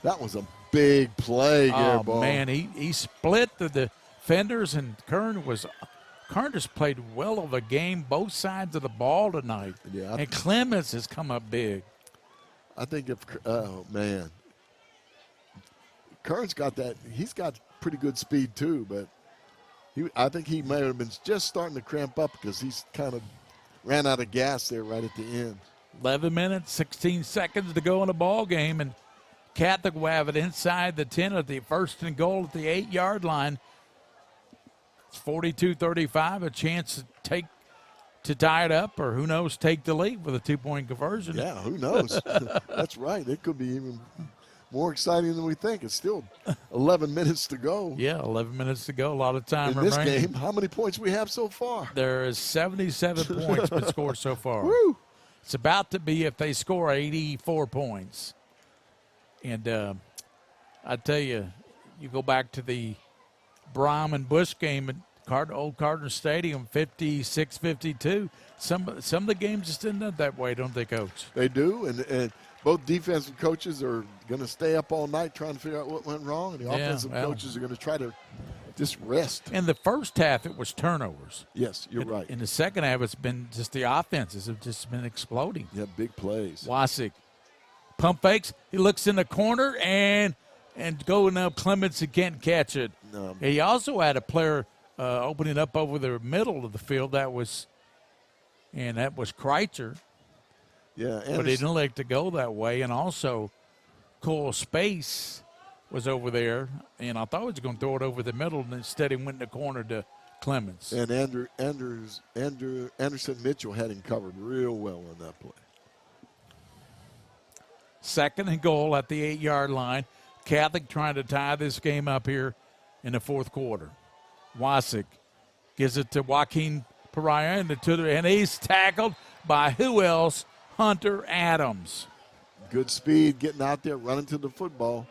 That was a big play, Gary Ball. Oh, man, he split the defenders, and Kern just played well of a game, both sides of the ball tonight. Yeah, and Clemens has come up big. I think Kern's got that. He's got pretty good speed too, but I think he might have been just starting to cramp up because he's kind of ran out of gas there right at the end. 11 minutes, 16 seconds to go in the ball game, and Catholic will have it inside the 10 at the first and goal at the 8-yard line. It's 42-35, a chance to tie it up, or who knows, take the lead with a 2-point conversion. Yeah, who knows? That's right. It could be even more exciting than we think. It's still 11 minutes to go. Yeah, 11 minutes to go. A lot of time in remaining. This game. How many points we have so far? There is 77 points been scored so far. Woo! It's about to be if they score 84 points. And I tell you, you go back to the Brom and Bush game at Old Cardinal Stadium, 56-52. Some of the games just end up that way, don't they, Coach? They do, and both defensive coaches are going to stay up all night trying to figure out what went wrong, and the offensive coaches are going to try to just rest. In the first half, it was turnovers. Yes, you're right. In the second half, it's been just the offenses have just been exploding. Yeah, big plays. Wasik pump fakes. He looks in the corner and going up. Clemens can't catch it. No. He also had a player opening up over the middle of the field. That was Kreitzer. Yeah, but he didn't like to go that way. And also, Cole Space was over there, and I thought he was going to throw it over the middle, and instead he went in the corner to Clemens. And Anderson Mitchell had him covered real well on that play. Second and goal at the 8-yard line. Catholic trying to tie this game up here in the fourth quarter. Wasik gives it to Joaquin Pariah, and he's tackled by who else? Hunter Adams. Good speed, getting out there, running to the football.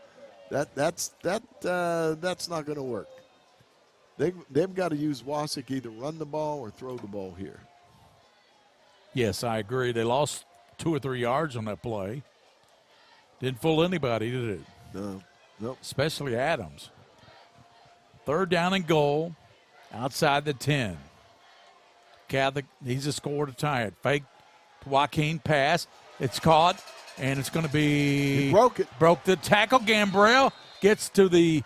That's not going to work. They've got to use Wasik, either run the ball or throw the ball here. Yes, I agree. They lost 2 or 3 yards on that play. Didn't fool anybody, did it? No. Nope. Especially Adams. Third down and goal outside the 10. Catholic needs a score to tie it. Fake to Joaquin, pass. It's caught, and it's going to be. He broke it. Broke the tackle. Gambrell gets to the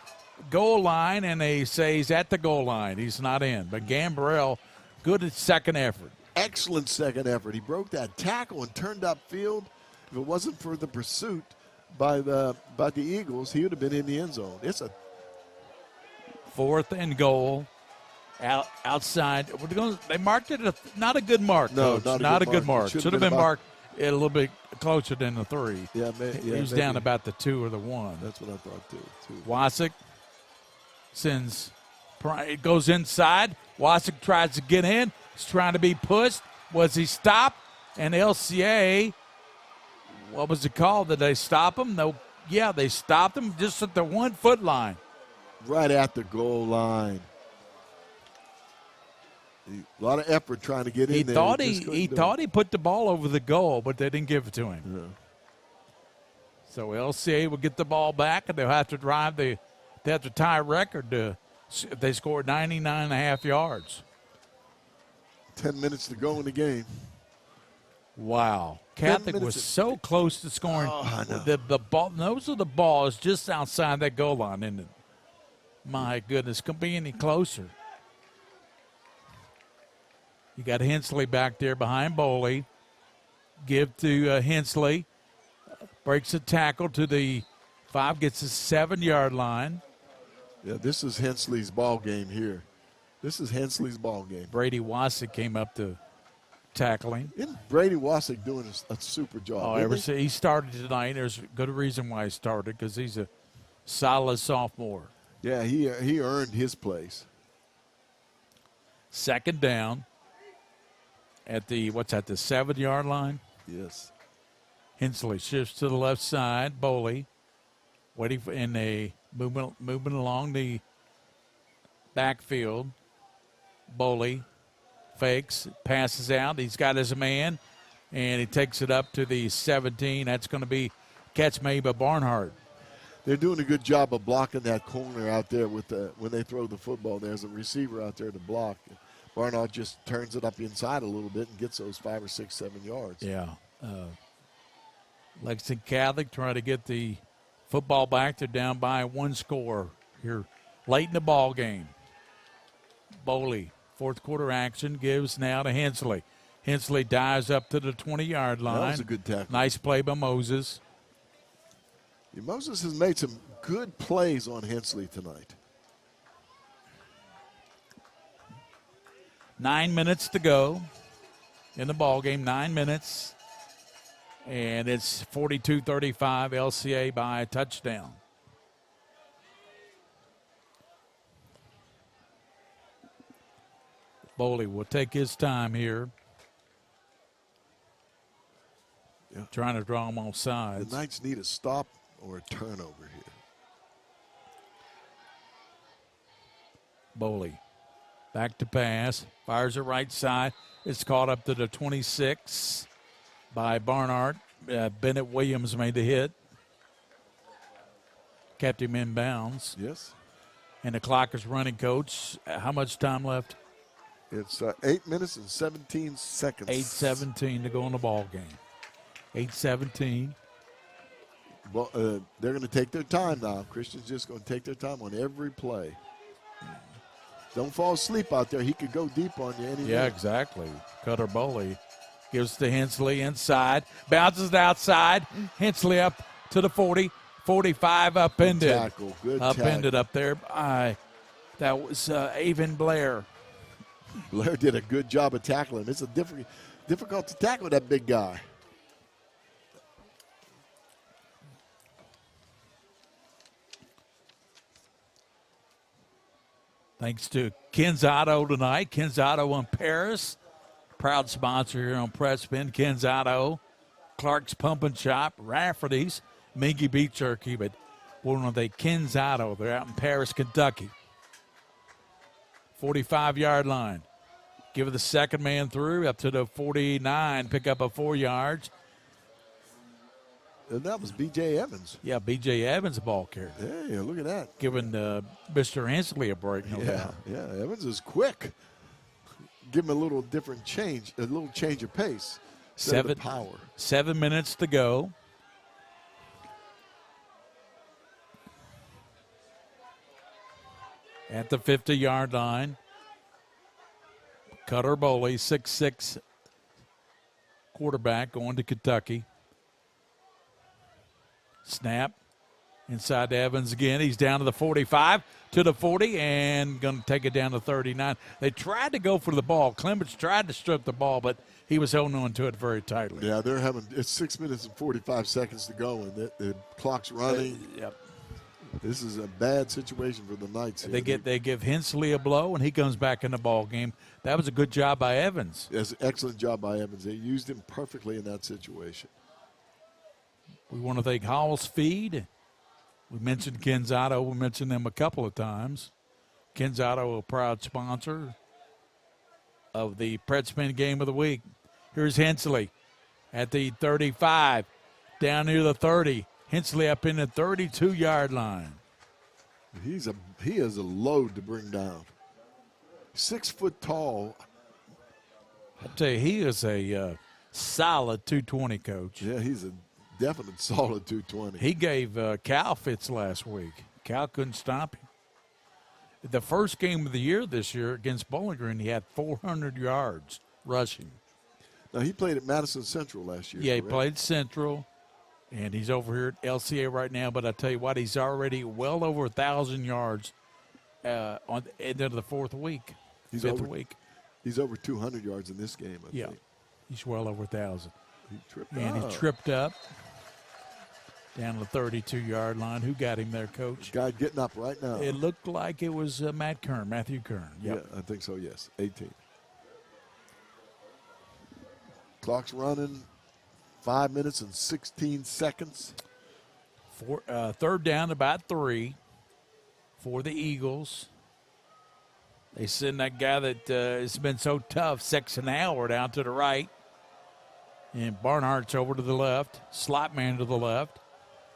goal line, and they say he's at the goal line. He's not in. But Gambrell, good at second effort. Excellent second effort. He broke that tackle and turned upfield. If it wasn't for the pursuit by the Eagles, he would have been in the end zone. It's a fourth and goal outside. They marked it not a good mark. No, Coach. not a good mark. Should have been marked a little bit closer than the 3. Yeah, he was down about the 2 or the 1. That's what I thought too. Wasik sends. It goes inside. Wasik tries to get in. He's trying to be pushed. Was he stopped? And LCA. What was it called? Did they stop him? No. Yeah, they stopped him just at the 1-foot line. Right at the goal line. A lot of effort trying to get in there. He thought he put the ball over the goal, but they didn't give it to him. Yeah. So LCA will get the ball back, and they'll have to drive they have to tie a record if they score 99.5 yards. 10 minutes to go in the game. Wow. Catholic was so close to scoring. Oh, I know. The ball, nose of the ball is just outside that goal line, isn't it? My goodness, couldn't be any closer. You got Hensley back there behind Boley. Give to Hensley. Breaks a tackle to the 5, gets the 7-yard line. Yeah, this is Hensley's ball game here. This is Hensley's ball game. Brady Wasick came up to tackle him. Isn't Brady Wasick doing a super job? He started tonight. There's a good reason why he started, because he's a solid sophomore. Yeah, he earned his place. Second down at the 7-yard line. Yes. Hensley shifts to the left side. Boley waiting for moving along the backfield. Boley fakes, passes out. He's got his man, and he takes it up to the 17. That's going to be catch made by Barnhart. They're doing a good job of blocking that corner out there when they throw the football. There's a receiver out there to block. Barnhart just turns it up inside a little bit and gets those 5 or 6, 7 yards. Yeah. Lexington Catholic trying to get the football back. They're down by 1 score here late in the ball game. Boley, fourth quarter action, gives now to Hensley. Hensley dives up to the 20-yard line. That was a good tackle. Nice play by Moses. Yeah, Moses has made some good plays on Hensley tonight. 9 minutes to go in the ball game. 9 minutes. And it's 42-35, LCA by a touchdown. Boley will take his time here. Yeah. Trying to draw him off sides. The Knights need a stop or a turnover here. Boley back to pass. Fires it right side. It's caught up to the 26 by Barnhart. Bennett Williams made the hit. Kept him in bounds. Yes. And the clock is running, Coach. How much time left? It's 8 minutes and 17 seconds. 8:17 to go in the ball game. 8:17. Well, they're going to take their time now. Christian's just going to take their time on every play. Don't fall asleep out there. He could go deep on you any Yeah, minute. exactly. Cutter Boley gives to Hensley inside. Bounces it outside. Hensley up to the 40. 45 upended. Good tackle. Good upended tackle. up there. That was Avon Blair. Blair did a good job of tackling. It's difficult to tackle that big guy. Thanks to Ken's Auto tonight. Ken's Auto in Paris. Proud sponsor here on Prep Spin. Ken's Auto, Clark's Pump and Shop, Rafferty's, Mingy Beef Jerky, but one of the Ken's Auto. They're out in Paris, Kentucky. 45-yard line. Give it the second man through up to the 49. Pick up a 4 yards. And that was B.J. Evans. Yeah, B.J. Evans ball carrier. Hey, look at that. Giving Mr. Hensley a break, no doubt. Yeah, Evans is quick. Give him a little different change, a little change of pace. Power. 7 minutes to go. At the 50-yard line. Cutter Boley, 6'6" quarterback going to Kentucky. Snap. Inside to Evans again. He's down to the 45, to the 40, and going to take it down to 39. They tried to go for the ball. Clements tried to strip the ball, but he was holding on to it very tightly. Yeah, it's 6 minutes and 45 seconds to go, and the clock's running. Yep. This is a bad situation for the Knights here. They give Hensley a blow, and he comes back in the ball game. That was a good job by Evans. Yes, excellent job by Evans. They used him perfectly in that situation. We want to thank Hall's Feed. We mentioned Ken's Auto. We mentioned them a couple of times. Ken's Auto, a proud sponsor. of the Pregame game of the week. Here's Hensley at the 35, down near the 30. Hensley up in the 32-yard line. He is a load to bring down. 6 foot tall. I tell you, he is a solid 220, Coach. Yeah, he's a definite solid 220. He gave Cal fits last week. Cal couldn't stop him. The first game of the year this year against Bowling Green, he had 400 yards rushing. Now, he played at Madison Central last year. Yeah, he correct? played Central, and he's over here at LCA right now. But I tell you what, he's already well over 1,000 yards on the end of the fifth week. He's over 200 yards in this game, I think. He's well over 1,000. He tripped up down the 32-yard line. Who got him there, Coach? Guy getting up right now. It looked like it was Matthew Kern. Yep. Yeah, I think so, yes. 18. Clock's running. 5 minutes and 16 seconds. Third down, about 3 for the Eagles. They send that guy that has been so tough, Sexton Howard, out to the right. And Barnhart's over to the left. Slot man to the left.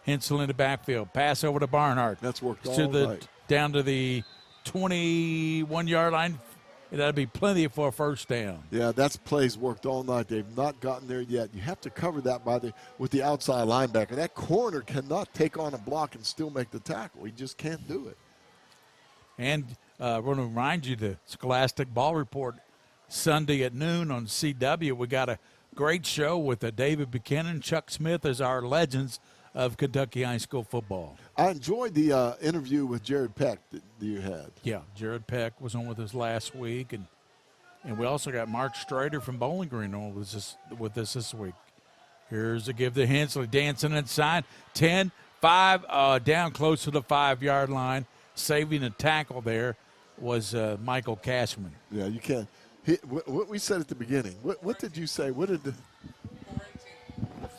Hensel in the backfield. Pass over to Barnhart. That's worked all right. Down to the 21-yard line. That'll be plenty for a first down. Yeah, that's plays worked all night. They've not gotten there yet. You have to cover that with the outside linebacker. That corner cannot take on a block and still make the tackle. He just can't do it. And I want to remind you the Scholastic Ball Report Sunday at noon on CW. We got a great show with David Buchanan, Chuck Smith as our legends of Kentucky high school football. I enjoyed the interview with Jared Peck that you had. Yeah, Jared Peck was on with us last week, and we also got Mark Strader from Bowling Green on with us this week. Here's a give to Hensley, dancing inside, 10, 5, down close to the 5-yard line. Saving a tackle there was Michael Cashman. Yeah, you can't. What we said at the beginning. What did you say? What did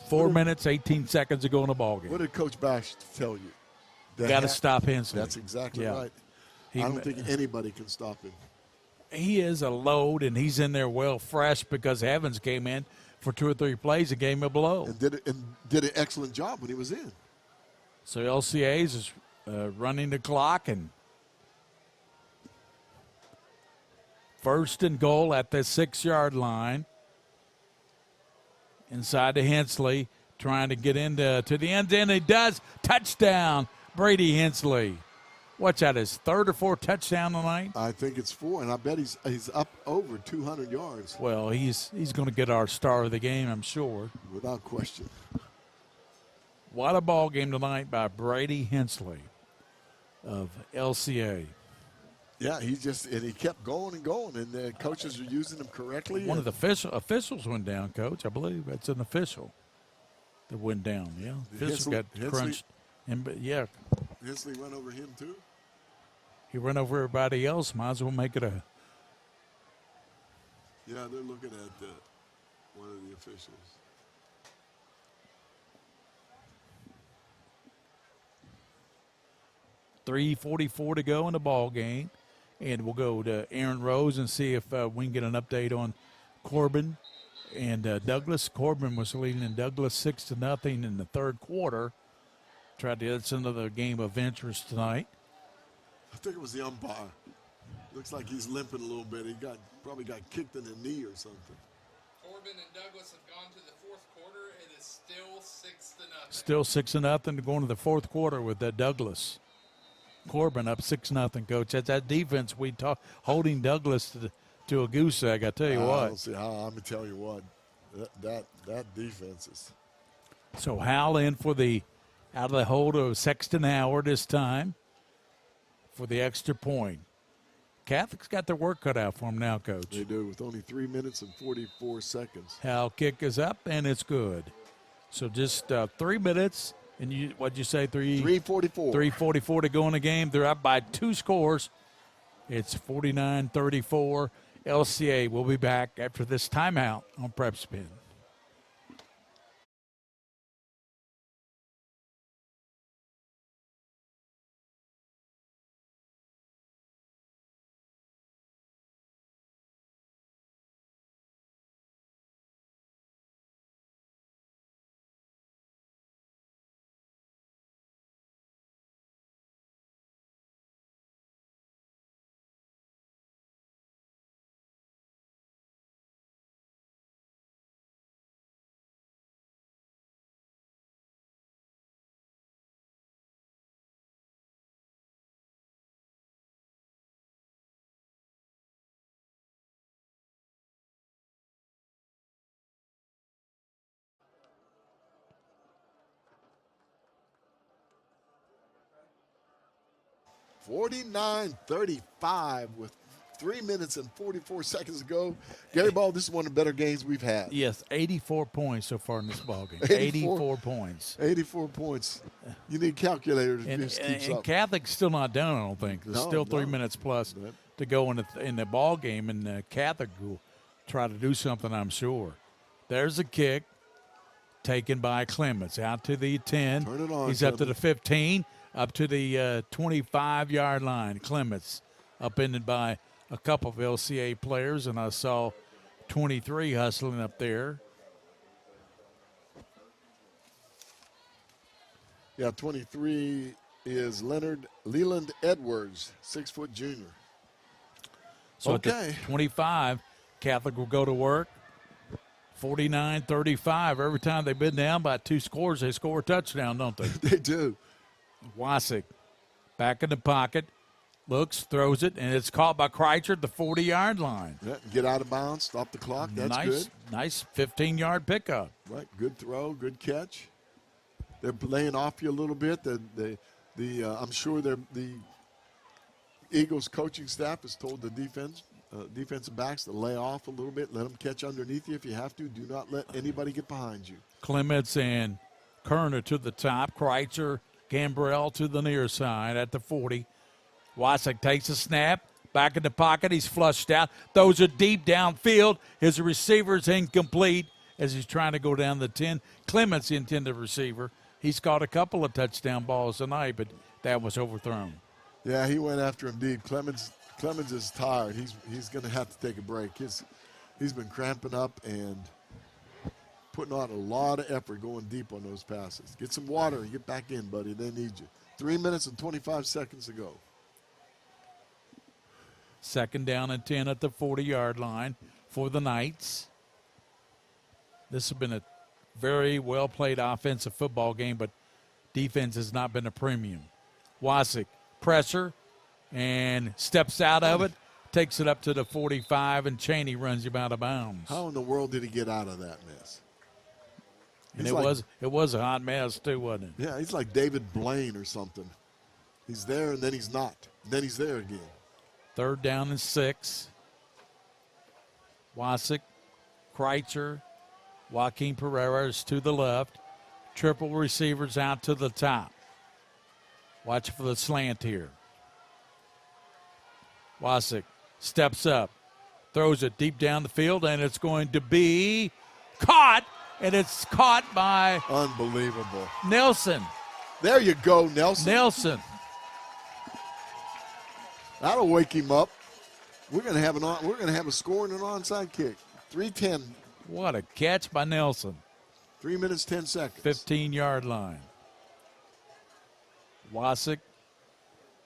4 minutes, 18 seconds to go in the ballgame. What did Coach Bash tell you? Got to stop Hensley. That's exactly right. I don't think anybody can stop him. He is a load, and he's in there well fresh because Evans came in for 2 or 3 plays and gave him a blow. And did an excellent job when he was in. So LCA's is running the clock, and first and goal at the 6-yard line. Inside to Hensley, trying to get into the end zone. He does. Touchdown, Brady Hensley. What's that, his 3rd or 4th touchdown tonight? I think it's 4, and I bet he's up over 200 yards. Well, he's going to get our star of the game, I'm sure. Without question. What a ball game tonight by Brady Hensley of LCA. Yeah, he kept going and going, and the coaches are using him correctly. One of the officials went down, Coach. I believe that's an official that went down. Yeah, official got crunched. Yeah, Hensley went over him too. He ran over everybody else. Might as well make it a. Yeah, they're looking at one of the officials. .344 to go in the ball game. And we'll go to Aaron Rose and see if we can get an update on Corbin and Douglas. Corbin was leading in Douglas 6-0 in the 3rd quarter. Tried to get us into the game of interest tonight. I think it was the umpire. Looks like he's limping a little bit. He probably got kicked in the knee or something. Corbin and Douglas have gone to the 4th quarter. It is Still still 6-0. 6-0 going to the 4th quarter with Douglas. Corbin up 6-0, Coach. That's that defense we talk, holding Douglas to a goose egg. I tell you what. I don't see how. I'm gonna tell you what. That defense is. So Howell in for out of the hold of Sexton Howard this time for the extra point. Catholic's got their work cut out for them now, Coach. They do, with only 3 minutes and 44 seconds. Howell kick is up and it's good. So just 3 minutes. And what'd you say? 3:44. 3:44 to go in the game. They're up by 2 scores. It's 49-34. LCA will be back after this timeout on Prep Spin. 49-35 with 3 minutes and 44 seconds to go. Gary Ball, this is one of the better games we've had. Yes, 84 points so far in this ballgame. 84 points. 84 points. You need calculators if this keeps and up. Catholic's still not done, I don't think. There's still 3 minutes plus to go in the ball game, and Catholic will try to do something, I'm sure. There's a kick taken by Clements out to the 10. Turn it on, He's up to the 15, up to the 25-yard line. Clements upended by a couple of LCA players, and I saw 23 hustling up there. Yeah, 23 is Leland Edwards, 6-foot junior. So at the 25, Catholic will go to work. 49-35. Every time they've been down by 2 scores, they score a touchdown, don't they? They do. Wasick back in the pocket, looks, throws it, and it's caught by Kreitzer at the 40-yard line. Yeah, get out of bounds, stop the clock. That's good. Nice 15-yard pickup. Right, good throw, good catch. They're laying off you a little bit. I'm sure the Eagles coaching staff has told the defensive backs to lay off a little bit, let them catch underneath you if you have to. Do not let anybody get behind you. Clements and Kerner to the top. Kreitzer, Gambrell to the near side at the 40. Wasick takes a snap, back in the pocket. He's flushed out. Throws it deep downfield. His receiver's incomplete as he's trying to go down the 10. Clements, the intended receiver. He's caught a couple of touchdown balls tonight, but that was overthrown. Yeah, he went after him deep. Clemens is tired. He's going to have to take a break. He's been cramping up and putting on a lot of effort going deep on those passes. Get some water and get back in, buddy. They need you. 3 minutes and 25 seconds to go. 2nd down and 10 at the 40-yard line for the Knights. This has been a very well-played offensive football game, but defense has not been a premium. Wasick, pressure, and steps out of it, takes it up to the 45, and Chaney runs him out of bounds. How in the world did he get out of that mess? And it was a hot mess too, wasn't it? Yeah, he's like David Blaine or something. He's there, and then he's not. And then he's there again. 3rd down and 6. Wasick, Kreitzer, Joaquin Pereira is to the left. Triple receivers out to the top. Watch for the slant here. Wasick steps up, throws it deep down the field, and it's going to be caught, and it's caught by Unbelievable. Nelson. There you go, Nelson. That'll wake him up. We're gonna have a score and an onside kick. 3:10. What a catch by Nelson. 3 minutes, 10 seconds. 15-yard line. Wasick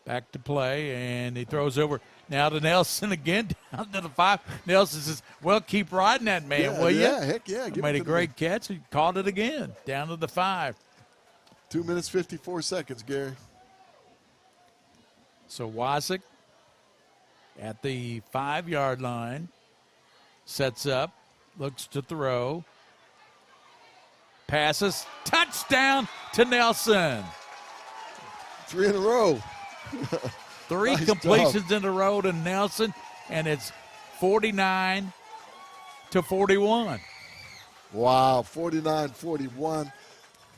back to play, and he throws over now to Nelson again, down to the 5. Nelson says, well, keep riding that man, will you? Yeah, heck yeah. Made a great catch. He caught it again, down to the 5. 2 minutes, 54 seconds, Gary. So Wasick at the 5-yard line, sets up, looks to throw, passes, touchdown to Nelson. 3 in a row. 3 Nice completions job. in a row to Nelson, and it's 49-41. Wow, 49-41.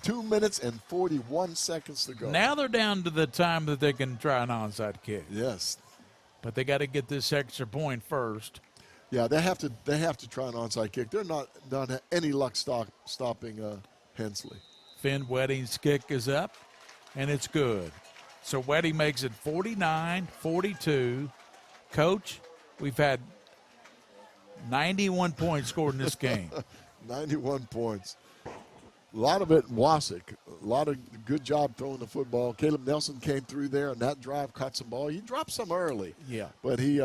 2 minutes and 41 seconds to go. Now they're down to the time that they can try an onside kick. Yes. But they got to get this extra point first. Yeah, they have to try an onside kick. They're not any luck stopping Hensley. Finn Wedding's kick is up, and it's good. So Wedding makes it 49-42. Coach, we've had 91 points scored in this game. 91 points. A lot of it Wasick. A lot of good job throwing the football. Caleb Nelson came through there on that drive, caught some ball. He dropped some early. Yeah. But he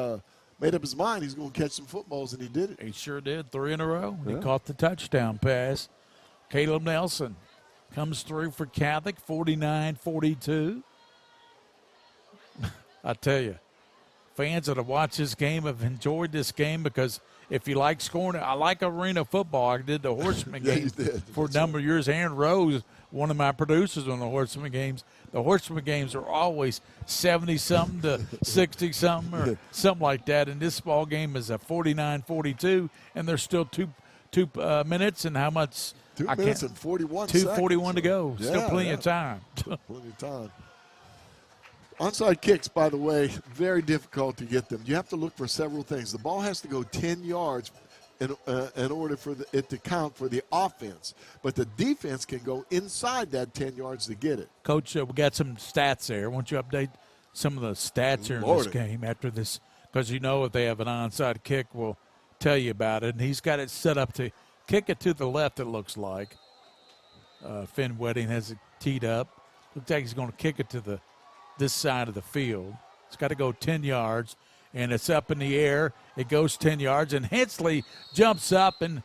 made up his mind he's going to catch some footballs, and he did it. He sure did. 3 in a row. Yeah. He caught the touchdown pass. Caleb Nelson comes through for Catholic, 49-42. I tell you, fans that have watched this game have enjoyed this game because if you like scoring, I like arena football. I did the Horseman Yeah, games you did. for a number of years. Aaron Rose, one of my producers on the Horseman games. The Horseman games are always 70-something to 60-something or something like that. And this ball game is a 49-42, and there's still two minutes and how much? 2 minutes and 41 2:41 to go. Yeah, Still plenty of time. Plenty of time. Onside kicks, by the way, very difficult to get them. You have to look for several things. The ball has to go 10 yards in order for it to count for the offense. But the defense can go inside that 10 yards to get it. Coach, we got some stats there. Why don't you update some of the stats here in this game after this? Because if they have an onside kick, we'll tell you about it. And he's got it set up to kick it to the left, it looks like. Finn Wedding has it teed up. Looks like he's going to kick it to this side of the field. It's got to go 10 yards, and it's up in the air. It goes 10 yards, and Hensley jumps up and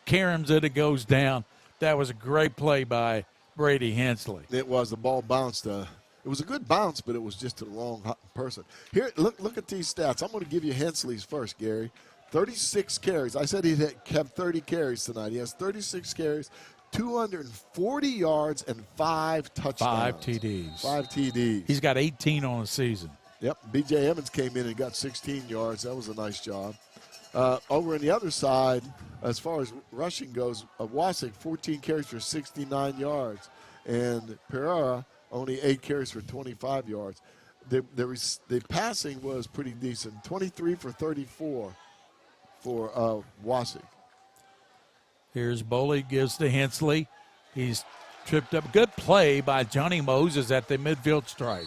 caroms it. It goes down. That was a great play by Brady Hensley. It was. The ball bounced. It was a good bounce, but it was just to the wrong person. Here, look at these stats. I'm going to give you Hensley's first, Gary. 36 carries. I said he kept 30 carries tonight. He has 36 carries, 240 yards, and 5 touchdowns. 5 TDs. 5 TDs. He's got 18 on the season. Yep. B.J. Emmons came in and got 16 yards. That was a nice job. Over on the other side, as far as rushing goes, Wasik, 14 carries for 69 yards. And Pereira, only 8 carries for 25 yards. The passing was pretty decent, 23 for 34 for Wasik. Here's Boley, gives to Hensley. He's tripped up. Good play by Johnny Moses at the midfield stripe.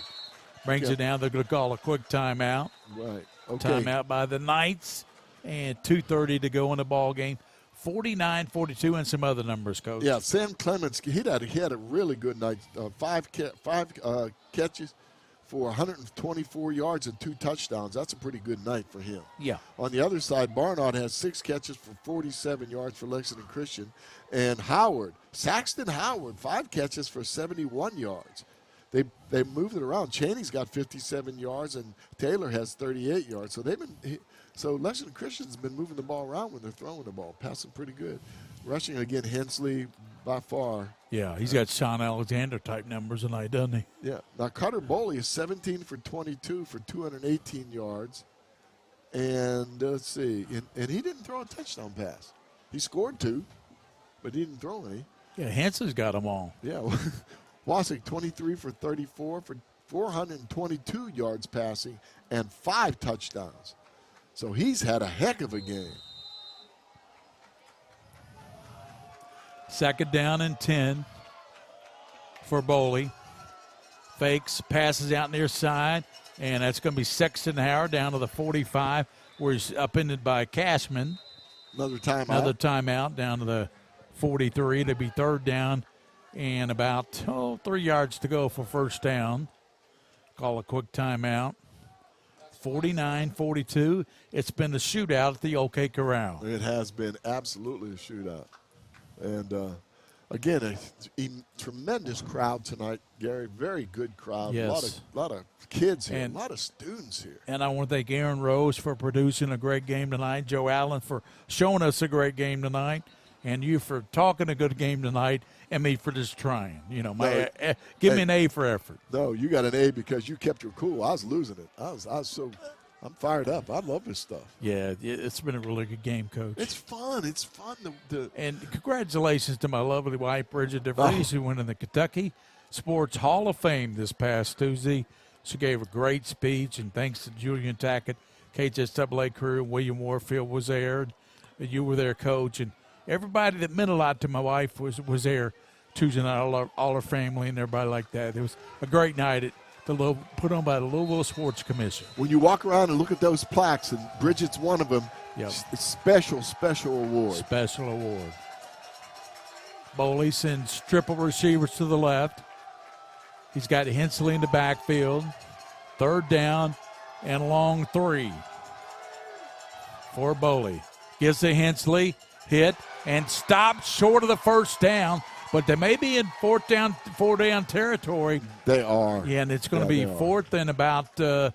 Brings it down. They're going to call a quick timeout. Right. Okay. Timeout by the Knights. And 2:30 to go in the ball game. 49-42 and some other numbers, Coach. Yeah, Sam Clements, he had a really good night. Five catches for 124 yards and 2 touchdowns. That's a pretty good night for him. Yeah. On the other side, Barnard has 6 catches for 47 yards for Lexington Christian. And Saxton Howard, 5 catches for 71 yards. They moved it around. Chaney's got 57 yards, and Taylor has 38 yards. So Lexington Christian's been moving the ball around when they're throwing the ball, passing pretty good. Rushing again, Hensley by far. Yeah, he's got Sean Alexander type numbers tonight, doesn't he? Yeah. Now Cutter Boley is 17 for 22 for 218 yards, and let's see, and he didn't throw a touchdown pass. He scored 2, but he didn't throw any. Yeah, Hensley's got them all. Yeah. Wasik 23 for 34 for 422 yards passing and 5 touchdowns. So he's had a heck of a game. Second down and 10 for Boley. Fakes, passes out near side, and that's going to be Sexton Howard down to the 45, where he's upended by Cashman. Another timeout. Another timeout down to the 43. It'll be third down and about 3 yards to go for first down. Call a quick timeout. 49-42. It's been a shootout at the OK Corral. It has been absolutely a shootout. And, again, a tremendous crowd tonight, Gary. Very good crowd. Yes. A lot of kids here, And a lot of students here. And I want to thank Aaron Rose for producing a great game tonight, Joe Allen for showing us a great game tonight, and you for talking a good game tonight, and me for just trying. Give me an A for effort. No, you got an A because you kept your cool. I was losing it. I'm fired up. I love this stuff. Yeah, it's been a really good game, Coach. It's fun. It's fun. And congratulations to my lovely wife, Bridget DeVries, who went in the Kentucky Sports Hall of Fame this past Tuesday. She gave a great speech, and thanks to Julian Tackett, KHSAA crew, William Warfield was there. You were there, Coach, and everybody that meant a lot to my wife was there Tuesday night, all her family and everybody like that. It was a great night put on by the Louisville Sports Commission. When you walk around and look at those plaques, and Bridget's one of them, Yep. Special award. Special award. Boley sends triple receivers to the left. He's got Hensley in the backfield. Third down and long 3 for Boley. Gives to Hensley, hit, and stopped short of the first down. But they may be in four down territory. They are. Yeah, and it's going to be fourth and about 3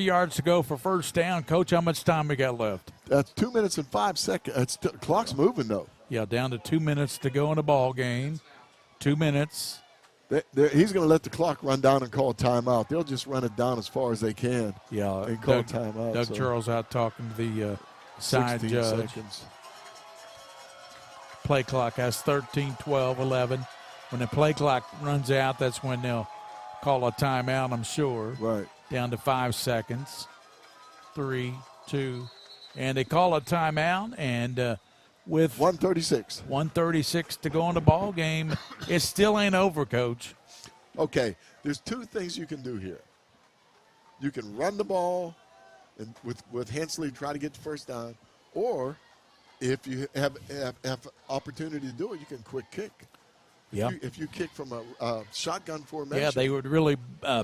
yards to go for first down. Coach, how much time we got left? That's 2 minutes and 5 seconds. Clock's moving, though. Yeah, down to 2 minutes to go in the ball game. 2 minutes. He's going to let the clock run down and call timeout. They'll just run it down as far as they can. Yeah, and call timeout. Doug Charles out talking to the side judge. Seconds. Play clock has 13, 12, 11. When the play clock runs out, that's when they'll call a timeout, I'm sure. Right. Down to 5 seconds. 3, 2, and they call a timeout, and with 1:36 to go in the ball game, it still ain't over, Coach. Okay, there's two things you can do here. You can run the ball and with Hensley try to get the first down, or if you have opportunity to do it, you can quick kick. If you kick from a shotgun formation. Yeah, they would really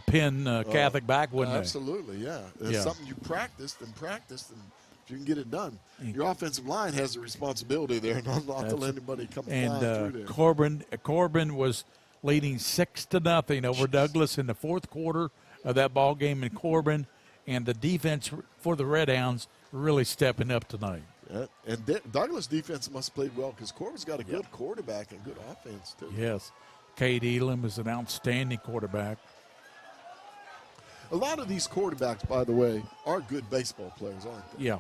pin Catholic back, wouldn't they? Absolutely, yeah. It's something you practiced, and if you can get it done. Your offensive line has the responsibility there not to let anybody come flying through there. Corbin was leading 6-0 over Douglas in the fourth quarter of that ball game, and Corbin and the defense for the Red Hounds really stepping up tonight. Yeah. And Douglas' defense must have played well because Corbin's got a good quarterback and good offense, too. Yes. Cade Elam is an outstanding quarterback. A lot of these quarterbacks, by the way, are good baseball players, aren't they? Yeah.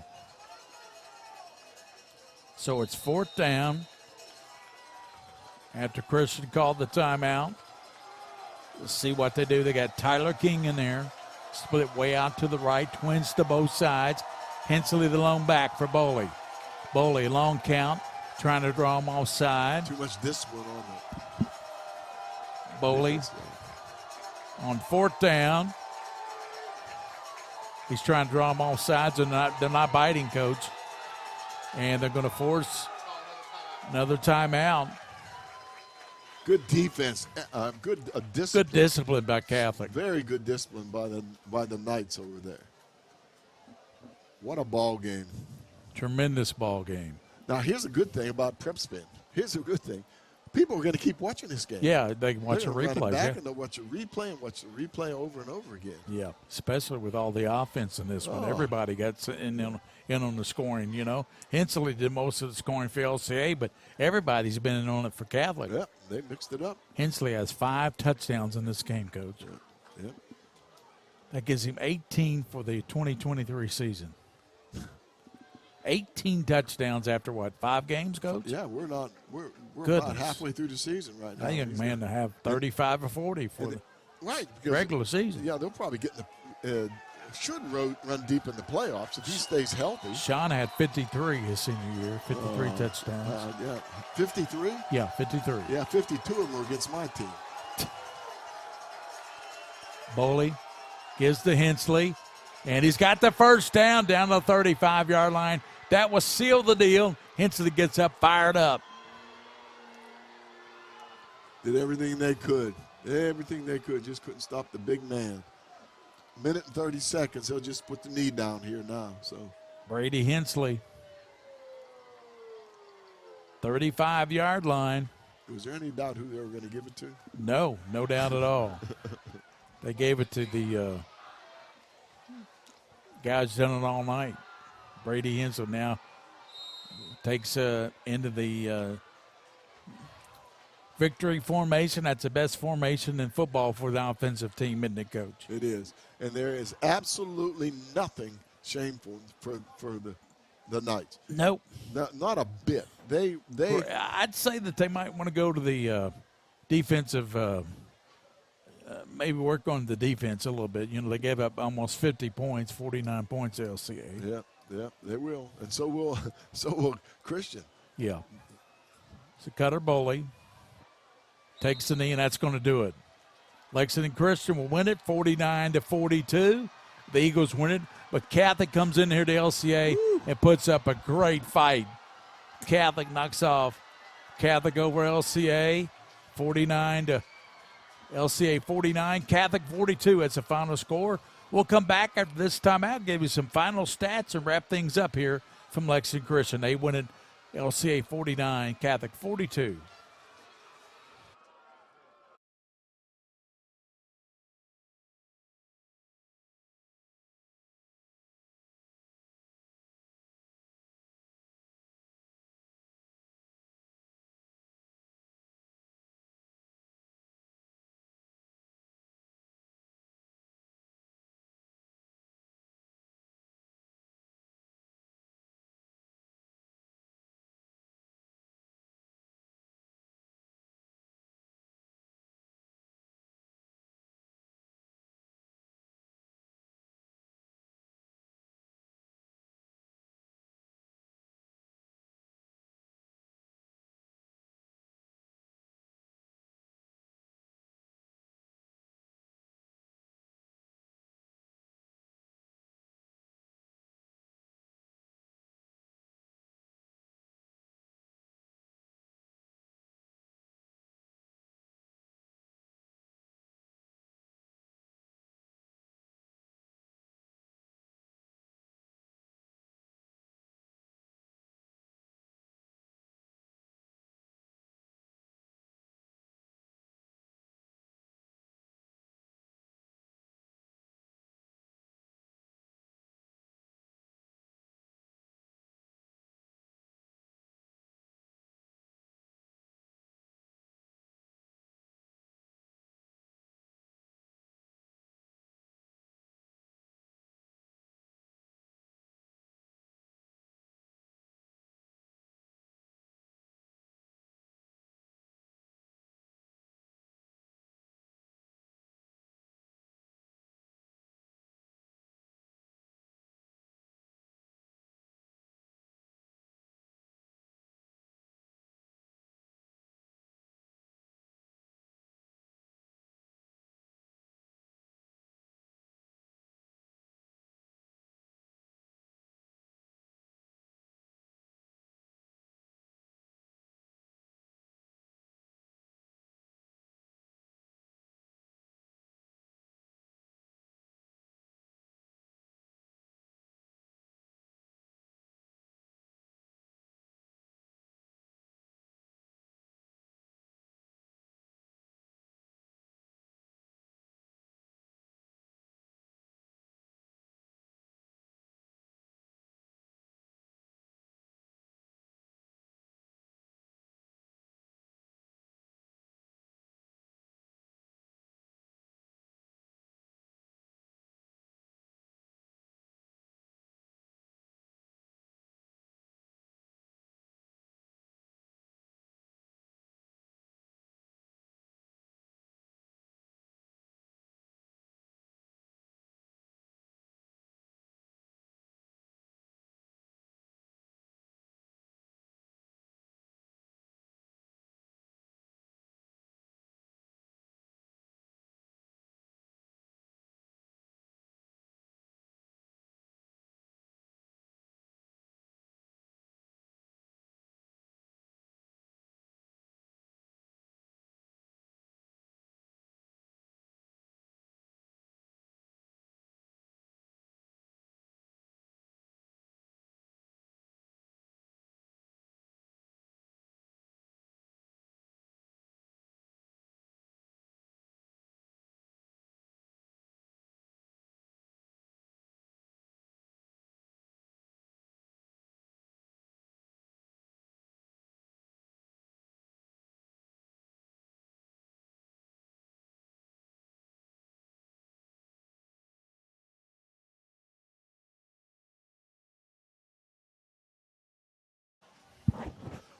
So it's 4th down after Christian called the timeout. Let's see what they do. They got Tyler King in there. Split way out to the right. Twins to both sides. Hensley the lone back for Boley. Boley, long count, trying to draw him offside. Too much discipline on it. Boley on 4th down. He's trying to draw him off sides. They're not biting, Coach. And they're going to force another timeout. Good defense. Good discipline. Good discipline by Catholic. Very good discipline by the Knights over there. What a ball game. Tremendous ball game. Now, here's a good thing about Prep Spin. Here's a good thing. People are going to keep watching this game. Yeah, they can watch a replay. replay. Back and they'll watch a replay and watch the replay over and over again. Yeah, especially with all the offense in this one. Everybody got in on the scoring, you know. Hensley did most of the scoring for LCA, but everybody's been in on it for Catholic. Yeah, they mixed it up. Hensley has 5 touchdowns in this game, Coach. Yeah. That gives him 18 for the 2023 season. 18 touchdowns after what, 5 games, Coach? Yeah, we're about halfway through the season right now. I think a man to have 35 or 40 for the regular season. Yeah, they'll probably get should run deep in the playoffs if he stays healthy. Sean had 53 his senior year, 53 touchdowns. 53? Yeah, 53. Yeah, 52 of them were against my team. Boley gives to Hensley, and he's got the first down the 35-yard line. That will seal the deal. Hensley gets up, fired up. Did everything they could. Just couldn't stop the big man. Minute and 30 seconds. He'll just put the knee down here now. So Brady Hensley, 35-yard line. Was there any doubt who they were going to give it to? No doubt at all. They gave it to the guys done it all night. Brady Hensley now takes into the victory formation. That's the best formation in football for the offensive team, isn't it, Coach? It is. And there is absolutely nothing shameful for the Knights. Nope. Not a bit. I'd say that they might want to go to the defensive maybe work on the defense a little bit. You know, they gave up almost 50 points, 49 points to LCA. Yeah, they will. And so will Christian. Yeah. So Cutter Boley takes the knee, and that's going to do it. Lexington Christian will win it 49-42. The Eagles win it, but Catholic comes in here to LCA and puts up a great fight. Catholic knocks off Catholic over LCA 49 to LCA 49, Catholic 42. That's the final score. We'll come back after this timeout, give you some final stats, and wrap things up here from Lexington Christian. They win it LCA 49, Catholic 42.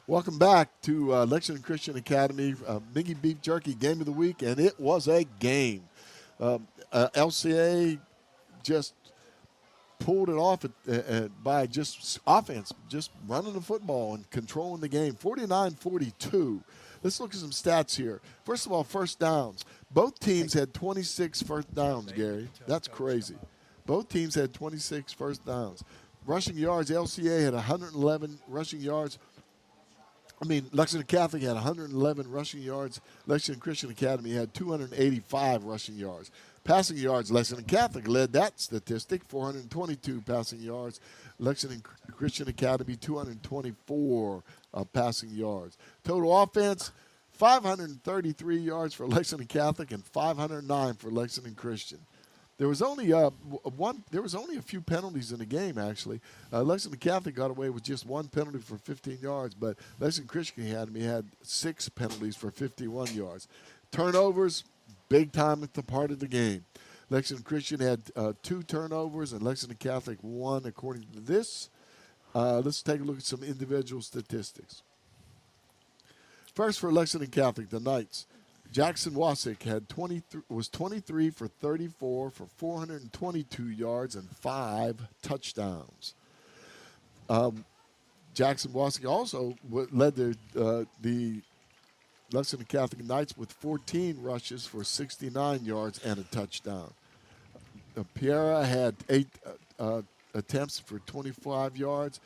Welcome back to Lexington Christian Academy, Mingy Beef Jerky Game of the Week, and it was a game. LCA just pulled it off by just offense, just running the football and controlling the game. 49-42. Let's look at some stats here. First of all, first downs. Both teams had 26 first downs, Gary. That's crazy. Both teams had 26 first downs. Rushing yards, LCA had 111 rushing yards. Lexington Catholic had 111 rushing yards. Lexington Christian Academy had 285 rushing yards. Passing yards, Lexington Catholic led that statistic, 422 passing yards. Lexington Christian Academy, 224 passing yards. Total offense, 533 yards for Lexington Catholic and 509 for Lexington Christian. There was only a few penalties in the game, actually. Lexington Catholic got away with just one penalty for 15 yards, but Lexington Christian Academy had 6 penalties for 51 yards. Turnovers, big time at the part of the game. Lexington Christian had 2 turnovers, and Lexington Catholic 1, according to this. Let's take a look at some individual statistics. First, for Lexington Catholic, the Knights. Jackson Wasick was 23 for 34 for 422 yards and 5 touchdowns. Jackson Wasick also led the Lexington Catholic Knights with 14 rushes for 69 yards and a touchdown. Piera had 8 attempts for 25 yards.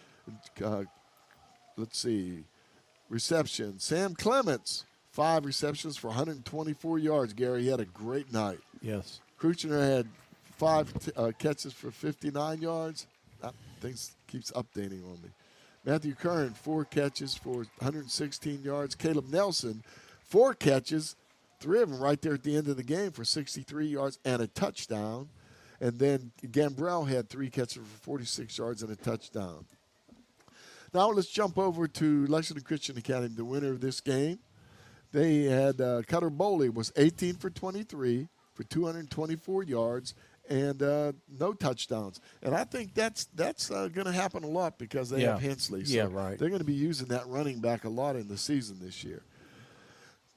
Let's see. Reception. Sam Clements, 5 receptions for 124 yards. Gary, he had a great night. Yes. Kruchner had 5 catches for 59 yards. Things keeps updating on me. Matthew Kern, 4 catches for 116 yards. Caleb Nelson, 4 catches, 3 of them right there at the end of the game for 63 yards and a touchdown. And then Gambrell had 3 catches for 46 yards and a touchdown. Now let's jump over to Lexington Christian Academy, the winner of this game. They had Cutter Bowley was 18 for 23 for 224 yards and no touchdowns. And I think that's going to happen a lot because they have Hensley. So right. They're going to be using that running back a lot in the season this year.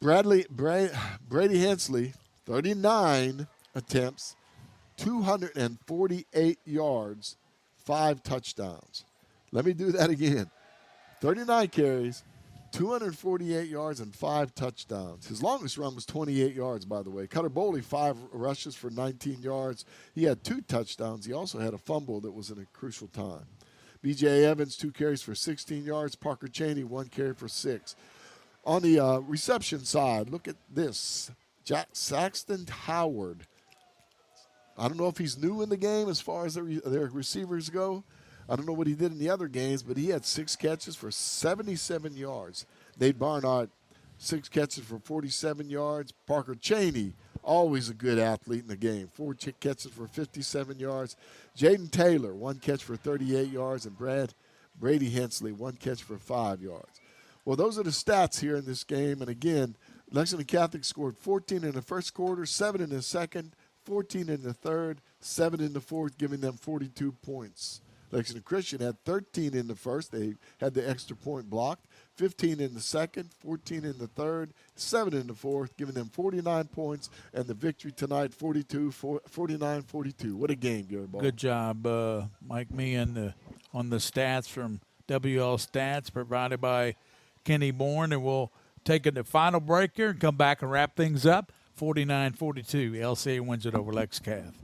Brady Hensley, 39 attempts, 248 yards, 5 touchdowns. Let me do that again. 39 carries, 248 yards, and 5 touchdowns. His longest run was 28 yards, by the way. Cutter Bowley, 5 rushes for 19 yards. He had 2 touchdowns. He also had a fumble that was in a crucial time. B.J. Evans, 2 carries for 16 yards. Parker Cheney, 1 carry for 6. On the reception side, look at this. Jack Saxton Howard. I don't know if he's new in the game as far as their receivers go. I don't know what he did in the other games, but he had 6 catches for 77 yards. Nate Barnard, 6 catches for 47 yards. Parker Cheney, always a good athlete in the game, 4 catches for 57 yards. Jaden Taylor, 1 catch for 38 yards. And Brady Hensley, 1 catch for 5 yards. Well, those are the stats here in this game. And again, Lexington Catholic scored 14 in the first quarter, 7 in the second, 14 in the third, 7 in the fourth, giving them 42 points. Lexington Christian had 13 in the first. They had the extra point blocked. 15 in the second, 14 in the third, 7 in the fourth, giving them 49 points. And the victory tonight, 49-42. What a game, Gary Ball. Good job, Mike Meehan, on the stats from WL Stats provided by Kenny Bourne. And we'll take the final break here and come back and wrap things up. 49-42. LCA wins it over Lex Cath.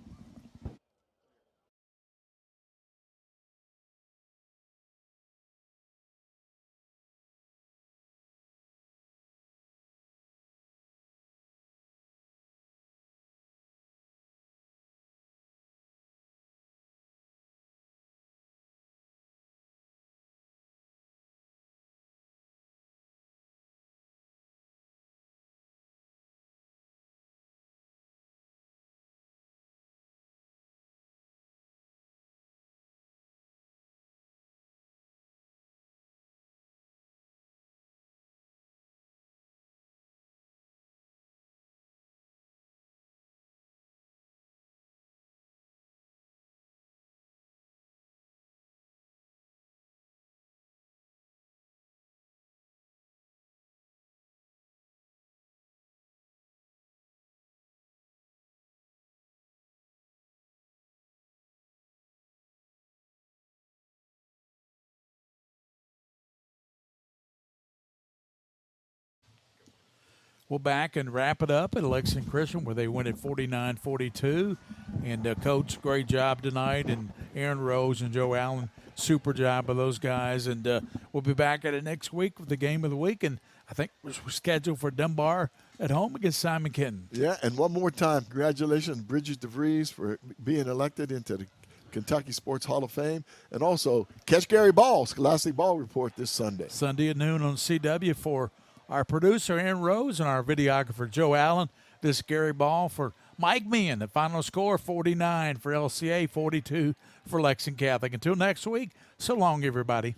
we'll back and wrap it up at Lexington Christian where they win at 49-42. And Coach, great job tonight. And Aaron Rose and Joe Allen, super job of those guys. And we'll be back at it next week with the game of the week. And I think we're scheduled for Dunbar at home against Simon Kenton. Yeah, and one more time, congratulations, Bridget DeVries, for being elected into the Kentucky Sports Hall of Fame. And also, catch Gary Ball, Scholastic Ball Report this Sunday. Sunday at noon on CW for our producer, Aaron Rose, and our videographer, Joe Allen. This is Gary Ball for Mike Meehan. The final score, 49 for LCA, 42 for Lexington Catholic. Until next week, so long, everybody.